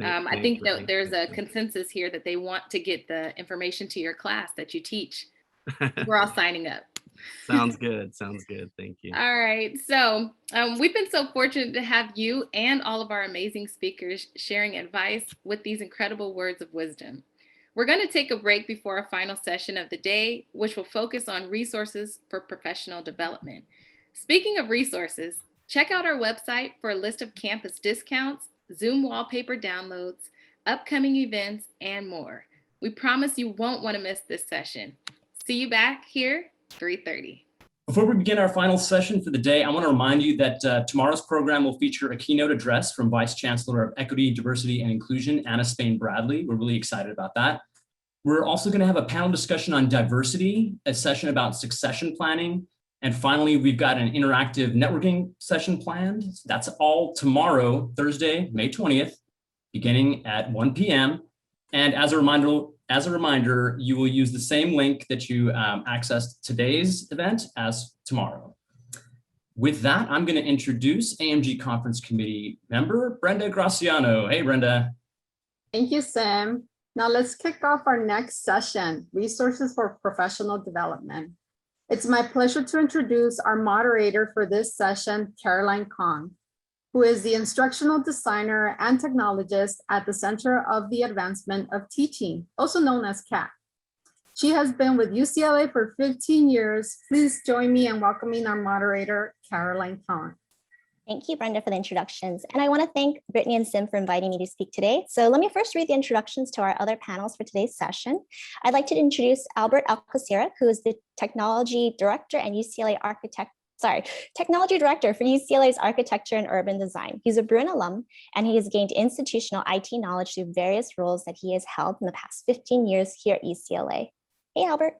I think that there's a consensus here that they want to get the information to your class that you teach. We're all signing up. Sounds good. Sounds good. Thank you. All right. So we've been so fortunate to have you and all of our amazing speakers sharing advice with these incredible words of wisdom. We're going to take a break before our final session of the day, which will focus on resources for professional development. Speaking of resources, check out our website for a list of campus discounts, Zoom wallpaper downloads, upcoming events, and more. We promise you won't want to miss this session. See you back here, 3:30. Before we begin our final session for the day, I want to remind you that tomorrow's program will feature a keynote address from Vice Chancellor of Equity, Diversity, and Inclusion, Anna Spain-Bradley. We're really excited about that. We're also going to have a panel discussion on diversity, a session about succession planning, and finally, we've got an interactive networking session planned. That's all tomorrow, Thursday, May 20th, beginning at 1 p.m. And as a reminder, you will use the same link that you accessed today's event as tomorrow. With that, I'm going to introduce AMG Conference Committee member Brenda Graciano. Hey, Brenda. Thank you, Sam. Now let's kick off our next session, Resources for Professional Development. It's my pleasure to introduce our moderator for this session, Caroline Kong, who is the instructional designer and technologist at the Center of the Advancement of Teaching, also known as CAT. She has been with UCLA for 15 years. Please join me in welcoming our moderator, Caroline Kong. Thank you, Brenda, for the introductions. And I want to thank Brittany and Sim for inviting me to speak today. So let me first read the introductions to our other panels for today's session. I'd like to introduce Albert Alcacera, who is the Technology Director and Technology Director for UCLA's Architecture and Urban Design. He's a Bruin alum, and he has gained institutional IT knowledge through various roles that he has held in the past 15 years here at UCLA. Hey, Albert.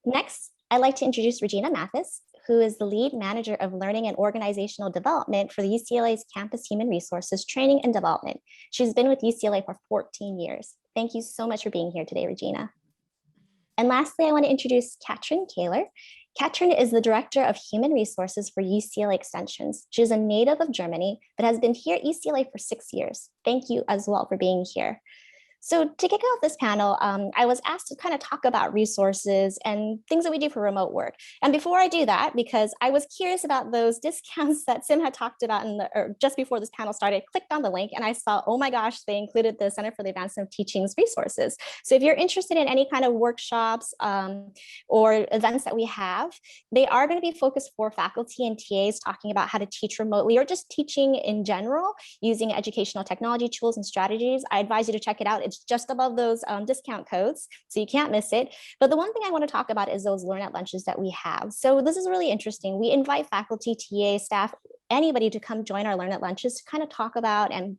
Next, I'd like to introduce Regina Mathis, who is the lead manager of learning and organizational development for the UCLA's Campus Human Resources Training and Development. She's been with UCLA for 14 years. Thank you so much for being here today, Regina. And lastly, I want to introduce Katrin Kaler. Katrin is the Director of Human Resources for UCLA Extensions. She is a native of Germany, but has been here at UCLA for 6 years. Thank you as well for being here. So to kick off this panel, I was asked to kind of talk about resources and things that we do for remote work. And before I do that, because I was curious about those discounts that Sim had talked about just before this panel started, I clicked on the link and I saw, oh my gosh, they included the Center for the Advancement of Teaching's resources. So if you're interested in any kind of workshops or events that we have, they are going to be focused for faculty and TAs talking about how to teach remotely or just teaching in general using educational technology tools and strategies. I advise you to check it out. It's just above those discount codes, so you can't miss it. But the one thing I want to talk about is those Learn at Lunches that we have. So this is really interesting. We invite faculty, TA, staff, anybody to come join our Learn at Lunches to kind of talk about and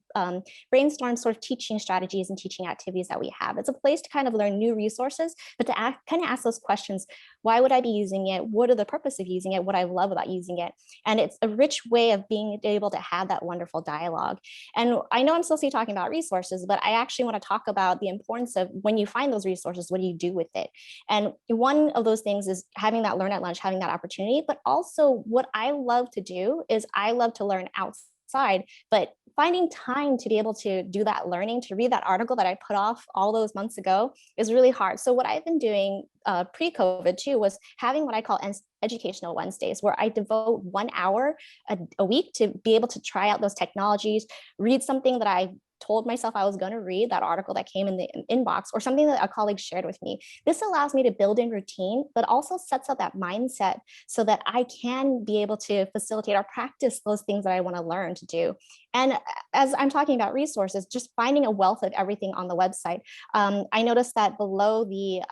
brainstorm sort of teaching strategies and teaching activities that we have. It's a place to kind of learn new resources, but to kind of ask those questions. Why would I be using it? What are the purpose of using it? What I love about using it? And it's a rich way of being able to have that wonderful dialogue. And I know I'm supposed to be talking about resources, but I actually want to talk about the importance of when you find those resources, what do you do with it? And one of those things is having that Learn at Lunch, having that opportunity, but also what I love to do is I love to learn outside, but finding time to be able to do that learning, to read that article that I put off all those months ago is really hard. So what I've been doing pre-COVID too was having what I call Educational Wednesdays, where I devote 1 hour a week to be able to try out those technologies, read something that I told myself I was going to read that article that came in the inbox or something that a colleague shared with me. This allows me to build in routine, but also sets up that mindset so that I can be able to facilitate or practice those things that I want to learn to do. And as I'm talking about resources, just finding a wealth of everything on the website. I noticed that below the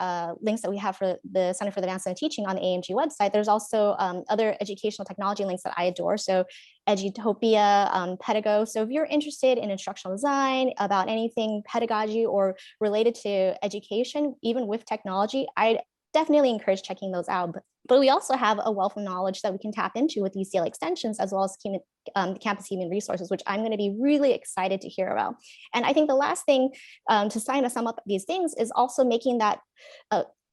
links that we have for the Center for the Advancement of Teaching on the AMG website, there's also other educational technology links that I adore. So Edutopia, Pedago. So if you're interested in instructional design, about anything pedagogy or related to education, even with technology, I definitely encourage checking those out. But we also have a wealth of knowledge that we can tap into with UCLA Extensions, as well as campus human resources, which I'm going to be really excited to hear about. And I think the last thing to sum up these things is also making that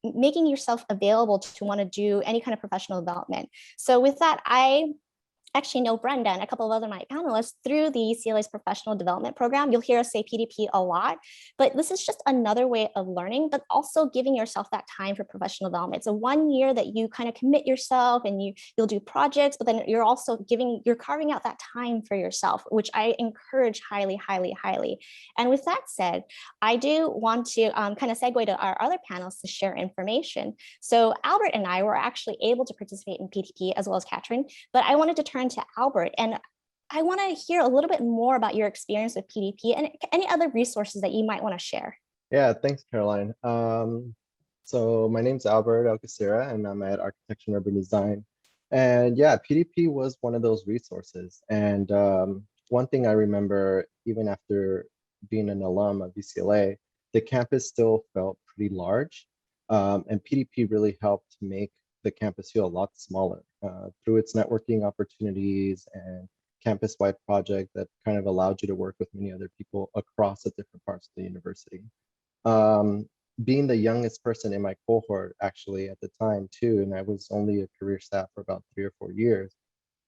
making yourself available to want to do any kind of professional development. So with that, I actually know Brenda and a couple of other my panelists through the UCLA's professional development program. You'll hear us say PDP a lot, but this is just another way of learning, but also giving yourself that time for professional development. So 1 year that you kind of commit yourself and you'll do projects, but then you're also you're carving out that time for yourself, which I encourage highly, highly, highly. And with that said, I do want to kind of segue to our other panels to share information. So Albert and I were actually able to participate in PDP as well as Katrin, but I wanted to turn to Albert, and I want to hear a little bit more about your experience with PDP and any other resources that you might want to share. Yeah, thanks, Caroline. So my name's Albert Alcacera, and I'm at Architecture and Urban Design. And yeah, PDP was one of those resources. And one thing I remember, even after being an alum of UCLA, the campus still felt pretty large. And PDP really helped make the campus feel a lot smaller through its networking opportunities and campus-wide project that kind of allowed you to work with many other people across the different parts of the university. Being the youngest person in my cohort actually at the time too, and I was only a career staff for about 3 or 4 years,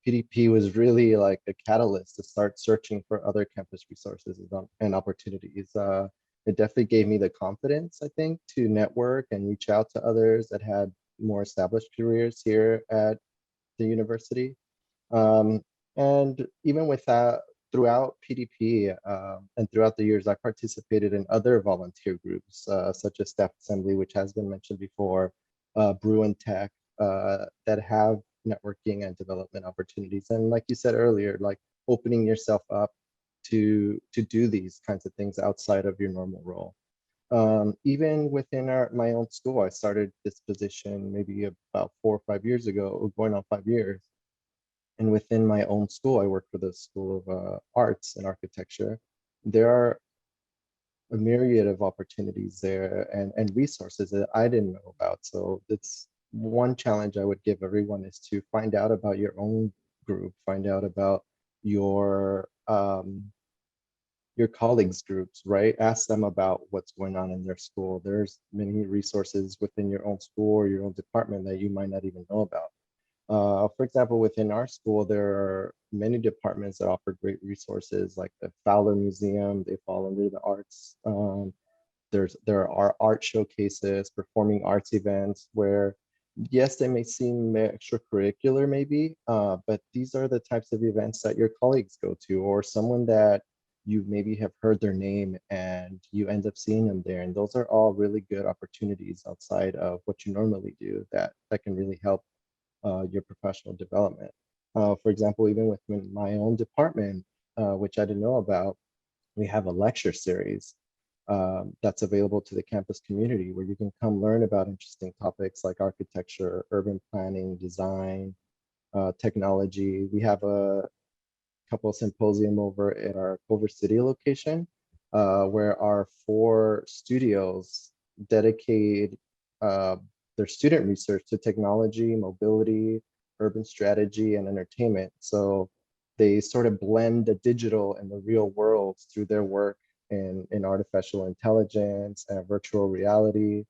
PDP was really like a catalyst to start searching for other campus resources and opportunities. It definitely gave me the confidence, I think, to network and reach out to others that had more established careers here at the university. And even with that, throughout PDP and throughout the years, I participated in other volunteer groups, such as Staff Assembly, which has been mentioned before, Brew Tech, that have networking and development opportunities. And like you said earlier, like opening yourself up to do these kinds of things outside of your normal role. Even within my own school, I started this position maybe about 4 or 5 years ago, going on 5 years. And within my own school, I work for the School of Arts and Architecture. There are a myriad of opportunities there and resources that I didn't know about. So it's one challenge I would give everyone is to find out about your own group, find out about your colleagues groups, right? Ask them about what's going on in their school. There's many resources within your own school or your own department that you might not even know about. For example, within our school, there are many departments that offer great resources like the Fowler Museum. They fall under the arts. There are art showcases, performing arts events where, yes, they may seem extracurricular maybe, but these are the types of events that your colleagues go to, or someone that you maybe have heard their name and you end up seeing them there. And those are all really good opportunities outside of what you normally do that can really help your professional development. For example, even within my own department, which I didn't know about, we have a lecture series that's available to the campus community where you can come learn about interesting topics like architecture, urban planning, design, technology. We have a couple of symposium over at our Culver City location, where our 4 studios dedicate their student research to technology, mobility, urban strategy, and entertainment. So they sort of blend the digital and the real worlds through their work in artificial intelligence and virtual reality.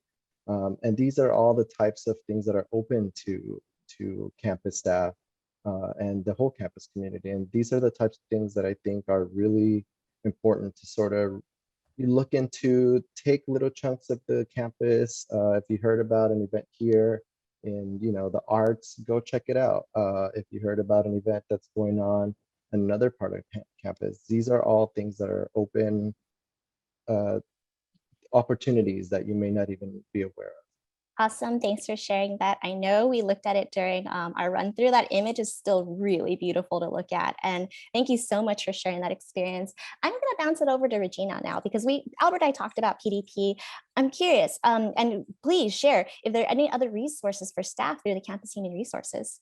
And these are all the types of things that are open to campus staff and the whole campus community. And these are the types of things that I think are really important to sort of look into, take little chunks of the campus. If you heard about an event here in the arts, go check it out. If you heard about an event that's going on another part of campus. These are all things that are open opportunities that you may not even be aware of. Awesome. Thanks for sharing that. I know we looked at it during our run through. That image is still really beautiful to look at. And thank you so much for sharing that experience. I'm going to bounce it over to Regina now because Albert and I talked about PDP. I'm curious, and please share if there are any other resources for staff through the Campus Human Resources.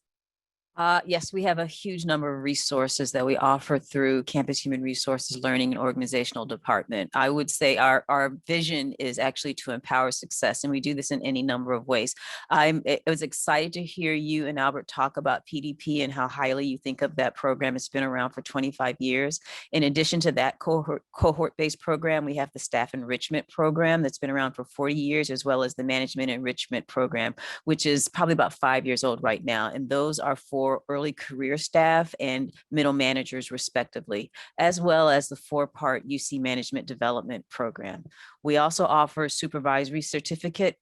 Yes, we have a huge number of resources that we offer through Campus Human Resources Learning and Organizational Department. I would say our vision is actually to empower success, and we do this in any number of ways. I was excited to hear you and Albert talk about PDP and how highly you think of that program. It's been around for 25 years. In addition to that cohort-based program, we have the Staff Enrichment Program that's been around for 40 years, as well as the Management Enrichment Program, which is probably about 5 years old right now. And those are for early career staff and middle managers respectively, as well as the 4-part UC Management Development Program. We also offer a supervisory certificate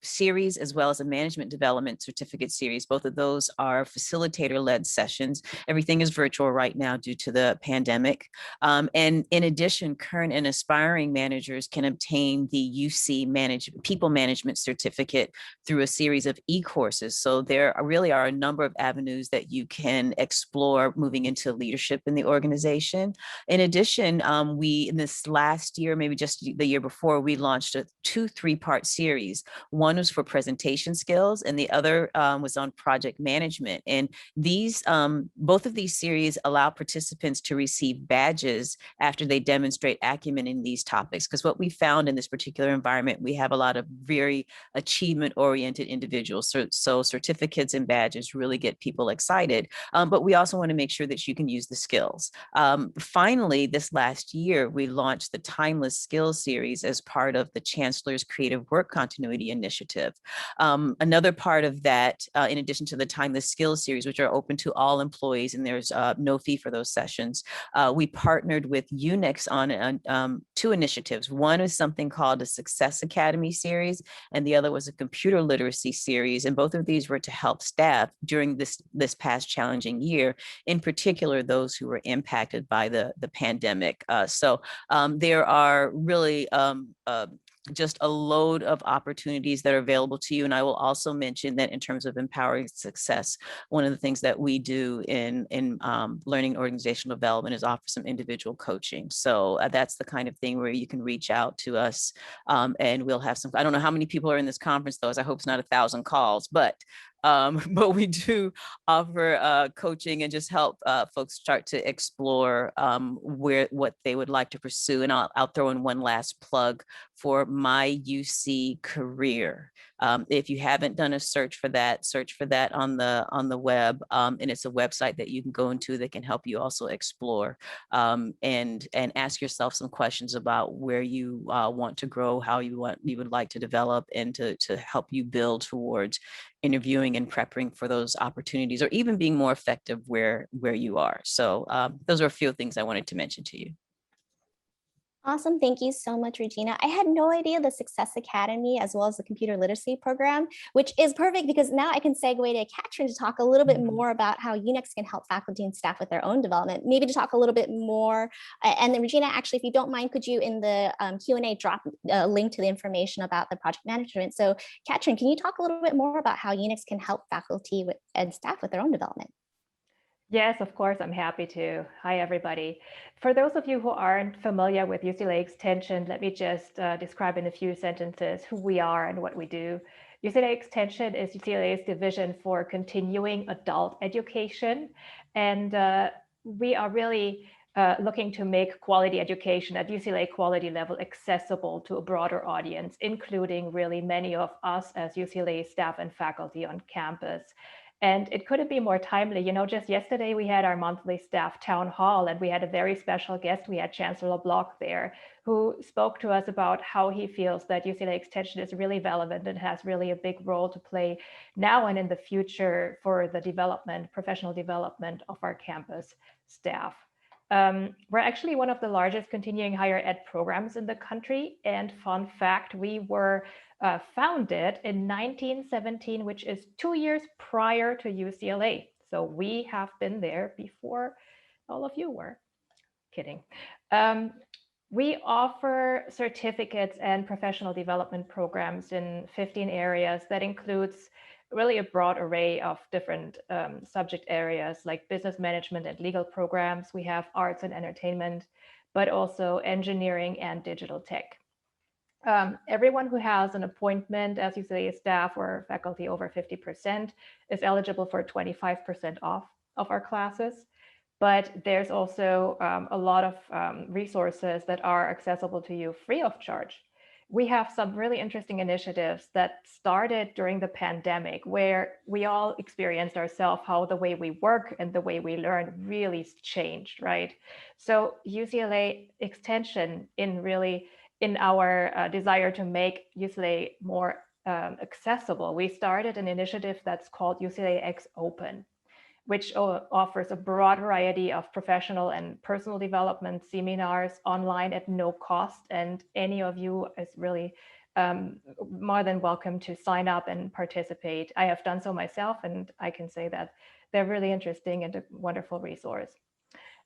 series, as well as a management development certificate series. Both of those are facilitator-led sessions. Everything is virtual right now due to the pandemic. And in addition, current and aspiring managers can obtain the UC People Management Certificate through a series of e-courses. So there really are a number of avenues that you can explore moving into leadership in the organization. In addition, in this last year, maybe just the year before, we launched a 3-part series. One was for presentation skills, and the other was on project management. And these, both of these series allow participants to receive badges after they demonstrate acumen in these topics. Because what we found in this particular environment, we have a lot of very achievement-oriented individuals. So certificates and badges really get people excited, but we also want to make sure that you can use the skills. Finally, this last year, we launched the Timeless Skills series as part of the Chancellor's Creative Work Continuity Initiative. Another part of that, in addition to the Timeless Skills series, which are open to all employees, and there's no fee for those sessions, we partnered with Unix on 2 initiatives. One is something called a Success Academy series, and the other was a computer literacy series. And both of these were to help staff during this past challenging year, in particular, those who were impacted by the pandemic. So there are really just a load of opportunities that are available to you. And I will also mention that in terms of empowering success, one of the things that we do in learning and organizational development is offer some individual coaching. So that's the kind of thing where you can reach out to us and we'll have some, I don't know how many people are in this conference though, as I hope it's not 1,000 calls, but we do offer coaching and just help folks start to explore what they would like to pursue. And I'll throw in one last plug for My UC Career. If you haven't done a search for that on the web, and it's a website that you can go into that can help you also explore and ask yourself some questions about where you want to grow, how you would like to develop, and to help you build towards interviewing and prepping for those opportunities, or even being more effective where you are. So those are a few things I wanted to mention to you. Awesome. Thank you so much, Regina. I had no idea the Success Academy, as well as the computer literacy program, which is perfect because now I can segue to Katrin to talk a little bit more about how Unix can help faculty and staff with their own development, maybe to talk a little bit more. And then Regina, actually, if you don't mind, could you in the Q&A drop a link to the information about the project management? So Katrin, can you talk a little bit more about how Unix can help faculty and staff with their own development? Yes, of course, I'm happy to. Hi, everybody. For those of you who aren't familiar with UCLA Extension, let me just describe in a few sentences who we are and what we do. UCLA Extension is UCLA's division for continuing adult education. And we are really looking to make quality education at UCLA quality level accessible to a broader audience, including really many of us as UCLA staff and faculty on campus. And it couldn't be more timely. You know, just yesterday we had our monthly staff town hall, and we had a very special guest. We had Chancellor Block there, who spoke to us about how he feels that UCLA Extension is really relevant and has really a big role to play now and in the future for the development, professional development of our campus staff. We're actually one of the largest continuing higher ed programs in the country. And fun fact, we were founded in 1917, which is 2 years prior to UCLA. So we have been there before all of you were. Kidding. We offer certificates and professional development programs in 15 areas that includes really a broad array of different subject areas like business management and legal programs. We have arts and entertainment, but also engineering and digital tech. Everyone who has an appointment as UCLA staff or faculty over 50% is eligible for 25% off of our classes. But there's also a lot of resources that are accessible to you free of charge. We have some really interesting initiatives that started during the pandemic, where we all experienced ourselves how the way we work and the way we learn really changed, right? So UCLA Extension in our desire to make UCLA more accessible, we started an initiative that's called UCLA X Open, which offers a broad variety of professional and personal development seminars online at no cost. And any of you is really more than welcome to sign up and participate. I have done so myself, and I can say that they're really interesting and a wonderful resource.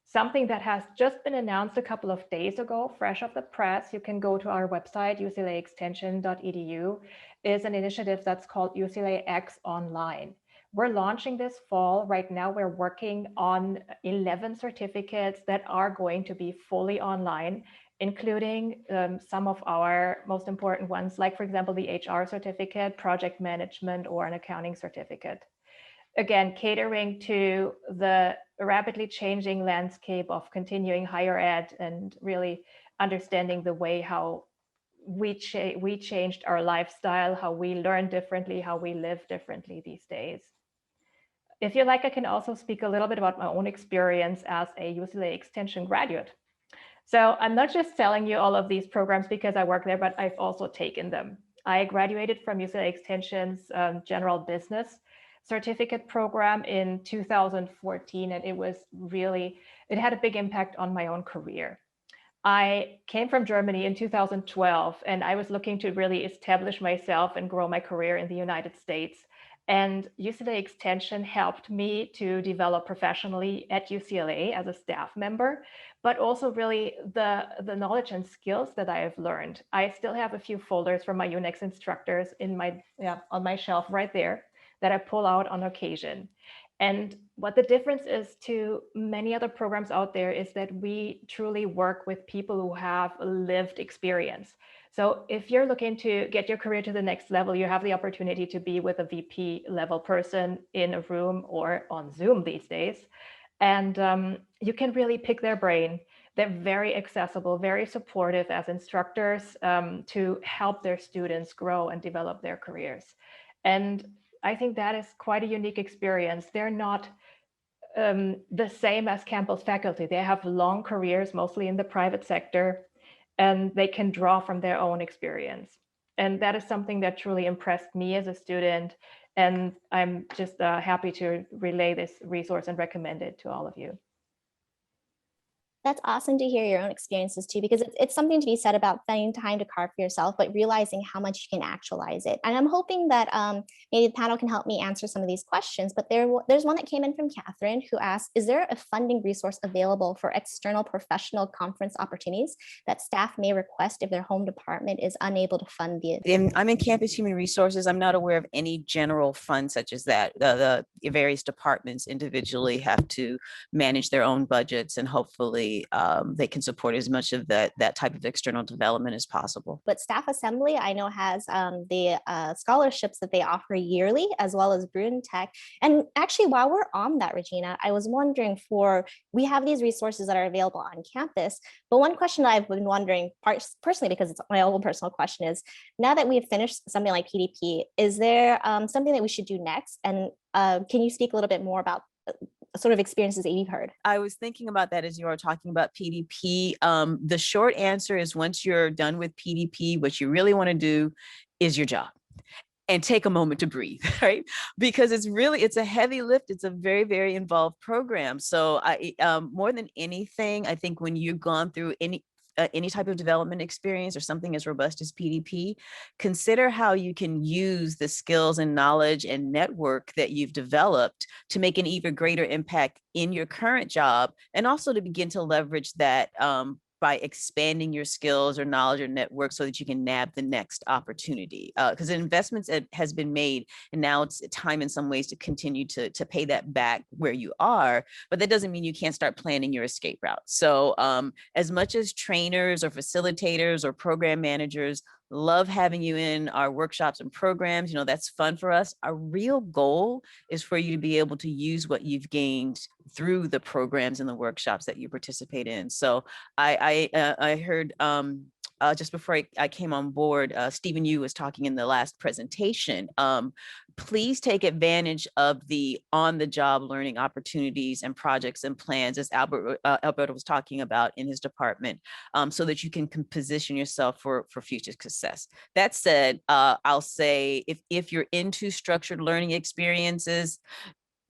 Something that has just been announced a couple of days ago, fresh off the press, you can go to our website, uclaextension.edu, is an initiative that's called UCLA X Online. We're launching this fall. Right now, we're working on 11 certificates that are going to be fully online, including some of our most important ones, like, for example, the HR certificate, project management, or an accounting certificate. Again, catering to the rapidly changing landscape of continuing higher ed and really understanding the way how we changed our lifestyle, how we learn differently, how we live differently these days. If you like, I can also speak a little bit about my own experience as a UCLA Extension graduate. So I'm not just telling you all of these programs because I work there, but I've also taken them. I graduated from UCLA Extension's General Business certificate program in 2014, and it had a big impact on my own career. I came from Germany in 2012, and I was looking to really establish myself and grow my career in the United States. And UCLA Extension helped me to develop professionally at UCLA as a staff member, but also really the knowledge and skills that I have learned. I still have a few folders from my UNEX instructors on my shelf right there that I pull out on occasion. And what the difference is to many other programs out there is that we truly work with people who have lived experience. So if you're looking to get your career to the next level, you have the opportunity to be with a VP level person in a room or on Zoom these days. And you can really pick their brain. They're very accessible, very supportive as instructors to help their students grow and develop their careers. And I think that is quite a unique experience. They're not the same as campus faculty. They have long careers, mostly in the private sector, and they can draw from their own experience. And that is something that truly impressed me as a student. And I'm just happy to relay this resource and recommend it to all of you. That's awesome to hear your own experiences too, because it's something to be said about finding time to carve for yourself, but realizing how much you can actualize it. And I'm hoping that maybe the panel can help me answer some of these questions, but there's one that came in from Catherine who asked, is there a funding resource available for external professional conference opportunities that staff may request if their home department is unable to fund the event? I'm in Campus Human Resources. I'm not aware of any general fund such as that. The various departments individually have to manage their own budgets, and hopefully they can support as much of that type of external development as possible. But Staff Assembly, I know, has the scholarships that they offer yearly, as well as Bruin Tech. And actually, while we're on that, Regina, I was wondering, we have these resources that are available on campus, but one question that I've been wondering personally, because it's my own personal question, is now that we have finished something like PDP, is there something that we should do next? And can you speak a little bit more about sort of experiences that you've heard? I was thinking about that as you were talking about PDP. The short answer is, once you're done with PDP, what you really want to do is your job and take a moment to breathe, right? Because it's a heavy lift. It's a very, very involved program. So more than anything, I think when you've gone through any type of development experience or something as robust as PDP, consider how you can use the skills and knowledge and network that you've developed to make an even greater impact in your current job, and also to begin to leverage that by expanding your skills or knowledge or network so that you can nab the next opportunity. Because investments has been made, and now it's time in some ways to continue to pay that back where you are, but that doesn't mean you can't start planning your escape route. So as much as trainers or facilitators or program managers love having you in our workshops and programs, that's fun for us. Our real goal is for you to be able to use what you've gained through the programs and the workshops that you participate in. So I heard just before I came on board, Stephen Yu was talking in the last presentation. Please take advantage of the on-the-job learning opportunities and projects and plans, as Alberto was talking about in his department, so that you can position yourself for future success. That said, I'll say if you're into structured learning experiences,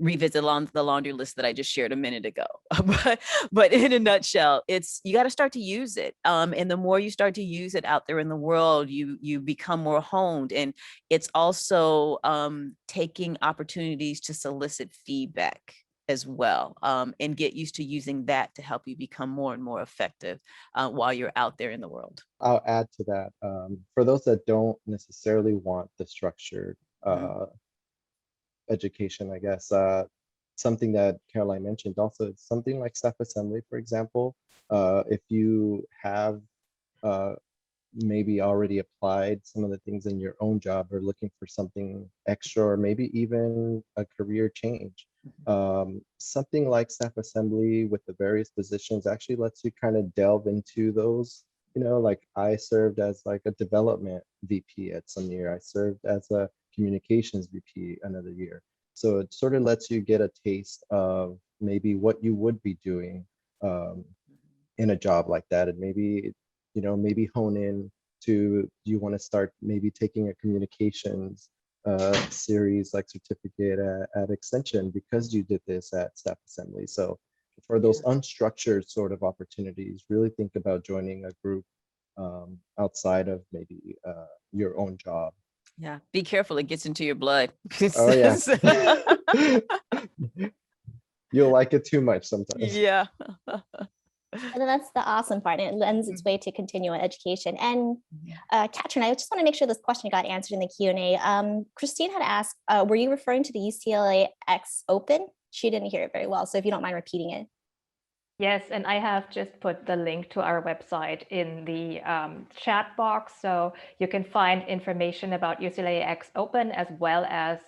revisit the laundry list that I just shared a minute ago. But in a nutshell, you got to start to use it. And the more you start to use it out there in the world, you become more honed. And it's also taking opportunities to solicit feedback as well, and get used to using that to help you become more and more effective while you're out there in the world. I'll add to that. For those that don't necessarily want the structured education, I guess, something that Caroline mentioned also, it's something like staff assembly, for example. If you have maybe already applied some of the things in your own job, or looking for something extra, or maybe even a career change, something like staff assembly with the various positions actually lets you kind of delve into those. Like I served as like a development VP at some year. I served as a communications VP another year. So it sort of lets you get a taste of maybe what you would be doing in a job like that, and maybe maybe hone in to, do you want to start maybe taking a communications series like certificate at Extension because you did this at staff assembly. So for those unstructured sort of opportunities, really think about joining a group outside of maybe your own job. Yeah, be careful, it gets into your blood. Oh yeah. You'll like it too much sometimes. Yeah. And that's the awesome part. And it lends its way to continuing education. And Katrin, I just want to make sure this question got answered in the Q&A. Christine had asked, were you referring to the UCLA X Open? She didn't hear it very well. So if you don't mind repeating it. Yes, and I have just put the link to our website in the chat box, so you can find information about UCLA X Open as well as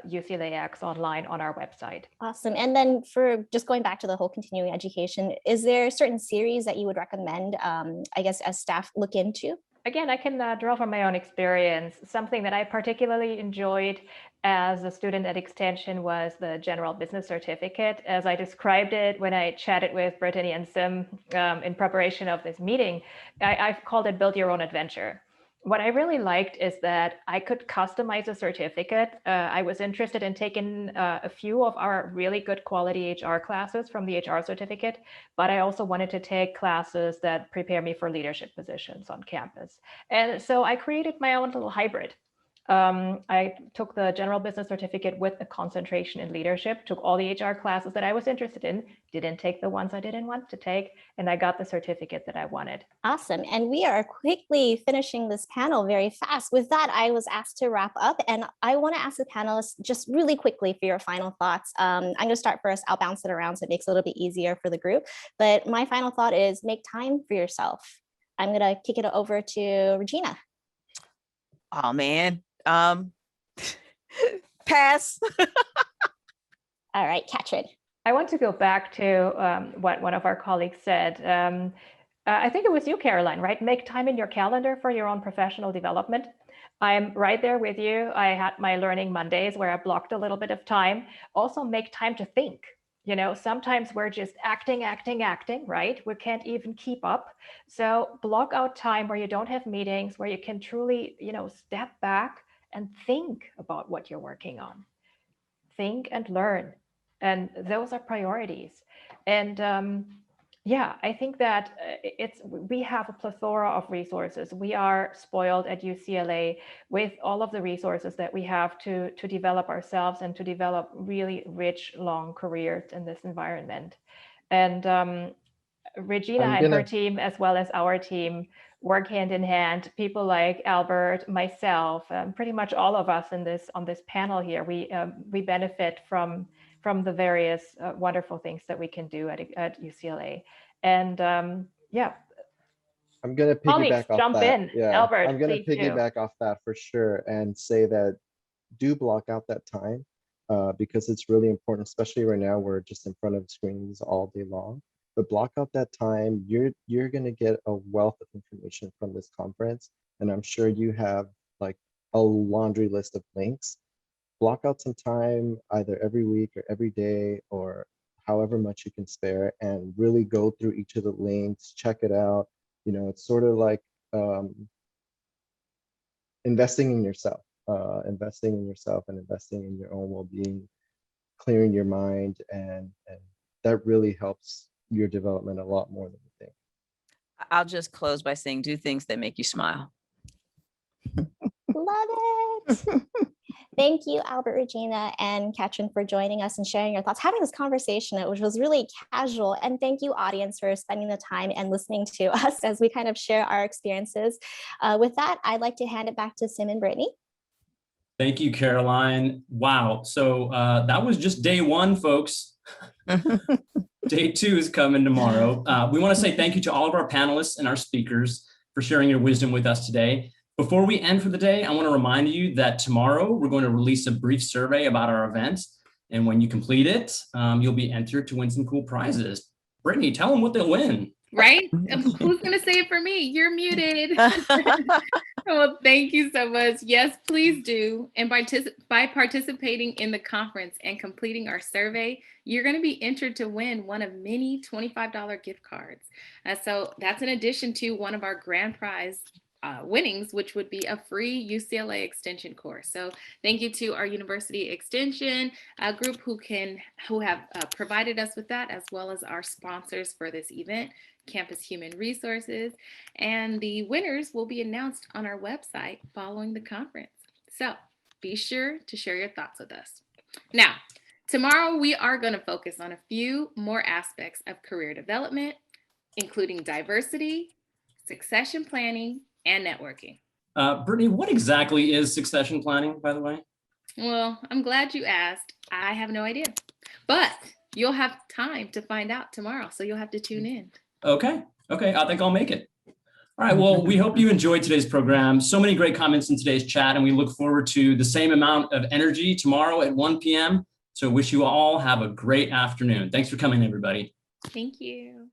UCLA X Online on our website. Awesome. And then for just going back to the whole continuing education, is there a certain series that you would recommend, I guess, as staff look into? Again, I can draw from my own experience. Something that I particularly enjoyed as a student at Extension was the General Business Certificate. As I described it when I chatted with Britanny and Sim in preparation of this meeting, I've called it Build Your Own Adventure. What I really liked is that I could customize a certificate. I was interested in taking a few of our really good quality HR classes from the HR certificate, but I also wanted to take classes that prepare me for leadership positions on campus. And so I created my own little hybrid. I took the General Business Certificate with a concentration in leadership, took all the HR classes that I was interested in, didn't take the ones I didn't want to take, and I got the certificate that I wanted. Awesome. And we are quickly finishing this panel very fast. With that, I was asked to wrap up, and I want to ask the panelists just really quickly for your final thoughts. I'm going to start first. I'll bounce it around so it makes it a little bit easier for the group. But my final thought is make time for yourself. I'm going to kick it over to Regina. Oh, man. Pass. All right, Katrin. I want to go back to what one of our colleagues said. I think it was you, Caroline, right? Make time in your calendar for your own professional development. I'm right there with you. I had my Learning Mondays where I blocked a little bit of time. Also make time to think. Sometimes we're just acting, right? We can't even keep up. So block out time where you don't have meetings, where you can truly, step back and think about what you're working on. Think and learn. And those are priorities. And Yeah, I think that we have a plethora of resources. We are spoiled at UCLA with all of the resources that we have to develop ourselves and to develop really rich, long careers in this environment. And Regina and her team, as well as our team, work hand in hand. People like Albert, myself, pretty much all of us on this panel here, we benefit from the various wonderful things that we can do at UCLA. And yeah, I'm going to colleagues, piggyback off jump that. in. Yeah, Albert, I'm going to please do. piggyback off that for sure and say that do block out that time because it's really important, especially right now we're just in front of screens all day long. But block out that time. You're going to get a wealth of information from this conference, and I'm sure you have like a laundry list of links. Block out some time either every week or every day or however much you can spare and really go through each of the links, check it out. You know, it's sort of like investing in yourself, and investing in your own well-being, clearing your mind, and that really helps your development a lot more than you think. I'll just close by saying, do things that make you smile. Love it. Thank you, Albert, Regina, and Katrin for joining us and sharing your thoughts, having this conversation, which was really casual. And thank you, audience, for spending the time and listening to us as we kind of share our experiences. With that, I'd like to hand it back to Sim and Brittany. Thank you, Caroline. Wow. So that was just day one, folks. Day two is coming tomorrow. We want to say thank you to all of our panelists and our speakers for sharing your wisdom with us today. Before we end for the day, I want to remind you that tomorrow we're going to release a brief survey about our event. And when you complete it, you'll be entered to win some cool prizes. Brittany, tell them what they'll win. Right? Who's going to say it for me? You're muted. Well, thank you so much. Yes, please do. And by participating in the conference and completing our survey, you're going to be entered to win one of many $25 gift cards. So that's in addition to one of our grand prize winnings, which would be a free UCLA extension course. So thank you to our university extension group who have provided us with that, as well as our sponsors for this event, Campus Human Resources. And the winners will be announced on our website following the conference. So be sure to share your thoughts with us. Now, tomorrow we are going to focus on a few more aspects of career development, including diversity, succession planning, and networking. Brittany, what exactly is succession planning, by the way? Well, I'm glad you asked. I have no idea, but you'll have time to find out tomorrow, so you'll have to tune in. Okay, I think I'll make it. All right, well, we hope you enjoyed today's program. So many great comments in today's chat, and we look forward to the same amount of energy tomorrow at 1 p.m. So wish you all have a great afternoon. Thanks for coming, everybody. Thank you.